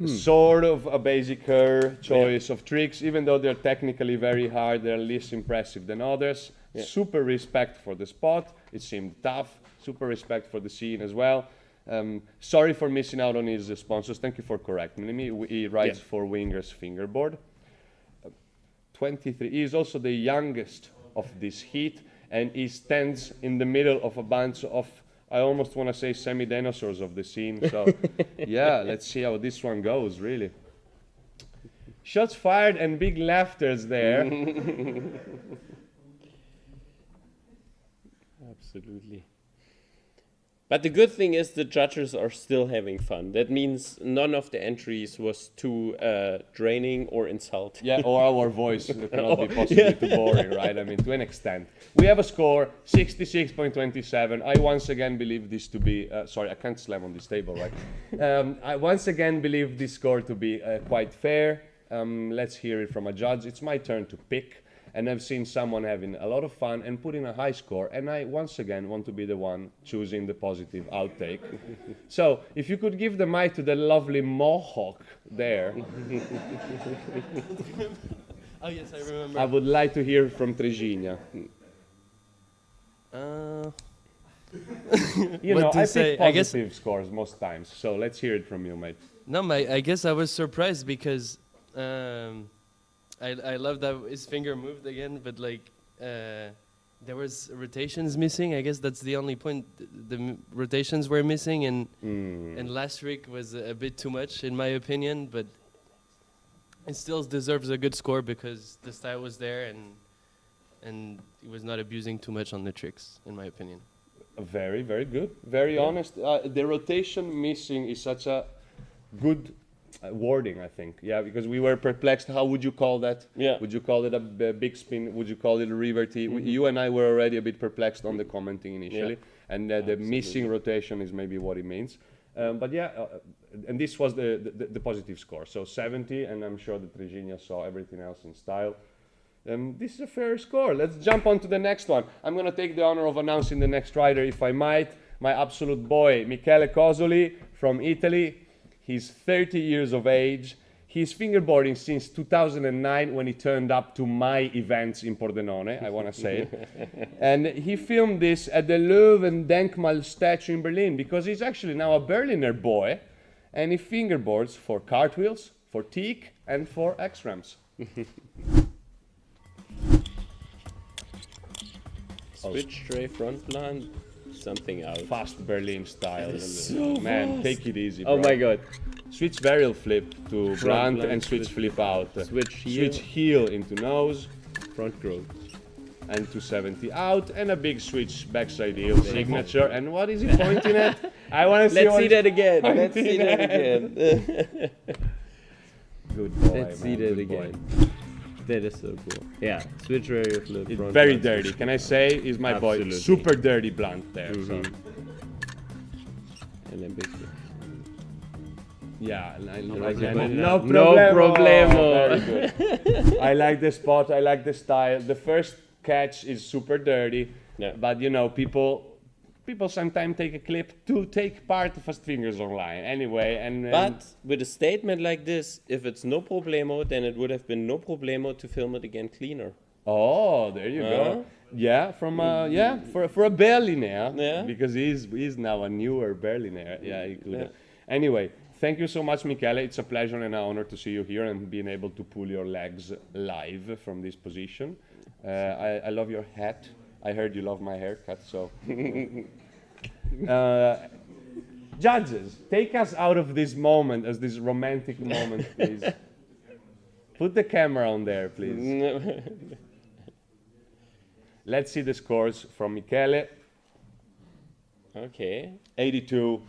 Sort of a basicer choice of tricks, even though they're technically very hard, they're less impressive than others.
Yeah.
Super respect for the spot, it seemed tough. Super respect for the scene as well. Sorry for missing out on his sponsors, thank you for correcting me. He rides
Yeah.
for Wingers Fingerboard. 23, he is also the youngest of this heat, and he stands in the middle of a bunch of, I almost want to say semi-dinosaurs of the scene. So yeah, let's see how this one goes, really. Shots fired and big laughters there.
Absolutely. But the good thing is the judges are still having fun. That means none of the entries was too draining or insulting.
Yeah, or our voice cannot be possibly too boring, right? I mean, to an extent. We have a score, 66.27. I once again believe this to be, sorry, I can't slam on this table, right? I once again believe this score to be quite fair. Let's hear it from a judge. It's my turn to pick. And I've seen someone having a lot of fun and putting a high score, and I once again want to be the one choosing the positive outtake. So, if you could give the mic to the lovely mohawk there,
Oh yes, I remember.
I would like to hear from Treginha. You know,
What to
I
say?
pick
I guess-
positive scores most times, so let's hear it from you, mate.
No, I guess I was surprised because I love that his finger moved again, but like there was rotations missing. I guess that's the only point. The rotations were missing, and last trick was a bit too much in my opinion. But it still deserves a good score because the style was there and he was not abusing too much on the tricks, in my opinion.
Very, very good. Very honest. The rotation missing is such a good wording, I think. Yeah, because we were perplexed. How would you call that?
Yeah.
Would you call it a big spin? Would you call it a reverty? You and I were already a bit perplexed on the commenting initially, and the missing rotation is maybe what it means. But yeah, and this was the positive score. So 70, and I'm sure that Treginha saw everything else in style. This is a fair score. Let's jump on to the next one. I'm going to take the honor of announcing the next rider, if I might. My absolute boy, Michele Cosoli from Italy. He's 30 years of age. He's fingerboarding since 2009 when he turned up to my events in Pordenone, I want to say. And he filmed this at the Löwendenkmal statue in Berlin because he's actually now a Berliner boy. And he fingerboards for cartwheels, for teak, and for X-Rams.
Switch tray front blunt, something out.
Fast Berlin style.
so
Man,
fast.
take it easy, bro.
Oh my god.
Switch barrel flip to blunt
blunt,
and switch flip out.
Switch heel.
Switch heel into nose
Front growth.
and 270 out, and a big switch backside heel signature. And what is he pointing at? I want to see.
Let's
what
see
he's
that again. Let's
pointing
see that
at.
again.
Good boy.
Let's see
man,
that
good boy.
again. That is so cool. Yeah, switch barrier flip.
It's
front
very
blunt,
dirty.
switch
Can I say? Is my boy
Absolutely.
super dirty blunt there? So.
And then big switch.
Yeah, no
No problemo.
Very good. I like the spot. I like the style. The first catch is super dirty,
Yeah.
but you know, people sometimes take a clip to take part of Fast Fingers online. Anyway, and
But with a statement like this, if it's no problemo, then it would have been no problemo to film it again cleaner.
oh, there you go. Yeah, from for a Berliner.
Yeah.
Because he's now a newer Berliner. Yeah, he could. Anyway, thank you so much, Michele. It's a pleasure and an honor to see you here and being able to pull your legs live from this position. I love your hat. I heard you love my haircut, so. Judges, take us out of this moment, as this romantic moment, please. Put the camera on there, please. Let's see the scores from Michele.
Okay.
82.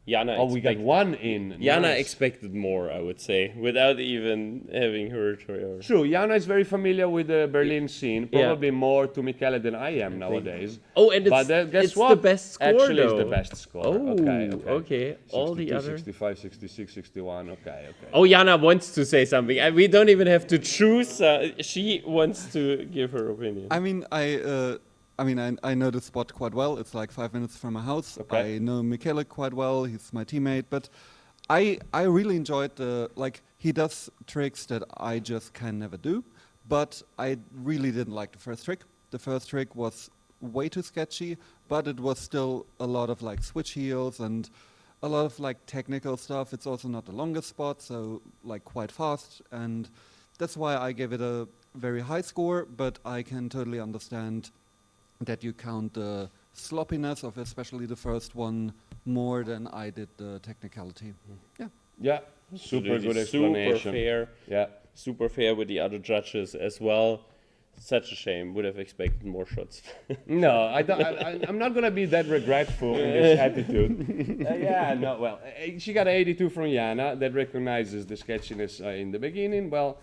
Jana
Oh, we got one in.
Jana
Nice.
expected more, I would say, without even having heard her.
True, Jana is very familiar with the Berlin scene,
Yeah.
probably more to Michele than I am nowadays.
Oh, and
But guess
it's
what?
the best score,
Actually,
though.
it's the best score.
Oh,
okay.
okay. All the
62,
other.
65, 66, 61. Okay.
Oh, Jana wants to say something. We don't even have to choose. She wants to give her opinion.
I know the spot quite well. It's like 5 minutes from my house.
Okay.
I know Michele quite well. He's my teammate. But I really enjoyed he does tricks that I just can never do. But I really didn't like the first trick. The first trick was way too sketchy, but it was still a lot of like switch heels and a lot of like technical stuff. It's also not the longest spot, so like quite fast. And that's why I gave it a very high score, but I can totally understand that you count the sloppiness of especially the first one more than I did the technicality. Yeah.
Yeah, super good explanation.
Super fair.
Yeah.
Super fair with the other judges as well. Such a shame. Would have expected more shots.
No, I'm not gonna be that regretful in this attitude. She got 82 from Jana. That recognizes the sketchiness in the beginning. Well,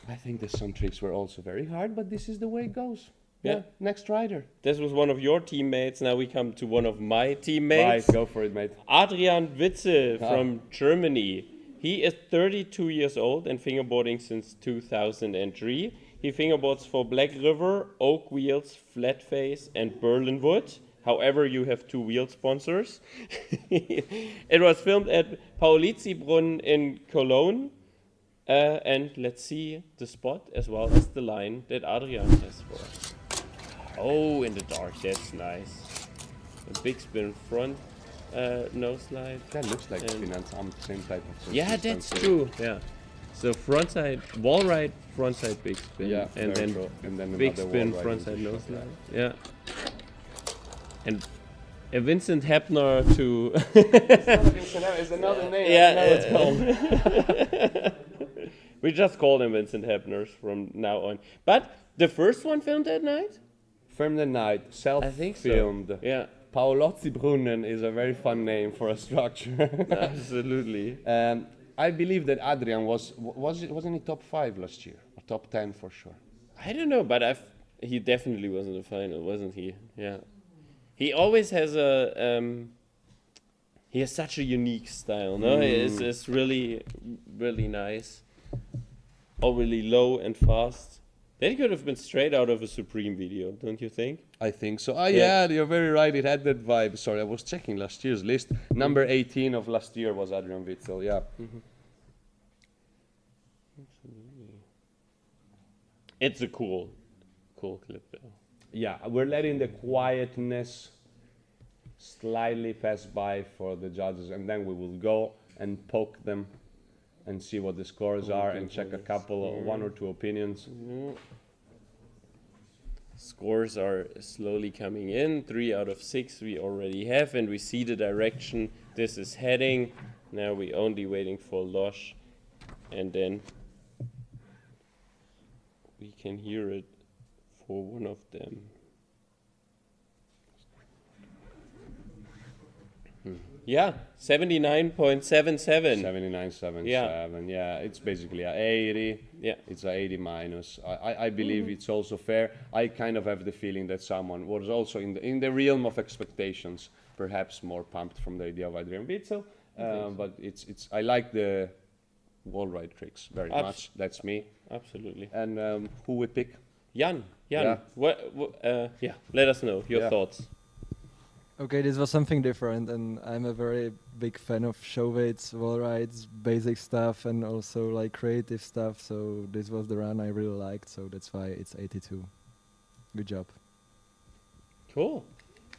I think the some tricks were also very hard, but this is the way it goes. Yeah. Next rider.
This was one of your teammates. Now we come to one of my teammates.
Right, go for it, mate.
Adrian Witzel from Germany. He is 32 years old and fingerboarding since 2003. He fingerboards for Blackriver, Oak Wheels, Flat Face, and Berlin Wood. However, you have 2 wheel sponsors. It was filmed at Paulizzi-Brunn in Cologne. And let's see the spot as well as the line that Adrian has for us. Oh, in the dark, that's nice. A big spin front nose slide.
That looks like Finanzamt, same type of.
Yeah, that's true. Yeah. So frontside wall right, frontside big spin.
Yeah,
and then big
another
spin,
wall right
frontside
into
nose
shot,
slide. Yeah. And a Vincent Hepner to.
It's another name.
Yeah,
I don't know what it's called.
We just call them Vincent Hepners from now on. But the first one filmed that night?
Filmed at night, self-filmed.
So. Yeah.
Paulozzi-Brunnen is a very fun name for a structure.
Absolutely.
I believe that Adrian wasn't he top 5 last year, or top 10 for sure.
I don't know, but he definitely was in the final, wasn't he? Yeah. He always has he has such a unique style, no? It's really, really nice. Overly low and fast. That could have been straight out of a Supreme video, don't you think?
I think so. Yeah, you're very right. It had that vibe. Sorry, I was checking last year's list. Number 18 of last year was Adrian Witzel, yeah.
It's a cool clip, though.
Yeah, we're letting the quietness slightly pass by for the judges, and then we will go and poke them and see what the scores are and check a couple, 1 or 2 opinions.
scores are slowly coming in. 3 out of 6 we already have, and we see the direction this is heading. Now we only waiting for Losh, and then we can hear it for one of them. Yeah, 79.77.
79.77.
Yeah.
Yeah, it's basically a 80.
Yeah.
It's a 80 minus. I believe it's also fair. I kind of have the feeling that someone was also in the realm of expectations, perhaps more pumped from the idea of Adrian Witzel. But it's I like the wall ride tricks very much. That's me.
Absolutely.
And who we pick?
Jan.
Yeah.
Yeah. Let us know your thoughts.
Okay, this was something different, and I'm a very big fan of show weights, wall rides, basic stuff, and also like creative stuff. So this was the run I really liked. So that's why it's 82. Good job.
Cool.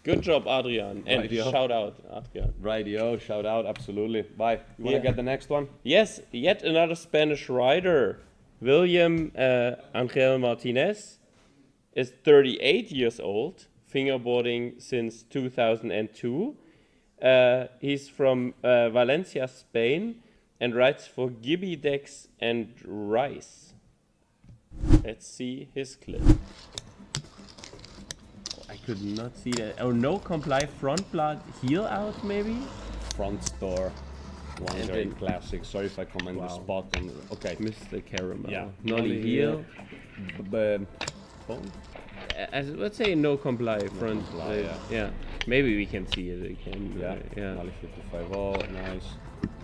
Good job, Adrian. And
Radio.
shout out, Adrian.
Radio, shout out, absolutely. Bye. You want to get the next one?
Yes, yet another Spanish rider. William Angel Martinez is 38 years old, fingerboarding since 2002. He's from Valencia, Spain, and rides for Gibby Dex and Rice. Let's see his clip. I could not see that. Oh, no comply front blood heel out maybe?
Front store. One
And
very
then-
classic. Sorry if I comment the spot. Okay.
Mr. Caramel.
Yeah.
Nollie heel.
Phone?
Let's say no comply front.
comply,
yeah. Maybe we can see it again.
Yeah. Nollie 55. Nice.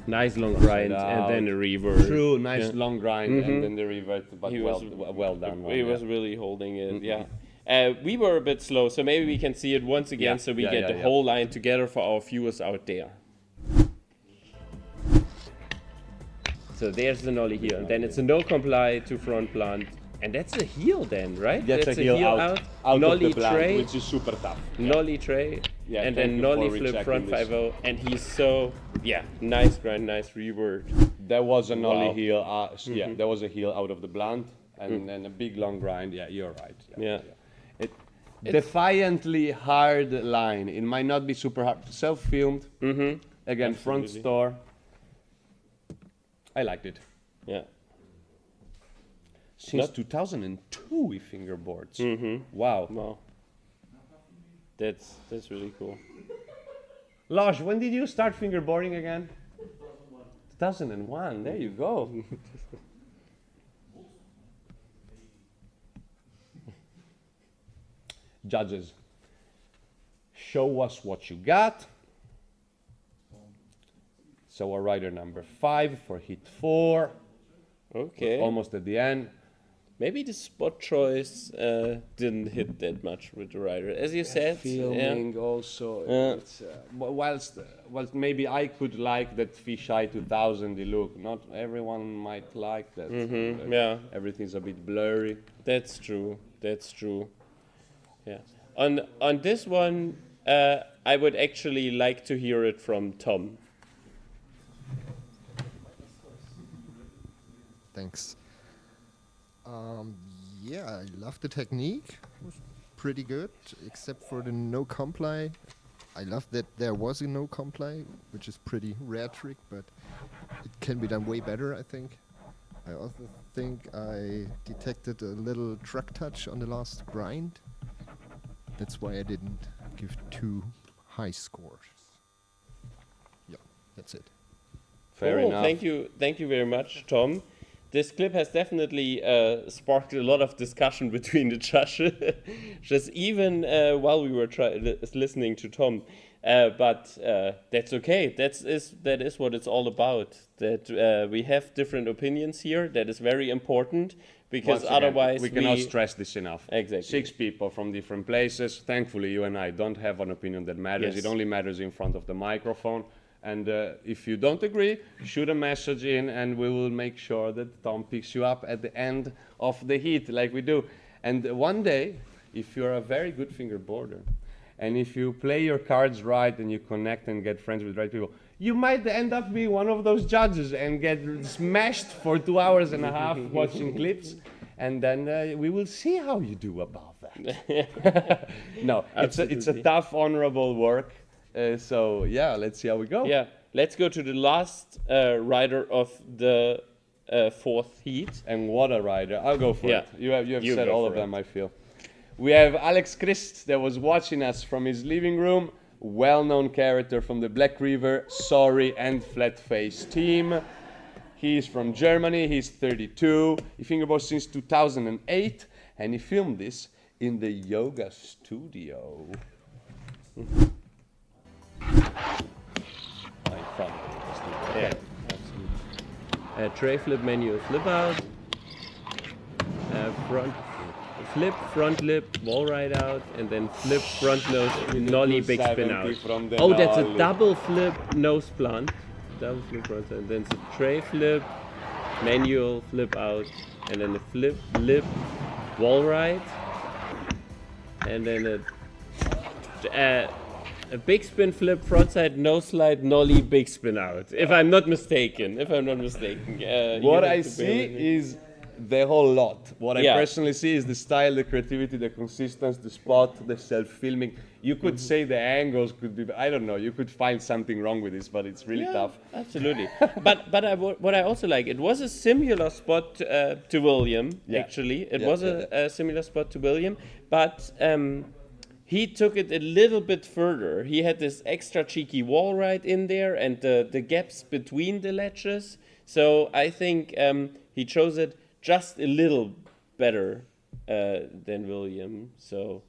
Nice long
Cross it
grind and
out.
then a revert.
True, nice
Yeah.
long grind and then the revert, but
He
well
was-
done.
He was really holding it, yeah. We were a bit slow, so maybe we can see it once again, so we get the whole line together for our viewers out there. So there's the nollie heel, and then it's a no comply to front plant, and that's a heel then, right?
That's a heel out of
nollie
the plant,
tray,
which is super tough.
nollie tray,
Yeah,
and
thank
then
you
nollie
for
flip
rechecking
front
this.
5-0, and he's so, nice grind, nice revert.
There was a nollie
Wow.
heel, yeah, there was a heel out of the blunt, and then a big long grind. Yeah, you're right.
Yeah.
Defiantly hard line. It might not be super hard. Self-filmed. Again, front
Absolutely.
store. I liked it.
Yeah.
Since
Not-
2002, we fingerboards. Wow.
Wow. That's really cool.
Lars, when did you start fingerboarding again? 2001. There you go. Judges, show us what you got. So our rider number 5 for hit 4.
Okay.
Almost at the end.
Maybe the spot choice didn't hit that much with the rider, as you said.
Filming also. It's, whilst maybe I could like that fisheye 2000 look, not everyone might like that.
Yeah,
Everything's a bit blurry.
that's true. That's true. Yeah. On this one, I would actually like to hear it from Tom.
Thanks. Yeah, I love the technique. It was pretty good, except for the no comply. I love that there was a no comply, which is pretty rare trick, but it can be done way better, I think. I also think I detected a little truck touch on the last grind. That's why I didn't give too high scores. Yeah, that's it.
Fair
Cool.
enough.
Thank you very much, Tom. This clip has definitely sparked a lot of discussion between the judges, just even while we were listening to Tom. But that's okay. That is what it's all about. That we have different opinions here. That is very important because
Once again,
otherwise
we cannot stress this enough.
Exactly.
6 people from different places. Thankfully, you and I don't have an opinion that matters.
Yes.
It only matters in front of the microphone. And if you don't agree, shoot a message in, and we will make sure that Tom picks you up at the end of the heat, like we do. And one day, if you're a very good fingerboarder, and if you play your cards right and you connect and get friends with the right people, you might end up being one of those judges and get smashed for 2 hours and a half watching clips. and then we will see how you do about that. No, it's a tough, honorable work. So yeah, let's see how we go.
Yeah, let's go to the last rider of the fourth heat.
And what a rider! I'll go for
Yeah.
it. You have
You
said
go
all
for
of them,
it.
I feel. We have Alex Christ that was watching us from his living room. Well-known character from the Blackriver, Sorry, and Flatface team. He's from Germany. He's 32. He fingerboards since 2008, and he filmed this in the yoga studio. Fun.
Yeah, absolutely. Tray flip, manual flip out. Front flip, front lip, wall ride out, and then flip, front nose, nollie, big spin out. Oh, that's a double flip nose plant. Double flip front side. Then it's a tray flip, manual flip out, and then a flip, lip, wall ride, and then a big spin flip, frontside, nose slide, nollie, big spin out. If I'm not mistaken.
What I see is the whole lot. What I personally see is the style, the creativity, the consistency, the spot, the self-filming. You could say the angles could be, I don't know, you could find something wrong with this, but it's really tough.
Absolutely. but what I also like, it was a similar spot to William, actually. It was a similar spot to William, but he took it a little bit further. He had this extra cheeky wall ride in there and the gaps between the ledges. So I think he chose it just a little better than William. So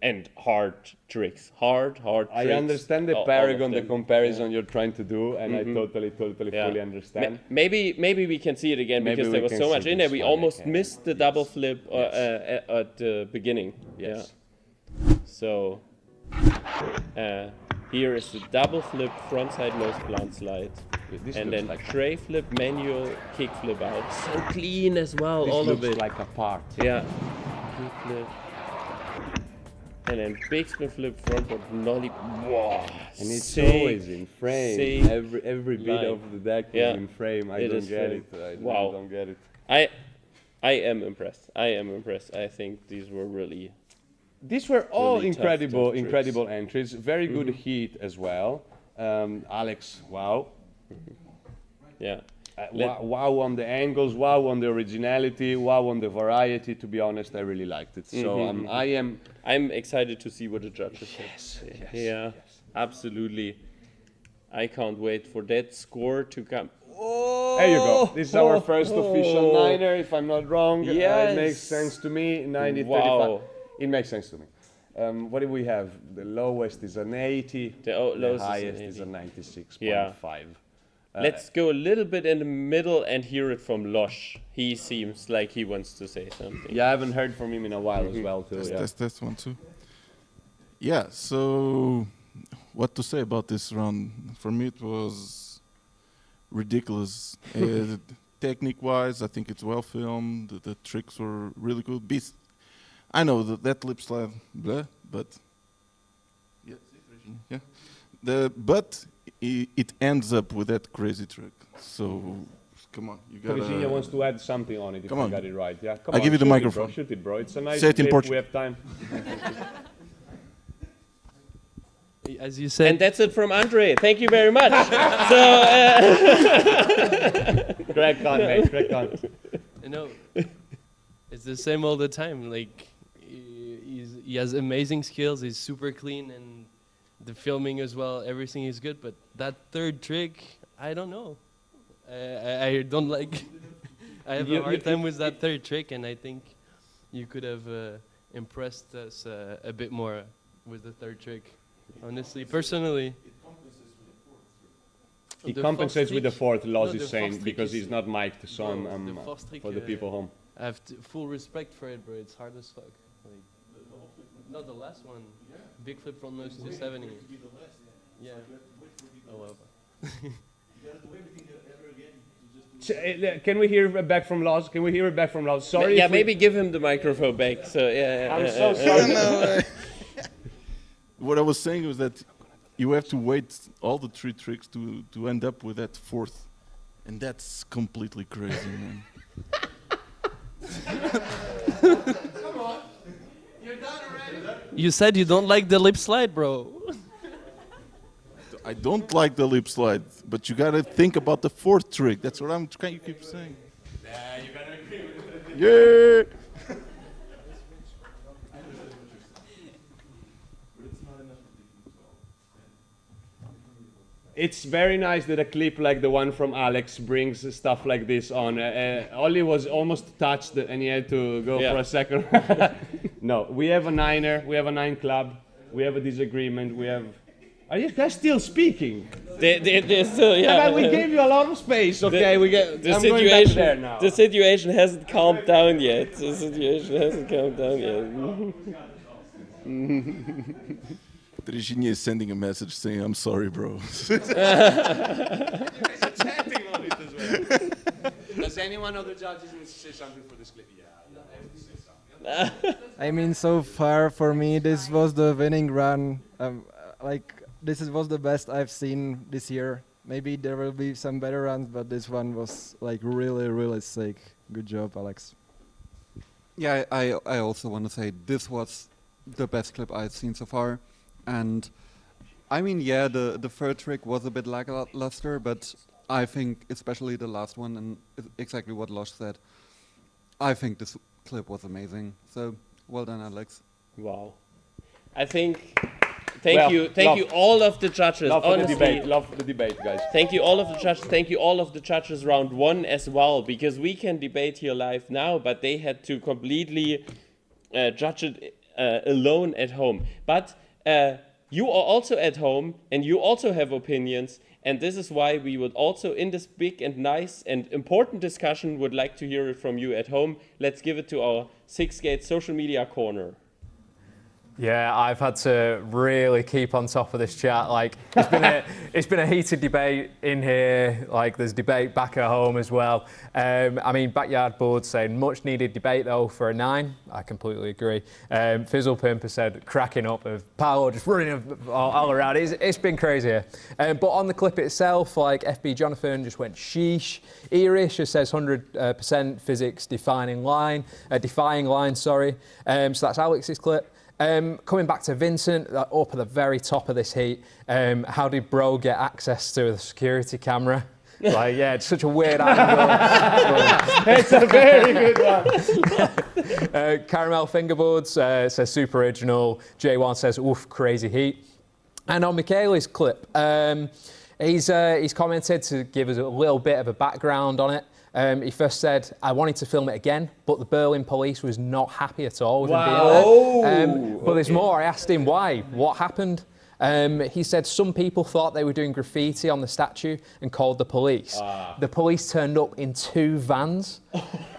and hard tricks. Hard tricks.
I understand the paragon, the comparison you're trying to do, and I totally fully understand.
Maybe we can see it again because there was so much in there. We almost missed the double flip at the beginning.
Yes.
Yeah. So here is the double flip frontside nose plant slide. And then like tray flip, manual, kick flip out. So clean as well,
This
all of
looks
it.
like a part.
Yeah. Kick flip. And then big spin flip, front board, nollie. Wow.
And it's
Sick,
always in frame.
sick
Every bit
line.
of the deck
Yeah.
is in frame. I
It
don't
is
get
frame.
it. I
Wow.
don't get it.
I am impressed. I think these were really.
These were all
Really tough
incredible entries. Very good heat as well. Alex, wow.
Yeah.
Wow on the angles, wow on the originality, wow on the variety. To be honest, I really liked it. So
I'm excited to see what the judges say. Yeah, absolutely. I can't wait for that score to come. Oh,
there you go. This is our first official niner, if I'm not wrong.
Yes.
It makes sense to me. 90,
Wow.
35. It makes sense to me. What do we have? The lowest is an 80. The
lowest is an
highest
80.
is a 96.5.
Yeah. Let's go a little bit in the middle and hear it from Losh. He seems like he wants to say something.
Yeah, I haven't heard from him in a while as well, too.
That's one too. Yeah, so what to say about this round? For me, it was ridiculous. Technique-wise, I think it's well filmed. The tricks were really good. I know that lip slide, blah, but but it ends up with that crazy trick. So come on, you gotta.
Virginia wants to add something on it if I got it right. Yeah, come on.
I'll give you the microphone.
Shoot it, bro. It's a nice
Say it in
clip.
Portuguese.
We have time.
As you said.
And that's it from Andre. Thank you very much. So,
crack on, mate. Crack on.
You know, it's the same all the time. Like, he has amazing skills. He's super clean, and the filming as well. Everything is good. But that third trick, I don't know. I don't like. I have a hard time with that third trick, and I think you could have impressed us a bit more with the third trick. Honestly, personally.
He compensates with the fourth, Loz
No,
is
the
saying,
fourth
because
trick
he's not mic'd, so
Bro,
I'm
the fourth trick,
for the people home.
I have full respect for it, bro. It's hard as fuck. Like, not the last one. Big flip from nose to 70. Yeah. Oh well.
Can we hear it back from Loz? Can we hear it back from Loz? Sorry.
Yeah, maybe give him the microphone back. So yeah.
I'm so sorry.
What I was saying was that you have to wait all the three tricks to end up with that fourth, and that's completely crazy, man.
Come on. You're done already?
You said you don't like the lip slide, bro.
I don't like the lip slide, but you gotta think about the fourth trick. That's what I'm trying to keep saying.
Yeah, you gotta agree with it.
Yeah.
It's very nice that a clip like the one from Alex brings stuff like this on. Ollie was almost touched and he had to go for a second. No, we have a niner, we have a 9 club, we have a disagreement, we have... Are you guys still speaking?
They're still, yeah.
But we gave you a lot of space, okay? I'm going back there now.
The situation hasn't calmed down yet. The situation hasn't calmed down yet.
Virginia is sending a message saying, "I'm sorry, bro."
Does anyone of the judges need to say something for this clip?
I mean, so far for me, this was the winning run. Was the best I've seen this year. Maybe there will be some better runs, but this one was like really, really sick. Good job, Alex.
Yeah, I also want to say this was the best clip I've seen so far. And I mean, yeah, the third trick was a bit lackluster, but I think especially the last one, and exactly what Losh said, I think this clip was amazing. So well done, Alex.
Wow. I think, thank you all of the judges.
Love the debate, guys.
Thank you all of the judges. Thank you all of the judges round 1 as well, because we can debate here live now, but they had to completely judge it alone at home. But you are also at home and you also have opinions, and this is why we would also, in this big and nice and important discussion, would like to hear it from you at home. Let's give it to our 6-Gate social media corner.
Yeah, I've had to really keep on top of this chat. Like, it's been a heated debate in here. Like, there's debate back at home as well. I mean, Backyard Board saying much needed debate though for a 9. I completely agree. Fizzle Pimper said cracking up of Paolo just running all around. It's been crazy here. But on the clip itself, like FB Jonathan just went sheesh. Irish says 100% physics defying line. Sorry. So that's Alex's clip. Coming back to Vincent, up at the very top of this heat, how did bro get access to the security camera? Like, yeah, it's such a weird angle.
It's a very good one.
Caramel Fingerboards says super original. J1 says, oof, crazy heat. And on Michele's clip, he's commented to give us a little bit of a background on it. He first said, I wanted to film it again, but the Berlin police was not happy at all with him being there. But there's more. I asked him why. What happened? He said some people thought they were doing graffiti on the statue and called the police. The police turned up in 2 vans.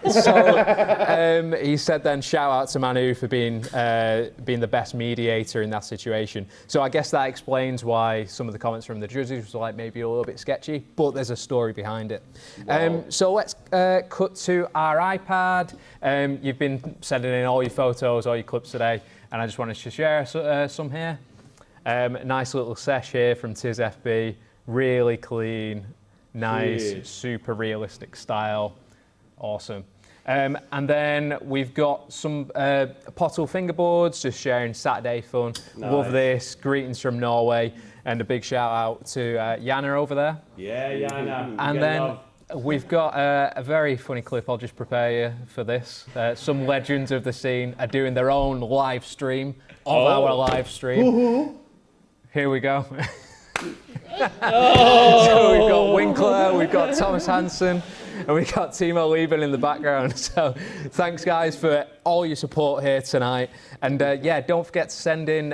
So he said then, shout out to Manu for being the best mediator in that situation. So I guess that explains why some of the comments from the judges were like maybe a little bit sketchy, but there's a story behind it. Wow. So let's cut to our iPad. You've been sending in all your photos, all your clips today, and I just wanted to share some here. Nice little sesh here from Tiz FB, really clean, nice, super realistic style, awesome. And then we've got some Pottle fingerboards, just sharing Saturday fun. Nice. Love this, greetings from Norway, and a big shout out to Jana over there.
Yeah, Jana.
And then we've got a very funny clip, I'll just prepare you for this. Some legends of the scene are doing their own live stream of our live stream. Here we go. So we've got Winkler, we've got Thomas Hansen, and we've got Timo Lieben in the background. So thanks, guys, for all your support here tonight. And yeah, don't forget to send in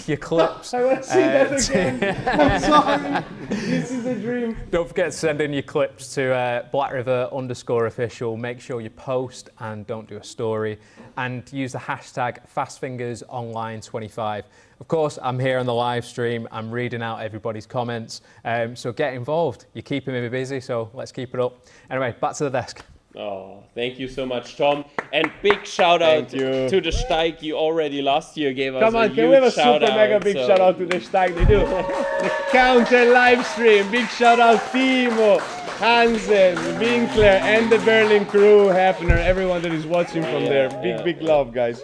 your clips.
I want to see that again. I'm sorry. This is a dream.
Don't forget to send in your clips to Blackriver_official. Make sure you post and don't do a story. And use the hashtag FastFingersOnline25. Of course, I'm here on the live stream. I'm reading out everybody's comments. So get involved. You're keeping me busy, so let's keep it up. Anyway, back to the desk.
Oh, thank you so much, Tom. And big shout out to the Steig. You already last year gave us a huge shout out.
Come on, can we have a super mega big shout out to the Steig? They do the counter live stream. Big shout out, Timo. Hansen, Winkler, and the Berlin crew, Hefner, everyone that is watching from there. Big love, guys.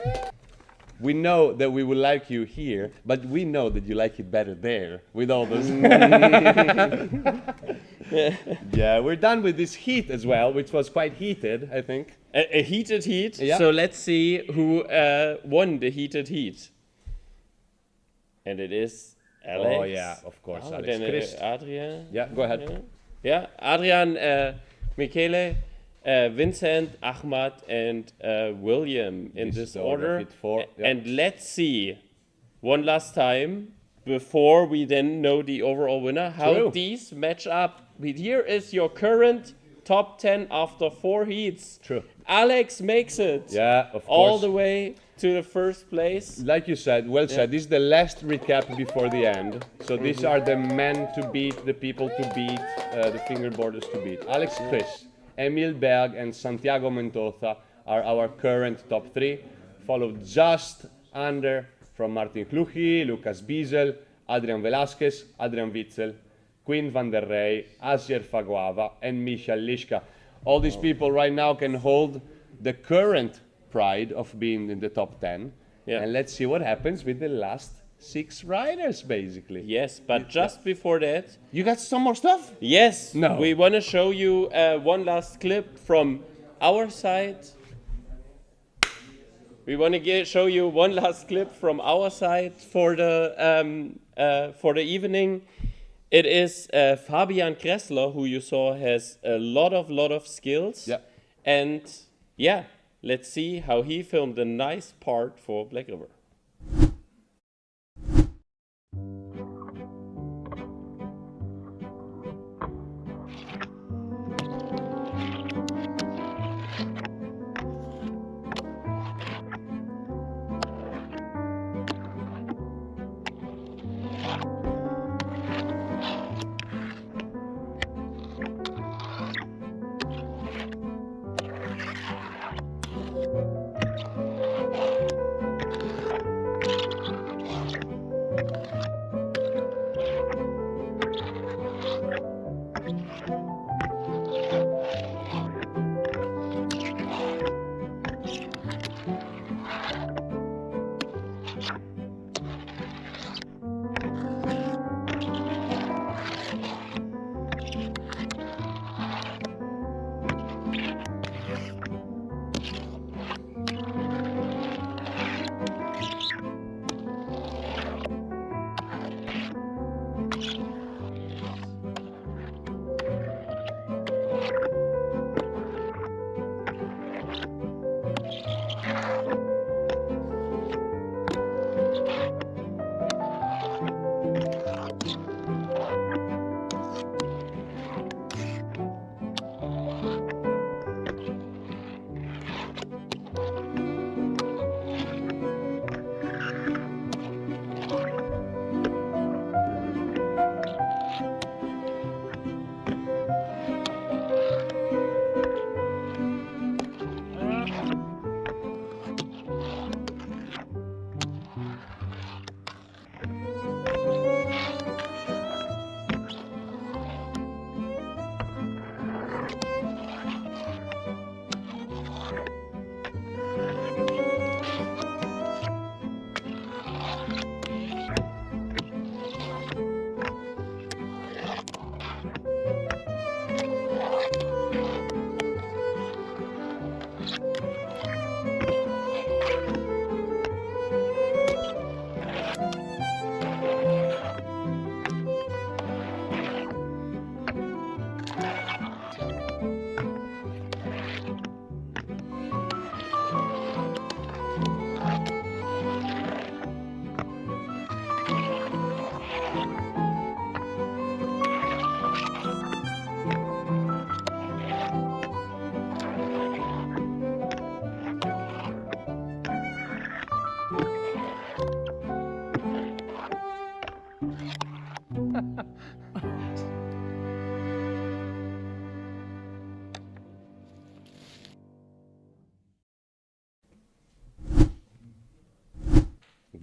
We know that we would like you here, but we know that you like it better there with all those. Yeah, we're done with this heat as well, which was quite heated, I think.
A heated heat.
Yeah.
So let's see who won the heated heat. And it is Alex.
Oh yeah, of course, Alex.
Then
Christ.
Adrian.
Yeah, go ahead.
Yeah, Adrian, Michele, Vincent, Ahmad, and William in this order. And let's see, one last time, before we then know the overall winner, how these match up. Here is your current top 10 after 4 heats.
True.
Alex makes it.
Yeah, of course.
All the way to the first place.
Like you said, well said. This is the last recap before the end. So these are the men to beat, the people to beat, the fingerboarders to beat. Alex Chris, Emil Berg, and Santiago Mendoza are our current top 3, followed just under from Martin Kluchi, Lucas Biesel, Adrian Velasquez, Adrian Witzel, Quinn van der Rey, Asier Faguava, and Michal Lischka. All these people right now can hold the current pride of being in the top 10.
Yeah.
And let's see what happens with the last 6 riders, basically.
Yes, but just before that...
You got some more stuff?
Yes.
No.
We want to show you one last clip from our side. We want to show you one last clip from our side for the evening. It is Fabian Kressler, who you saw has a lot of skills.
Yeah.
And yeah, let's see how he filmed a nice part for Blackriver.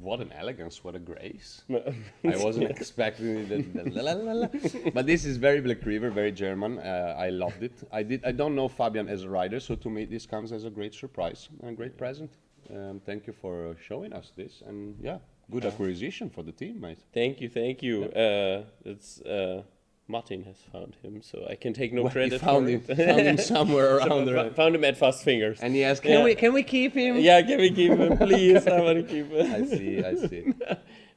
What an elegance, what a grace. I wasn't expecting the la, la, la, la. But this is very Blackriver, very German. I loved it. I don't know Fabian as a rider, so to me this comes as a great surprise and a great present. Thank you for showing us this, and yeah, good acquisition for the team, mate.
Thank you, thank you. It's Martin has found him, so I can take no
Well,
credit
he found
for
him,
it.
found him somewhere around there.
Found him at Fast Fingers.
And he asked,
Yeah.
can we keep him?
Yeah, can we keep him, please? I want to keep him.
I see.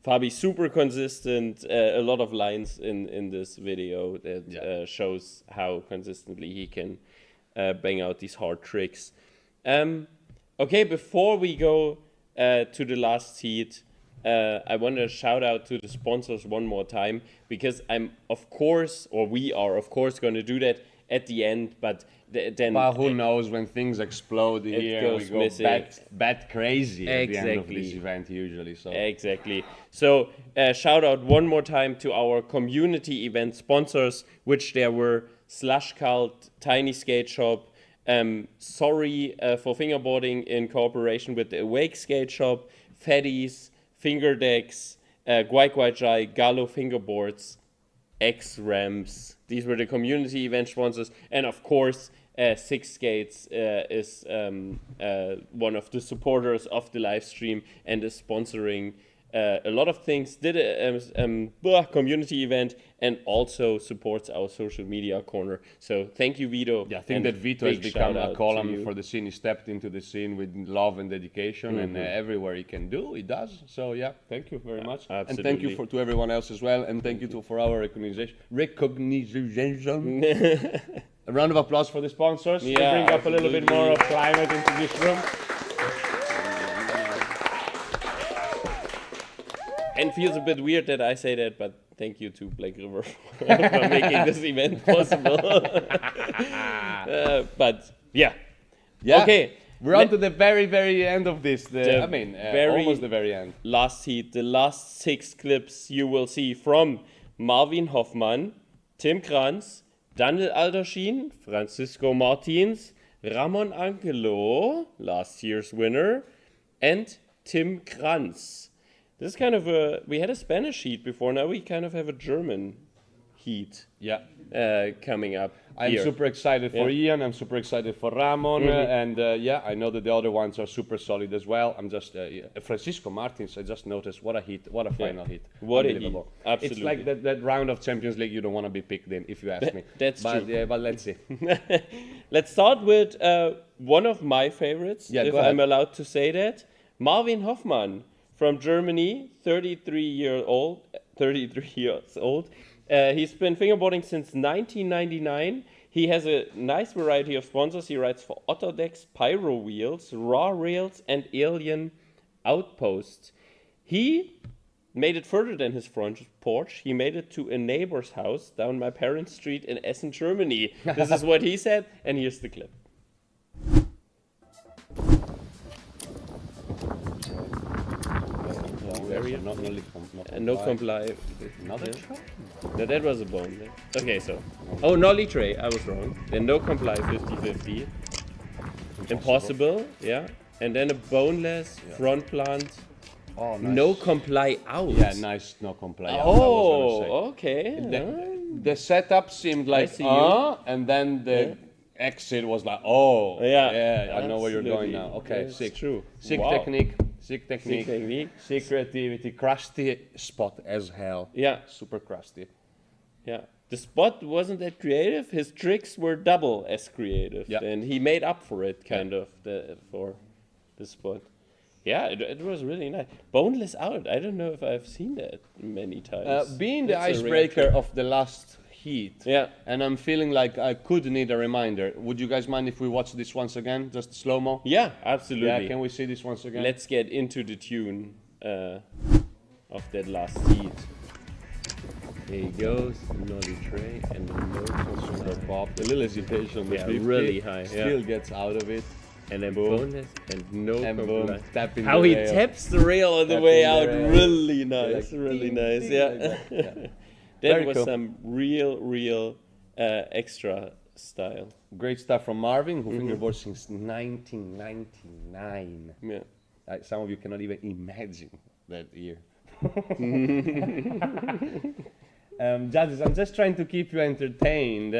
Fabi, super consistent. A lot of lines in this video that shows how consistently he can bang out these hard tricks. Okay, before we go to the last heat, I want to shout out to the sponsors one more time, because we are of course going to do that at the end, but then
But who knows, when things explode here, we
goes
go
missing.
bat crazy at the end of
Exactly.
this event usually. So
Exactly. So shout out one more time to our community event sponsors, which there were Slush Cult, Tiny Skate Shop, Sorry for Fingerboarding in cooperation with the Awake Skate Shop, Feddies, Finger Decks, Guai Guai Jai, Gallo Fingerboards, X-Ramps. These were the community event sponsors. And of course, Six Skates is one of the supporters of the live stream and is sponsoring a lot of things, did a community event, and also supports our social media corner. So thank you, Vito.
yeah, I think that Vito has become a column for the scene. He stepped into the scene with love and dedication, and everywhere he can do, he does. So yeah, thank you very much. And thank you to everyone else as well, and thank you for our recognition. A round of applause for the sponsors.
Yeah,
To bring up a little bit more of climate into this room.
And feels a bit weird that I say that, but thank you to Blackriver for making this event possible. But yeah. Okay.
We're on to the very, very end of this. Almost the very end.
Last heat, the last 6 clips you will see from Marvin Hoffmann, Tim Kranz, Daniel Alderschien, Francisco Martins, Ramon Angelo, last year's winner, and Tim Kranz. This is kind of we had a Spanish heat before, now we kind of have a German heat coming up.
I'm
here.
super excited for Ian, I'm super excited for Ramon, and I know that the other ones are super solid as well. I'm just, Francisco Martins, I just noticed, what a hit, what a final hit.
What a heat,
Unbelievable.
absolutely.
It's like that round of Champions League you don't want to be picked in, if you ask me.
That's true.
But let's see.
Let's start with one of my favorites, if
go ahead.
I'm allowed to say that. Marvin Hoffmann from Germany, 33 years old. He's been fingerboarding since 1999. He has a nice variety of sponsors. He rides for Otterdex, Pyro Wheels, Raw Rails, and Alien Outpost. He made it further than his front porch. He made it to a neighbor's house down my parents' street in Essen, Germany. This is what he said, and here's the clip. No comply.
Another
No, that was a bone. Okay, so. Oh, nollie tray. I was wrong. Then no comply 50-50. Impossible, yeah. And then a boneless front plant.
Oh, nice.
No comply out.
Yeah, nice no comply out.
Oh, okay.
The setup seemed like,
see you.
and then the exit was like, oh,
Yeah.
I know where you're going now.
Absolutely.
Okay,
That's
sick.
true.
Sick
Wow.
technique, sick technique,
technique.
sick creativity, crusty spot as hell.
Yeah.
Super crusty.
Yeah. The spot wasn't that creative. His tricks were double as creative.
Yeah.
And he made up for it, kind of, for the spot. Yeah, it was really nice. Boneless out. I don't know if I've seen that many times.
Being the
That's a rare
icebreaker
trick.
of the last heat, and I'm feeling like I could need a reminder. Would you guys mind if we watch this once again, just slow-mo?
Yeah, absolutely.
Yeah, can we see this once again?
Let's get into the tune of that last heat. There he goes, nollie tray, and no
super pop. A little hesitation on the 50,
really high.
Still gets out of it.
And then
Boom.
boneless and no
And
comply.
boom, tapping
How
the
he
rail.
taps the rail on the
Tapping
way
the
out,
rail.
really nice,
Like
really
ding,
nice,
ding,
yeah.
like that, yeah.
That
Very
was
cool.
some real extra style.
Great stuff from Marvin, who fingerboards since 1999.
Yeah.
Some of you cannot even imagine that year. Judges, I'm just trying to keep you entertained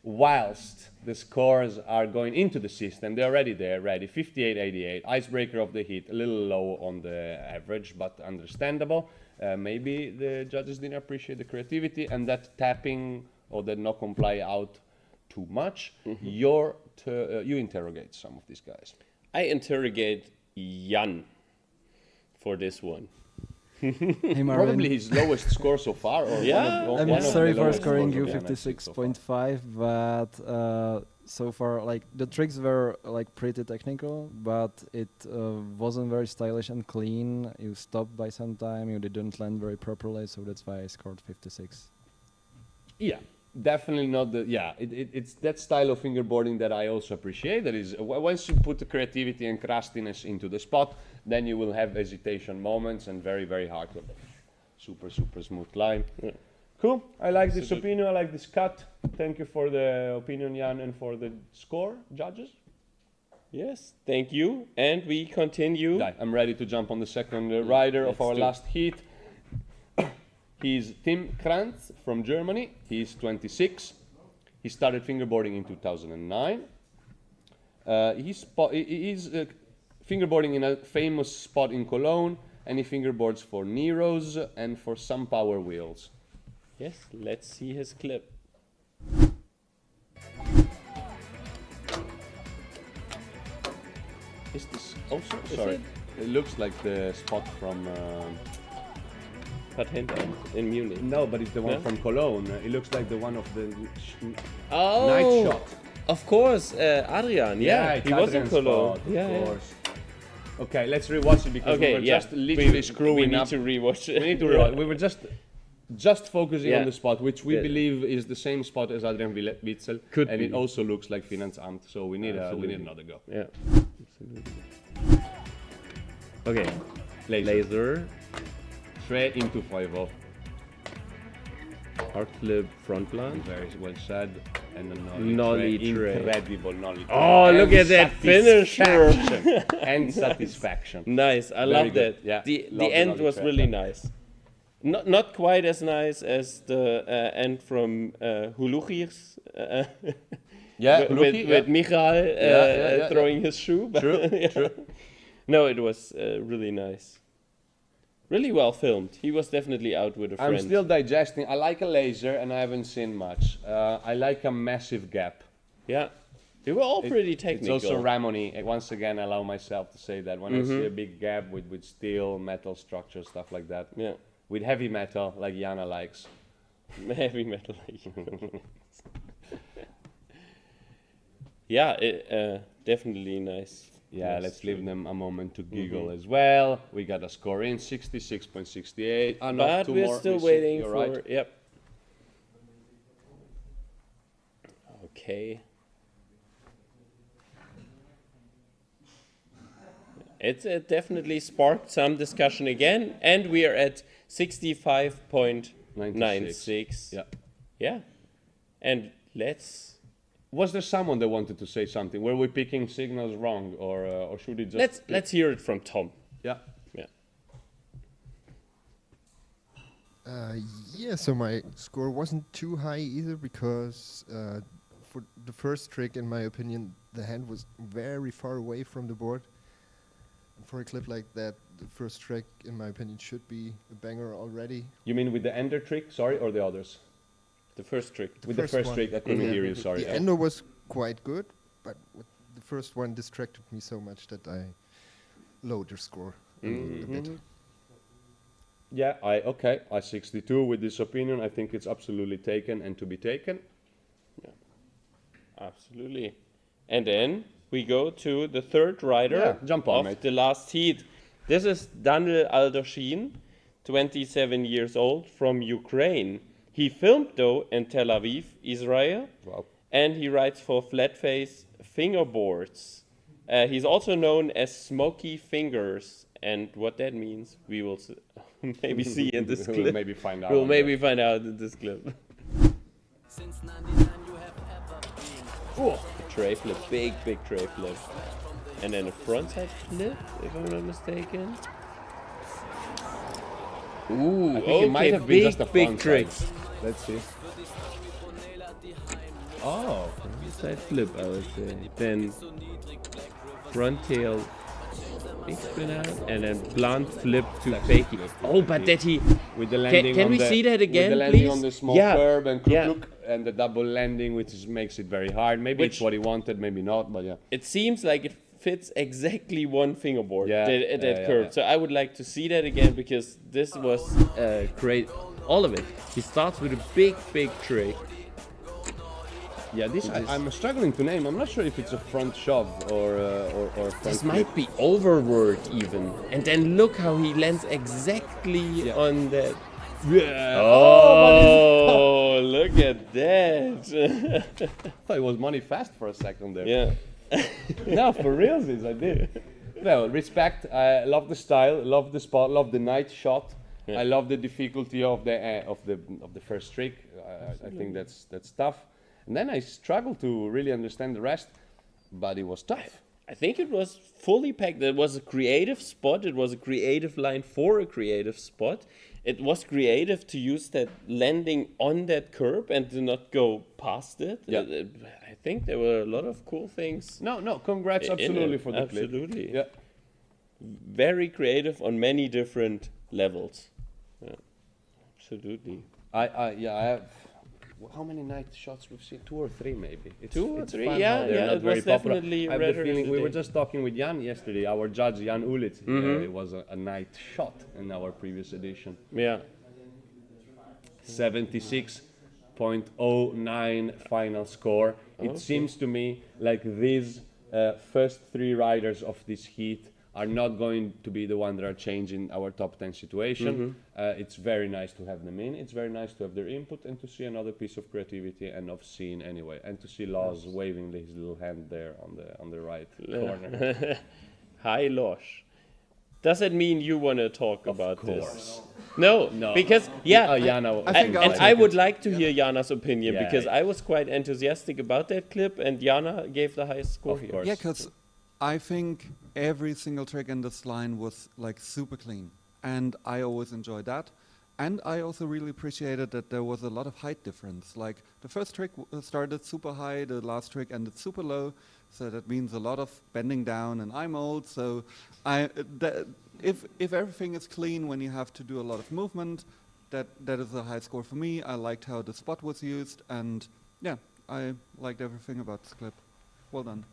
whilst the scores are going into the system. They're already there, ready. 58-88, icebreaker of the heat, a little low on the average, but understandable. Maybe the judges didn't appreciate the creativity and that tapping or the no comply out too much. You interrogate some of these guys.
I interrogate Jan for this one.
Hey, Marvin.
Probably his lowest score so far. Or
Yeah.
one
I'm
of the
sorry for
lowest
scoring
scores
you
of the NXT so far.
56.5, but so far, like the tricks were like pretty technical, but it wasn't very stylish and clean. You stopped by some time, you didn't land very properly, so that's why I scored 56.
Yeah, definitely not the. Yeah, it's that style of fingerboarding that I also appreciate. That is, once you put the creativity and crustiness into the spot, then you will have hesitation moments and very, very hard to super smooth line. Yeah. Cool. I like this opinion. I like this cut. Thank you for the opinion, Jan, and for the score, judges.
Yes, thank you. And we continue.
Yeah, I'm ready to jump on the second rider of our last heat. He's Tim Krantz from Germany. He's 26. He started fingerboarding in 2009. He's fingerboarding in a famous spot in Cologne, and he fingerboards for Neros and for some power wheels.
Yes, let's see his clip.
Is this? Oh, sorry. It looks like the spot from.
Patenta in Munich.
No, but it's the one
No?
from Cologne. It looks like the one of the
Oh,
night shot.
Of course, Adrian. Yeah,
it's
he was in
Adrian's
Cologne.
spot,
Yeah,
of
yeah.
course. Okay, let's rewatch it because we were just literally screwing
we need
up.
to rewatch it.
We need to rewatch. We were just focusing
Yeah.
on the spot, which we
Yeah.
believe is the same spot as Adrian Witzel,
Could
and
be.
it also looks like Finanzamt. So we need another go.
Yeah. Okay. Laser.
Straight into 5-0.
Hard flip front line.
Very well said. And a
Nollie tray.
Incredible nollie tray.
Oh, look
And
at that finisher.
satisfaction. And satisfaction.
Nice. I
Very
love
good.
that.
Yeah,
The
love the
end
nollie
was
tray.
really nice. Not quite as nice as the end from Huluchis.
Yeah,
with Michael
yeah.
throwing his shoe. But
True,
yeah.
true.
No, it was really nice. Really well filmed. He was definitely out with a friend.
I'm still digesting. I like a laser, and I haven't seen much. I like a massive gap.
Yeah. They were all pretty technical.
It's also Ramoni. Once again, I allow myself to say that when I see a big gap with steel, metal structure, stuff like that.
Yeah.
With heavy metal, like Jana likes.
Heavy metal. Yeah, definitely nice.
Yeah,
Nice
let's
stream.
leave them a moment to giggle as well. We got a score in 66.68. Ah, no,
But
two
we're
more
still
missing.
waiting
You're
for.
right.
Yep. Okay. It's definitely sparked some discussion again, and we are at 65.96.
Yeah.
Yeah. And let's
Was there someone that wanted to say something? Were we picking signals wrong, or should it just?
let's hear it from Tom.
Yeah.
Yeah.
Yeah, so my score wasn't too high either because for the first trick, in my opinion, the hand was very far away from the board. And for a clip like that, the first trick, in my opinion, should be a banger already.
You mean with the ender trick? Sorry, or the others?
The first trick.
With the first
one.
trick, I couldn't hear you. Sorry.
The ender was quite good, but with the first one distracted me so much that I lowered the score a bit.
Yeah, I 62 with this opinion. I think it's absolutely taken and to be taken.
Absolutely. And then we go to the third rider
Yeah, jump on,
of
mate.
the last heat. This is Daniel Aldoshin, 27 years old, from Ukraine. He filmed, though, in Tel Aviv, Israel,
Wow.
and he writes for Flatface Fingerboards. He's also known as Smoky Fingers, and what that means, we will maybe see in this clip.
We'll maybe find out.
We'll
on
maybe
that.
find out in this clip. Oh, a tray flip, big tray flip. And then a frontside flip, if I'm not mistaken. Ooh,
I think it might have been just a
big
front
tricks.
side. Let's see. Oh,
Side flip, I would say. Then front tail, big spin out, and then blunt flip to fakie. Oh, but that he.
with the landing
Can
on
we
the,
see that again,
with the landing
please?
on the small
Yeah.
curb and
Yeah.
look, and the double landing, which makes it very hard. Maybe it's what he wanted, maybe not, but yeah.
It seems like it fits exactly one fingerboard.
Yeah,
That
yeah,
curve.
yeah.
So I would like to see that again because this was great. All of it. He starts with a big trick.
Yeah, this I'm struggling to name. I'm not sure if it's a front shove or front
This
flip.
might be overward even. And then look how he lands exactly on that.
Yeah.
Oh, look at that.
I thought it was money fast for a second there.
Yeah.
No, for realsies, I did. Well, respect. I love the style, love the spot, love the night shot.
Yeah.
I love the difficulty of the first trick. I think that's tough. And then I struggled to really understand the rest, but it was tough.
I think it was fully packed. It was a creative spot. It was a creative line for a creative spot. It was creative to use that landing on that curb and to not go past it.
Yeah.
I think there were a lot of cool things.
No, congrats
in
absolutely
it.
for the clip.
Absolutely.
Yeah.
Very creative on many different levels. Yeah. Absolutely.
I have. How many night shots we've seen? 2 or 3 maybe.
Two or
it's
three,
fun
yeah,
how they're
yeah,
not
it
very
was
popular.
definitely
I have the
rather
feeling we were
today.
just talking with Jan yesterday, our judge Jan Ulit. It was a night shot in our previous edition.
Yeah.
76.09 final score. It seems to me like these first 3 riders of this heat are not going to be the ones that are changing our top 10 situation. It's very nice to have them in. It's very nice to have their input and to see another piece of creativity and of scene anyway. And to see Lars waving his little hand there on the right corner.
Hi, Losh. Does it mean you want to talk about
course.
this? No,
No.
because yeah,
Jana,
I think
and
I'll
I
take
would
it.
like to hear Jana's opinion
Yeah.
because I was quite enthusiastic about that clip, and Jana gave the highest score
Of
here.
course.
Yeah, because I think every single trick in this line was like super clean, and I always enjoyed that. And I also really appreciated that there was a lot of height difference. Like the first trick started super high, the last trick ended super low, so that means a lot of bending down and eye mold. So if everything is clean when you have to do a lot of movement, that is a high score for me. I liked how the spot was used, and yeah, I liked everything about this clip. Well done.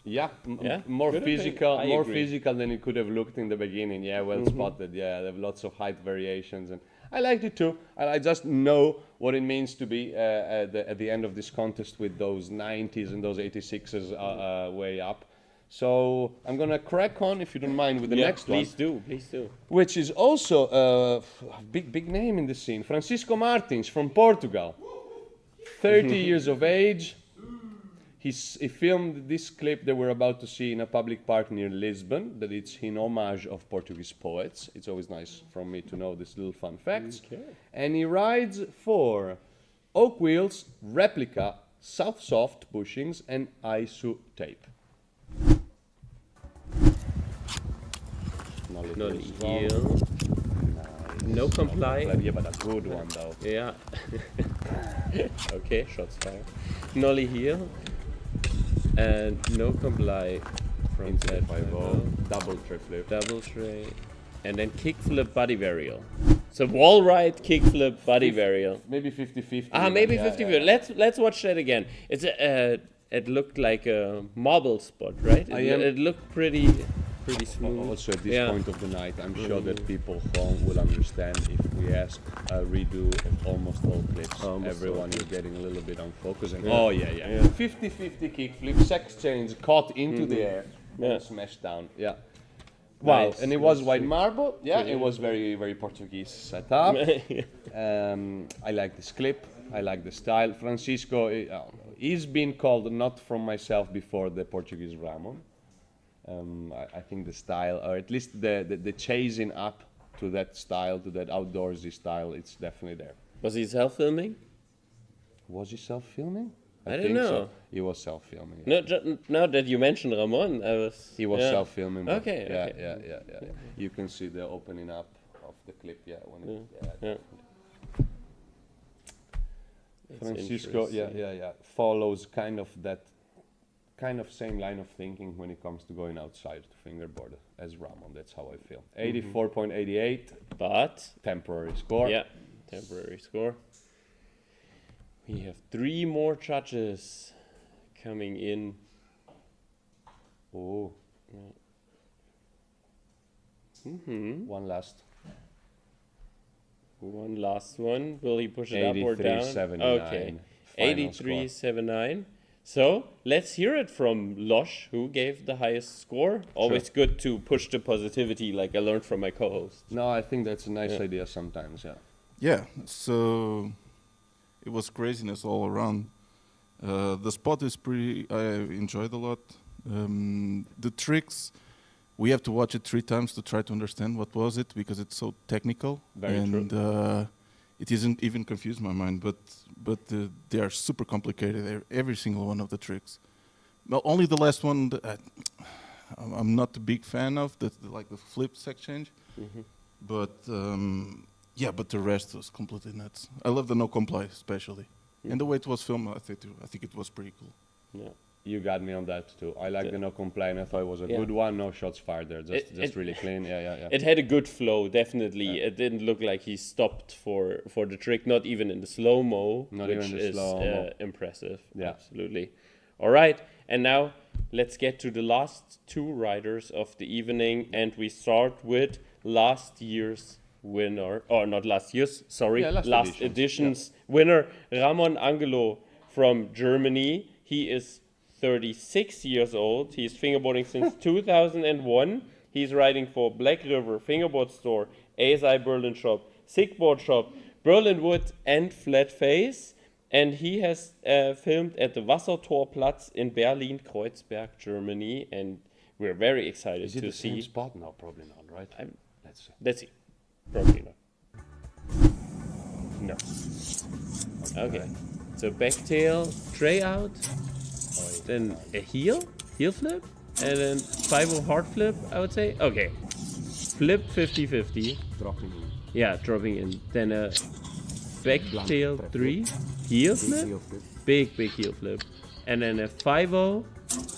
Yeah,
Yeah,
more
good opinion.
physical,
I
more
agree.
physical than it could have looked in the beginning. Yeah, well spotted. Yeah, there have lots of height variations, and I liked it too. I just know what it means to be at the end of this contest with those 90s and those 86s way up. So I'm gonna crack on, if you don't mind, with the
Yeah,
next one,
please do.
which is also a big name in the scene. Francisco Martins from Portugal, 30 years of age. He filmed this clip that we're about to see in a public park near Lisbon, that it's in homage of Portuguese poets. It's always nice for me to know these little fun facts.
Okay.
And he rides for Oak Wheels, Replica, South Soft bushings, and ISO tape.
Nolly heel. No comply.
Yeah, but a good one though.
Yeah. Okay, shots fired. Nolly heel. And no comply from
Into the
that
5-0, double trip flip.
double tray. And then kickflip body varial. So wall ride, kickflip, body varial.
Maybe 50-50.
Ah,
even.
maybe
Yeah,
50.
yeah.
Let's watch that again. It's it looked like a marble spot, right? It looked pretty smooth.
Also at this
Yeah.
point of the night, I'm sure that people home will understand if we ask a redo of almost all clips.
Almost
Everyone
all
is getting a little bit unfocused. And,
Yeah.
oh, yeah. 50-50 kickflip, sex change, caught into the air,
Yeah.
and smashed down. Yeah. Wow,
Nice.
and it was
Nice
white
trick.
marble. Yeah, it was very, very Portuguese setup. I like this clip. I like the style. Francisco, he's been called, not from myself, before the Portuguese Ramon. I think the style, or at least the chasing up to that style, to that outdoorsy style, it's definitely there.
Was he self-filming?
Was he self-filming?
I don't
think
know.
So. He was self-filming.
No, now that you mentioned Ramon, I was.
He was
yeah.
self-filming. but
Okay,
Yeah,
okay.
yeah. You can see the opening up of the clip, yeah. When
Yeah.
it,
Yeah. That's
Francisco,
interesting.
follows kind of that same line of thinking when it comes to going outside to fingerboard as Ramon. That's how I feel. 84.88,
But
temporary score.
yeah, temporary score. We have 3 more judges coming in.
Oh, one last.
One last one. Will he push it up or down?
83.79.
Okay,
Final score.
83.79. So let's hear it from Losh, who gave the highest score. Always good to push the positivity, like I learned from my co-host.
No, I think that's a nice
Yeah.
idea sometimes, yeah.
Yeah, so it was craziness all around. The spot is pretty, I enjoyed a lot. The tricks, we have to watch it 3 times to try to understand what was it, because it's so technical.
Very
and
true.
It isn't even confused my mind, but they are super complicated, every single one of the tricks. Well, only the last one that I'm not a big fan of, like the flip sex change. But yeah, but the rest was completely nuts. I love the no comply especially, and the way it was filmed. I think it was pretty cool.
Yeah.
You got me on that too. I like the no complaint. I thought it was a
Yeah.
good one. No shots fired there. Just
It-
really clean. Yeah.
It had a good flow, definitely. It didn't look like he stopped for the trick, not even in the slow-mo,
Not
which
even in the
is
slow-mo.
impressive.
Yeah.
Absolutely. All right, and now let's get to the last 2 riders of the evening, and we start with last year's winner, or not last year's, sorry,
Yeah, last
last
editions,
edition's winner, Ramon Angelo from Germany. He is 36 years old. He's fingerboarding since 2001. He's riding for Blackriver Fingerboard Store, ASI Berlin Shop, Sigboard Shop, Berlin Wood, and Flatface. And he has filmed at the Wassertorplatz in Berlin-Kreuzberg, Germany. And we're very excited
Is it
to
the
see.
same spot? No, probably not, right? Let's see.
Let's see. Probably not. No. Okay. So backtail, tray out, then a heel flip, and then 5-0 hard flip, I would say. Okay. Flip 50-50.
Dropping in.
Yeah, dropping in. Then a backtail 3, heel flip, big heel flip. And then a 5-0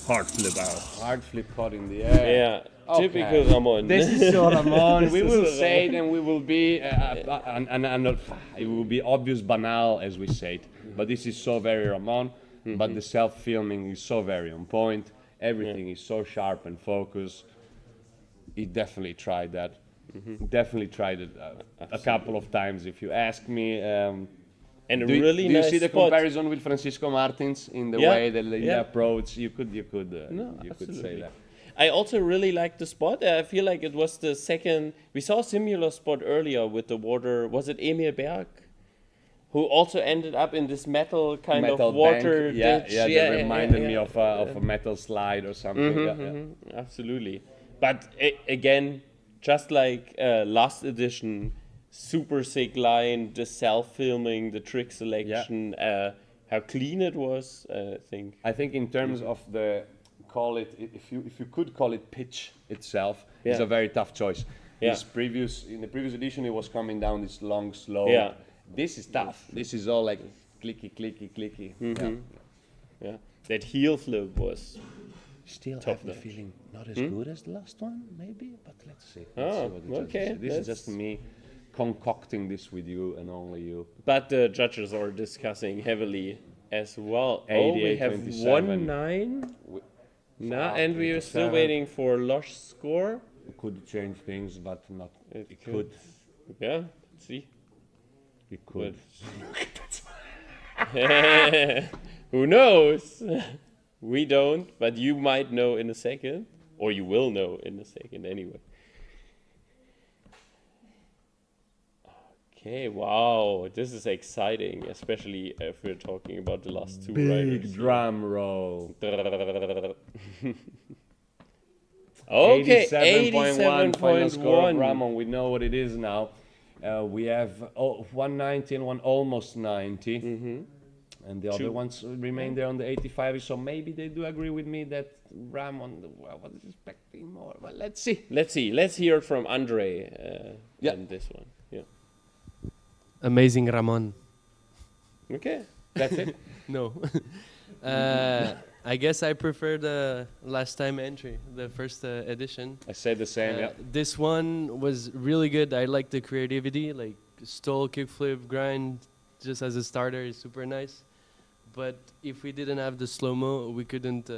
hard flip out.
Hard flip pot in the air.
Yeah,
Okay.
typical Ramon.
This is so Ramon. We
This
will
is
say it,
Ramon.
and we will be, it will be obvious, banal as we say it. But this is so very Ramon. But the self-filming is so very on point. Everything is so sharp and focused. He definitely tried that. Definitely tried it a couple of times, if you ask me.
And a
do
really
you
nice
see the
spot.
comparison with Francisco Martins in the
Yeah,
way that the
yeah.
approach? You could say
Absolutely.
that.
I also really like the spot. I feel like it was the second. We saw a similar spot earlier with the water. Was it Emil Berg? Who also ended up in this metal kind
Metal
of water
bank. Yeah,
ditch.
yeah, that reminded me of a metal slide or something.
Mhm,
Yeah.
mhm, absolutely. But again, just like last edition, super sick line, the self-filming, the trick selection, how clean it was, I think.
I think in terms of the if you could call it pitch itself, it's
Yeah.
a very tough choice.
Yeah.
In the previous edition, it was coming down this long slope.
Yeah.
This is tough. This is all like clicky, clicky, clicky. Yeah.
Yeah, that heel flip was
Still
top
have the
notch.
feeling not as good as the last one, maybe. But let's see.
Oh,
Let's see what the judges
okay,
say. This is
that's-
just me concocting this with you and only you.
But the judges are discussing heavily as well. Oh, we
88,
have
27.
1-9. No,
Wow,
and we are still
27.
waiting for Losh's score.
It could change things, but not. It
could.
could.
Yeah, let's see.
It could.
Who knows? We don't, but you might know in a second, or you will know in a second anyway. Okay, wow, this is exciting, especially if we're talking about the last 2 riders.
Big drum roll.
Okay,
87.1 final score of
87.1.
Ramon. We know what it is now. We have 190 and one almost 90. And the other ones remain there on the 85. So maybe they do agree with me that Ramon, what is expecting? been more. Well, let's see.
Let's see. Let's hear it from Andre
Yeah.
in this one. Yeah.
Amazing Ramon.
Okay.
That's it.
No. I guess I prefer the last time entry, the first edition.
I said the same. Yeah.
This one was really good. I like the creativity, like stall, kickflip, grind, just as a starter is super nice. But if we didn't have the slow-mo, we couldn't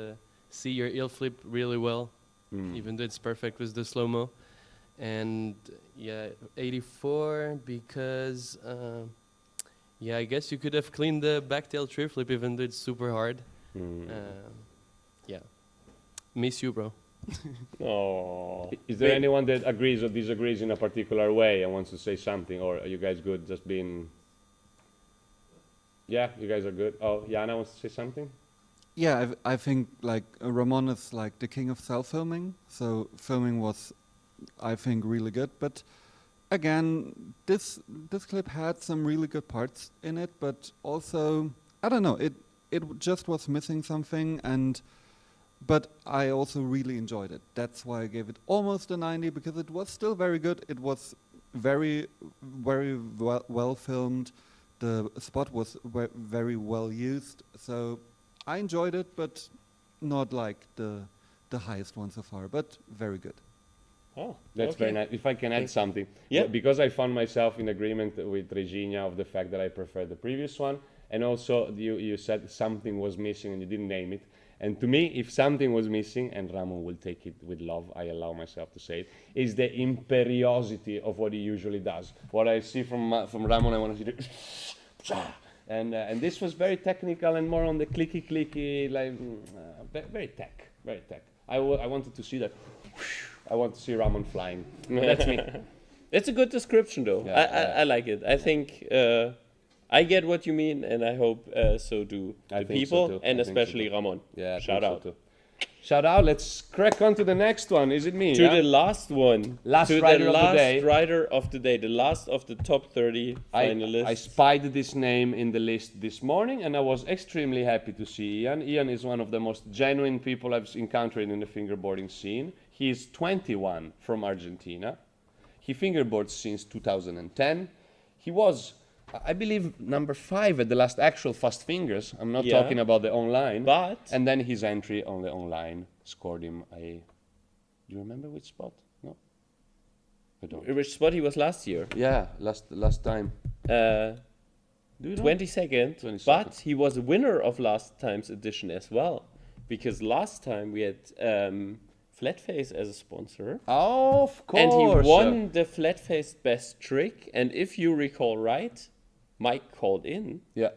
see your heel flip really well, even though it's perfect with the slow-mo. And yeah, 84 because, yeah, I guess you could have cleaned the backtail tray flip even though it's super hard. Yeah. Miss you, bro.
Oh.
Is there anyone that agrees or disagrees in a particular way and wants to say something, or are you guys good just being... Yeah, you guys are good. Oh, Jana wants to say something?
Yeah, I think like Ramon is like the king of self-filming, so filming was, I think, really good. But again, this clip had some really good parts in it, but also I don't know, it just was missing something, but I also really enjoyed it. That's why I gave it almost a 90, because it was still very good. It was very well filmed. The spot was very well used, so I enjoyed it, but not like the highest one so far, but very good.
Oh,
that's very nice. If I can add something,
yeah,
because I found myself in agreement with Regina of the fact that I prefer the previous one, and also you said something was missing and you didn't name it. And to me, if something was missing, and Ramon will take it with love, I allow myself to say it, is the imperiosity of what he usually does. What I see from Ramon, I want to see the and this was very technical and more on the clicky, like very tech. I wanted to see that. I want to see Ramon flying. That's me.
It's a good description, though.
Yeah,
I like it. I think I get what you mean, and I hope so do the people,
so too.
and
I think
especially
so too.
Ramon.
Yeah,
shout out.
So shout out. Let's crack on to the next one. Is it me?
To the last one.
Last
to
rider
the
of the
last
day.
rider of the day. The last of the top 30 finalists.
I spied this name in the list this morning, and I was extremely happy to see Ian. Ian is one of the most genuine people I've encountered in the fingerboarding scene. He is 21 from Argentina. He fingerboards since 2010. He was, I believe, number 5 at the last actual Fast Fingers. I'm not talking about the online. And then his entry on the online scored him a... Do you remember which spot? No? I don't.
Which spot he was last year?
Yeah, last time.
22nd. But he was a winner of last time's edition as well. Because last time we had... Flatface as a sponsor.
Oh, of course.
And he won the Flatface best trick. And if you recall right, Mike called in.
Yeah.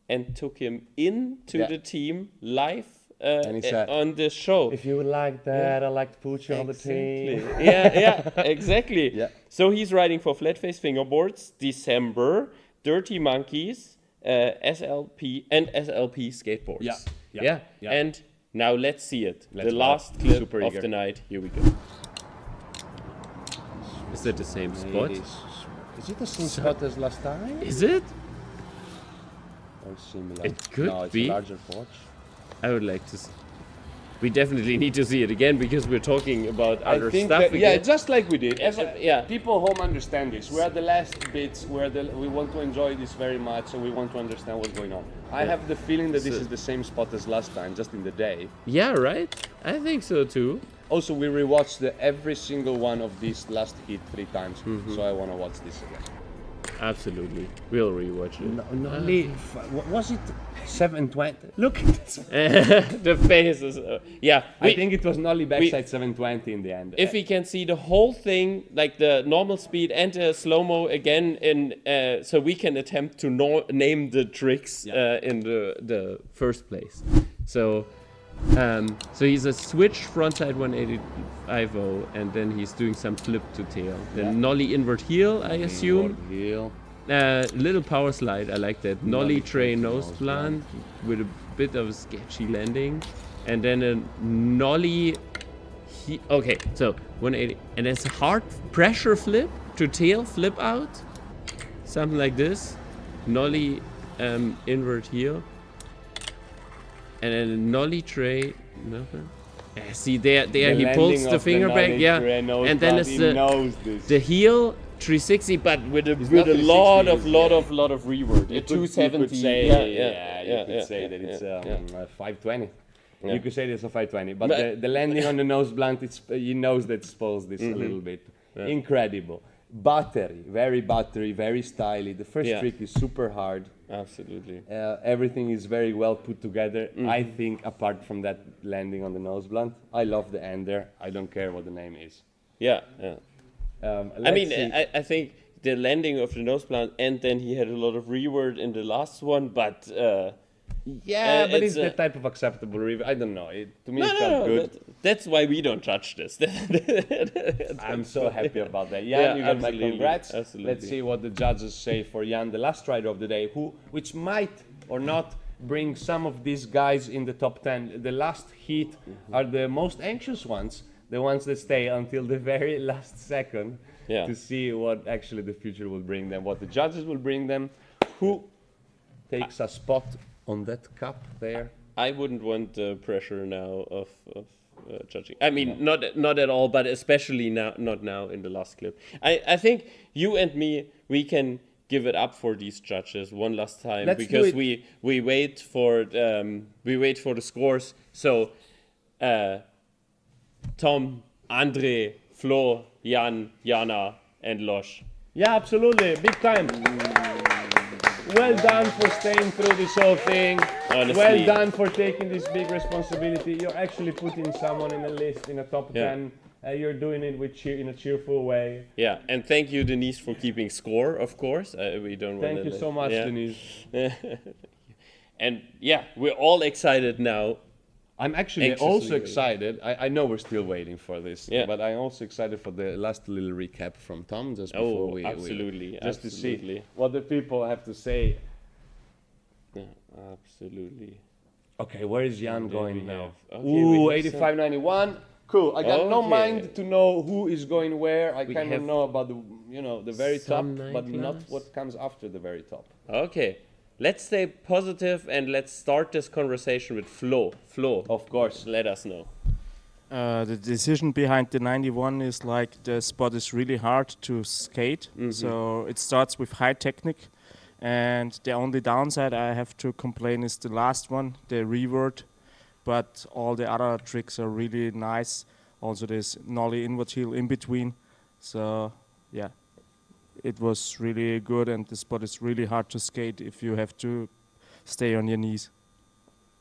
And took him into the team live
and he said,
on the show.
If you would like that, I'd like to put you on the team.
yeah, exactly.
Yeah.
So he's riding for Flatface Fingerboards, December, Dirty Monkeys, SLP, and SLP skateboards. Yeah. And now let's see it. The last clip of the night. Here we go. Is it the same spot?
Is it the same spot as last time?
Is it?
Or similar?
It could
no, it's
be.
a larger forge.
I would like to see. We definitely need to see it again because we're talking about other stuff
that,
again.
yeah, just like we did.
Yeah.
People home understand this. We're at the last bits where we want to enjoy this very much and we want to understand what's going on. I have the feeling that this is the same spot as last time, just in the day.
Yeah, right? I think so too.
Also, we rewatched every single one of these last hit 3 times, so I want to watch this again.
Absolutely. We'll rewatch it.
Was it 720? Look at this.
The faces. Yeah.
I think it was Nolly backside 720 in the end.
If we can see the whole thing, like the normal speed and the slow-mo again, so we can attempt to name the tricks in the first place. So he's a switch frontside 185 and then he's doing some flip to tail. Then nollie invert heel, I assume. Little power slide, I like that. Nollie tray nose plant with a bit of a sketchy landing. And then a nollie... Okay, so 180. And there's a hard pressure flip to tail flip out. Something like this. Nollie invert heel. And then a nollie tray, nothing. See there
The
he pulls
landing
the
of
finger back,
knowledge
yeah,
through a nose
and then
blunt,
it's
he knows this.
the heel 360, but with a
not
lot
360,
of reward.
You
A
could
270.
say,
yeah,
you could say that it's 520.
Yeah.
You could say it's a 520, but
But-
the landing on the nose blunt, he knows that spoils this a little bit.
Yeah.
Incredible. Buttery, very stylish. The first
Yeah.
trick is super hard.
Absolutely.
Everything is very well put together. I think apart from that landing on the nose blunt, I love the ender. I don't care what the name is.
Yeah. I mean,
let's see.
I think the landing of the nose blunt, and then he had a lot of reward in the last one, but
Yeah, but
it's
it's that type of acceptable review. I don't know. To me, it felt
no,
good.
that's why we don't judge this.
I'm so happy about that. Jan,
Yeah,
you got my
absolutely,
congrats.
absolutely.
Let's see what the judges say for Jan, the last rider of the day, which might or not bring some of these guys in the top 10. The last heat are the most anxious ones, the ones that stay until the very last second
Yeah.
to see what actually the future will bring them, what the judges will bring them. Who takes a spot on that cup there?
I wouldn't want the pressure now of judging. I mean, not at all, but especially not now in the last clip. I think you and me, we can give it up for these judges one last time.
Let's do
because
it.
we wait for the scores. So Tom, Andre, Flo, Jan, Jana, and Losh.
Yeah, absolutely. Big time. Well done for staying through this whole thing.
Honestly.
Well done for taking this big responsibility. You're actually putting someone in a list, in a top 10. You're doing it with in a cheerful way.
Yeah, and thank you, Denise, for keeping score, of course. We don't want
Thank you so much, Denise.
And yeah, we're all excited now.
I'm actually
Anxiously
also
waiting.
excited. I know we're still waiting for this,
Yeah.
but I'm also excited for the last little recap from Tom just before we
absolutely,
just to
absolutely.
see what the people have to say.
Yeah, absolutely.
Okay, where is Jan
And then
going
we
now?
have- okay, we
Ooh,
have
85.91. Cool. I got no
Okay.
mind to know who is going where. I
We
kind of
have
know about the very top,
some
but
night
not
class.
what comes after the very top.
Okay, let's stay positive and let's start this conversation with Flo. Flo,
Of course.
let us know.
The decision behind the 91 is like the spot is really hard to skate. So it starts with high technique. And the only downside I have to complain is the last one, the revert. But all the other tricks are really nice. Also this nollie inward heel in between. So yeah, it was really good, and the spot is really hard to skate if you have to stay on your knees.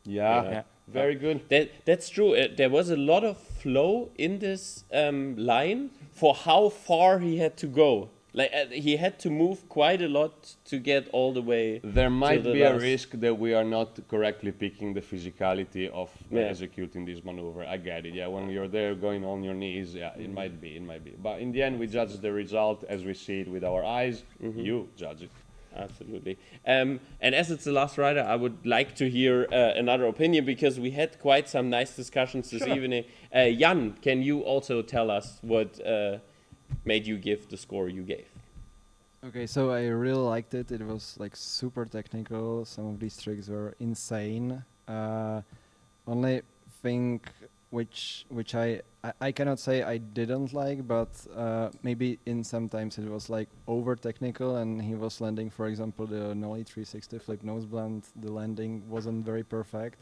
Yeah, very good.
That's true. There was a lot of flow in this line for how far he had to go. Like he had to move quite a lot to get all the way.
There might
the
be a
last.
risk that we are not correctly picking the physicality of
Yeah.
executing this maneuver. I get it. Yeah, when you're there going on your knees, yeah, it might be. But in the end, we judge the result as we see it with our eyes. You judge it.
Absolutely. And as it's the last rider, I would like to hear another opinion because we had quite some nice discussions this evening. Jan, can you also tell us what made you give the score you gave?
Okay, so I really liked it. It was like super technical. Some of these tricks were insane. Only thing which I cannot say I didn't like, but maybe in sometimes it was like over technical, and he was landing, for example, the nollie 360 flip nose blunt. The landing wasn't very perfect,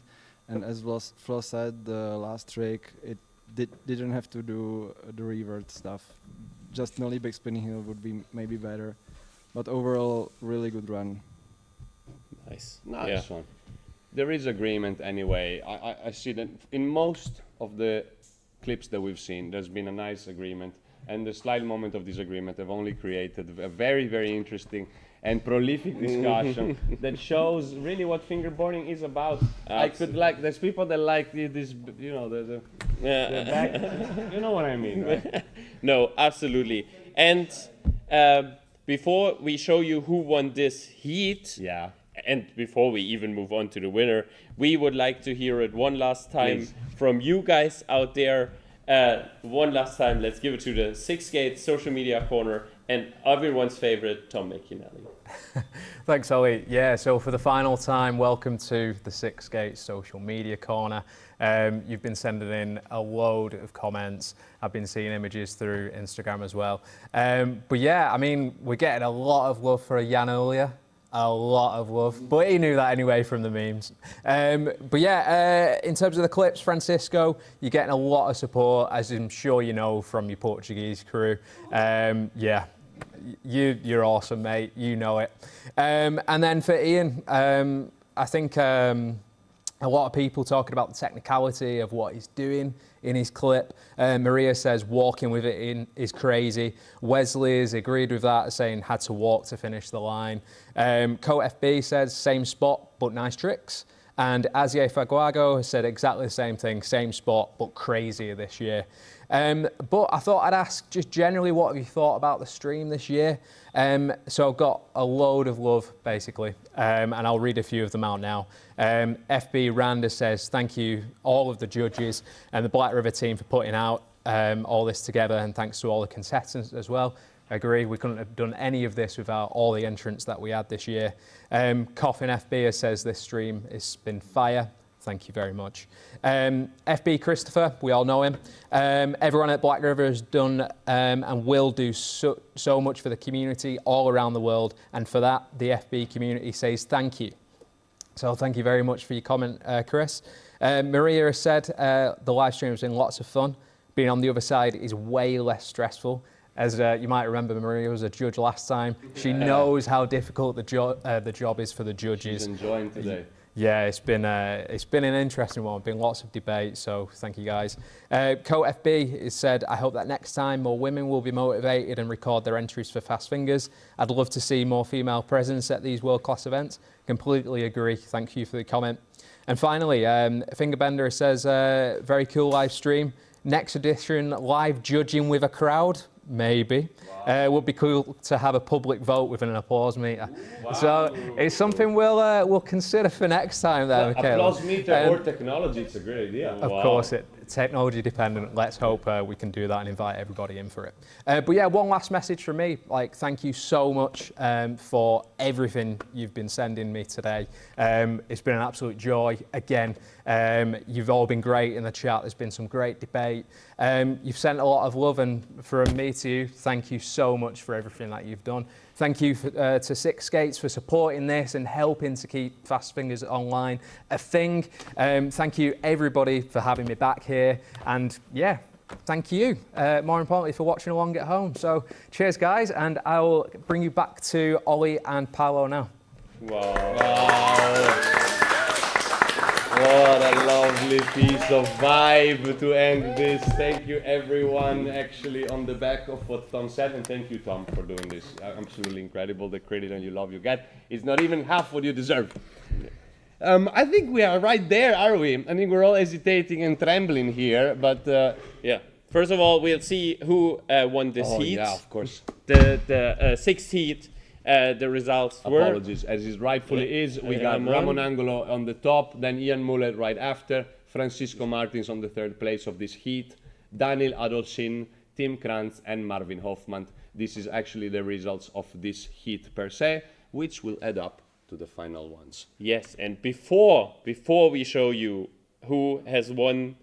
and as Flo said, the last trick didn't have to do the revert stuff. Just nollie back spinning heel would be maybe better, but overall, really good run.
Nice.
Nice one. There is agreement anyway. I see that in most of the clips that we've seen, there's been a nice agreement, and the slight moment of disagreement have only created a very, very interesting and prolific discussion that shows really what fingerboarding is about. I could like, there's people that like this, you know, the back, you know what I mean, right?
No, absolutely. And before we show you who won this heat, and before we even move on to the winner, we would like to hear it one last time from you guys out there. One last time, let's give it to the Six Gates social media corner and everyone's favorite, Tom McInally.
Thanks, Ollie. Yeah, so for the final time, welcome to the Six Gates Social Media Corner. You've been sending in a load of comments. I've been seeing images through Instagram as well. But yeah, I mean, we're getting a lot of love for Jan earlier. A lot of love, but he knew that anyway from the memes. But yeah, in terms of the clips, Francisco, you're getting a lot of support, as I'm sure you know from your Portuguese crew. Yeah, you're awesome, mate. You know it. And then for Ian, I think a lot of people talking about the technicality of what he's doing in his clip. Maria says walking with it in is crazy. Wesley has agreed with that, saying had to walk to finish the line. Coat FB says same spot, but nice tricks. And Azie Faguago has said exactly the same thing, same spot, but crazier this year. But I thought I'd ask just generally, what have you thought about the stream this year? So I've got a load of love, basically, and I'll read a few of them out now. FB Randa says, thank you all of the judges and the Blackriver team for putting out all this together, and thanks to all the contestants as well. I agree, we couldn't have done any of this without all the entrants that we had this year. Coffin FB says this stream has been fire. Thank you very much. FB Christopher, we all know him. Everyone at Blackriver has done and will do so much for the community all around the world, and for that, the FB community says thank you. So thank you very much for your comment, Chris. Maria has said the live stream has been lots of fun. Being on the other side is way less stressful. As you might remember, Maria was a judge last time. She knows how difficult the job is for the judges.
She's enjoying today.
Yeah, it's been an interesting one. Been lots of debate, so thank you guys. Coat FB has said, I hope that next time more women will be motivated and record their entries for Fast Fingers. I'd love to see more female presence at these world-class events. Completely agree. Thank you for the comment. And finally, Fingerbender says, very cool live stream. Next edition, live judging with a crowd. Maybe. It would be cool to have a public vote with an applause meter. Wow. So it's something we'll consider for next time there, Michaela.
Applause meter or technology, it's a great idea.
Of course, technology dependent. Let's hope we can do that and invite everybody in for it. But yeah, one last message from me. Thank you so much for everything you've been sending me today. It's been an absolute joy. Again, you've all been great in the chat. There's been some great debate. You've sent a lot of love, and from me to you, thank you so much for everything that you've done. Thank you to Six Gates for supporting this and helping to keep Fast Fingers online a thing. Thank you everybody for having me back here, and yeah, thank you more importantly for watching along at home. So cheers guys, and I'll bring you back to Ollie and Paolo now.
Wow. What a lovely piece of vibe to end this. Thank you everyone, actually, on the back of what Tom said, and thank you Tom for doing this. Absolutely incredible. The credit and you love you get is not even half what you deserve. I think we are right there, are we? I think we're all hesitating and trembling here, but
yeah. First of all, we'll see who won this heat.
Yeah, of course.
The sixth heat. The results were...
Apologies, as it rightfully is. We got Ramon Angolo on the top, then Ian Mullet right after, Francisco Martins on the third place of this heat, Daniel Adolshin, Tim Krantz and Marvin Hoffman. This is actually the results of this heat per se, which will add up to the final ones.
Yes, and before we show you who has won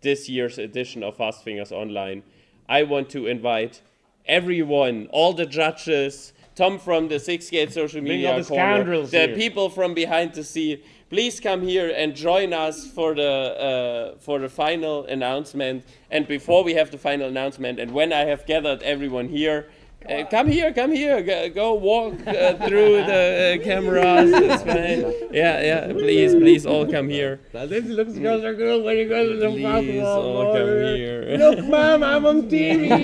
this year's edition of Fast Fingers Online, I want to invite everyone, all the judges, Tom from the Six Gates Social Media Corner, the people from behind the scene, please come here and join us for the final announcement. And before we have the final announcement, and when I have gathered everyone here, come here, go walk through the cameras. It's fine. Yeah, please all come here.
This looks so good when you go to the
Please all come here.
Look, Mom, I'm on TV.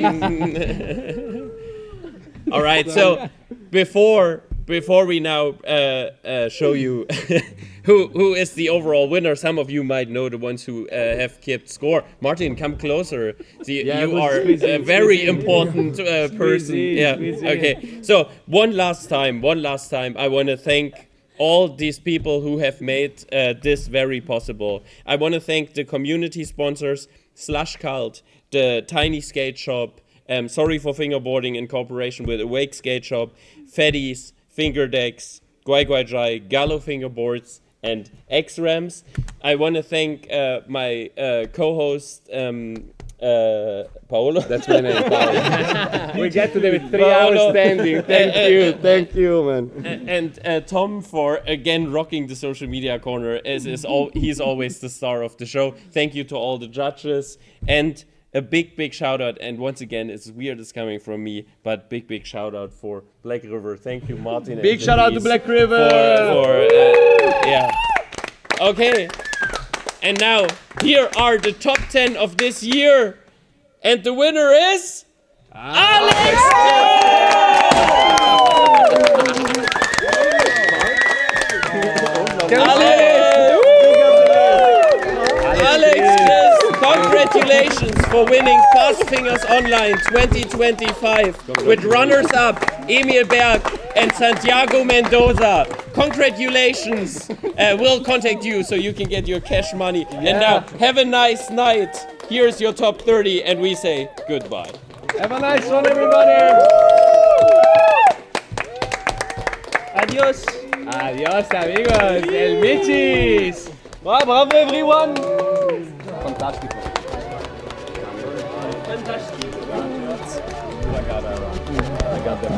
All right, so before we now show you who is the overall winner, some of you might know the ones who have kept score. Martin, come closer. See, you are a very important person. Okay. So one last time, I want to thank all these people who have made this very possible. I want to thank the community sponsors, Slush Cult, the Tiny Skate Shop, Sorry for Fingerboarding in cooperation with Awake Skate Shop, Feddies, finger decks, Guai Guai Jai, Gallo fingerboards, and X-Rams. I want to thank my co-host, Paolo.
That's my name, Paolo. We get to them with 3 hours standing. Thank you, man.
And Tom for again rocking the social media corner. He's always the star of the show. Thank you to all the judges, and a big shout out. And once again, it's weird it's coming from me, but big shout out for Blackriver. Thank you, Martin.
Big shout out to Blackriver.
Yeah. Okay. And now, here are the top 10 of this year. And the winner is... Alex! Alex, congratulations for winning Fast Fingers Online 2025 with runners-up Emil Berg and Santiago Mendoza. Congratulations. We'll contact you so you can get your cash money. And now, have a nice night. Here's your top 30 and we say goodbye.
Have a nice one, everybody.
Adios.
Adios, amigos. El Michis. Bravo, everyone. Fantastico. I got them.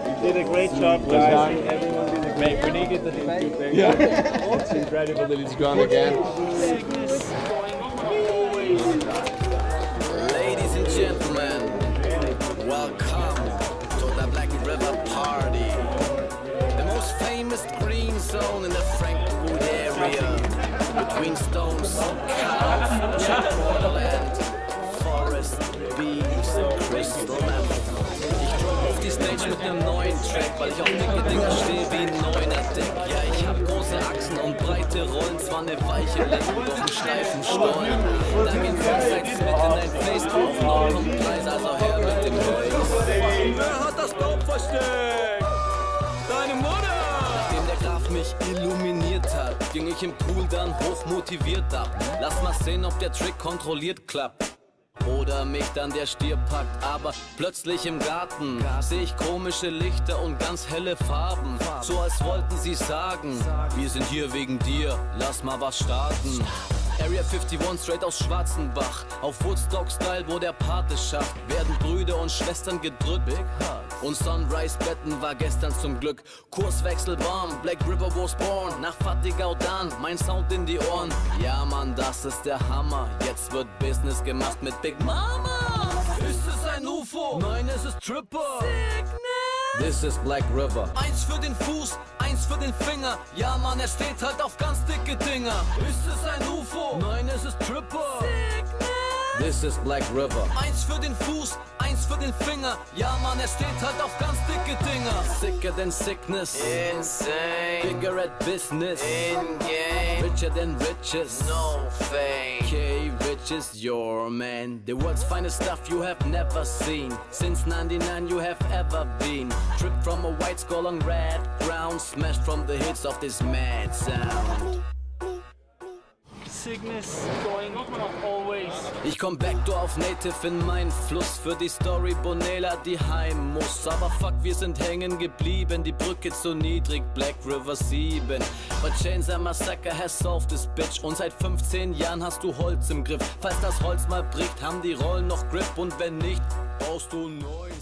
You did a great job, guys. Everyone did a great job. When you get the thing, it's incredible that it's gone again.
Ladies and gentlemen, welcome to the Blackriver Party. The most famous green zone in the Frankfurt area. Between stones, cows, Portland, forest, bees und crystal meth. Ich drop auf die Stage mit nem neuen Track, weil ich auf dicke Dinger stehe wie ein neuner Deck. Ja, ich hab große Achsen und breite Rollen, zwar ne weiche Lenken, doch einen steifen Stollen. Dann gehen Frontseits mit in dein Face drauf, noch kommt Preis, also her mit dem Bass. Wer hat das Dope versteckt? Deine Mutter! Nachdem der Graf mich illuminiert hat, ging ich im Pool dann hoch motiviert ab. Lass mal sehen, ob der Trick kontrolliert klappt. Oder mich dann der Stier packt, aber plötzlich im Garten seh ich komische Lichter und ganz helle Farben. So als wollten sie sagen, wir sind hier wegen dir, lass mal was starten. Area 51 straight aus Schwarzenbach, auf Woodstock-Style, wo der Pate schafft, werden Brüder und Schwestern gedrückt. Und Sunrise-Betten war gestern zum Glück. Kurswechsel warm, Blackriver was born, nach Fatih Gaudan, mein Sound in die Ohren. Ja Mann, das ist der Hammer, jetzt wird Business gemacht mit Big Mama. Ist es ein UFO? Nein, es ist Tripper. Sickness. This is Blackriver. Eins für den Fuß, eins für den Finger. Ja Mann, er steht halt auf ganz dicke Dinger. Ist es ein UFO? Nein, es ist Tripper. Sickness. This is Blackriver. Eins für den Fuß, eins für den Finger. Ja Mann, er steht halt auf ganz dicke Dinger. Sicker than sickness. Insane. Bigger at business. In-game. Richer than riches. No fame. K-Rich is your man. The world's finest stuff you have never seen. Since 99 you have ever been. Tripped from a white skull on red ground. Smashed from the hits of this mad sound. Sickness going always. Ich komm backdoor auf Native in meinen Fluss. Für die Story Bonela, die heim muss. Aber fuck, wir sind hängen geblieben. Die Brücke zu niedrig, Blackriver 7. But Chainsaw Massacre has solved this bitch. Und seit 15 Jahren hast du Holz im Griff. Falls das Holz mal bricht, haben die Rollen noch Grip. Und wenn nicht, baust du einen neuen.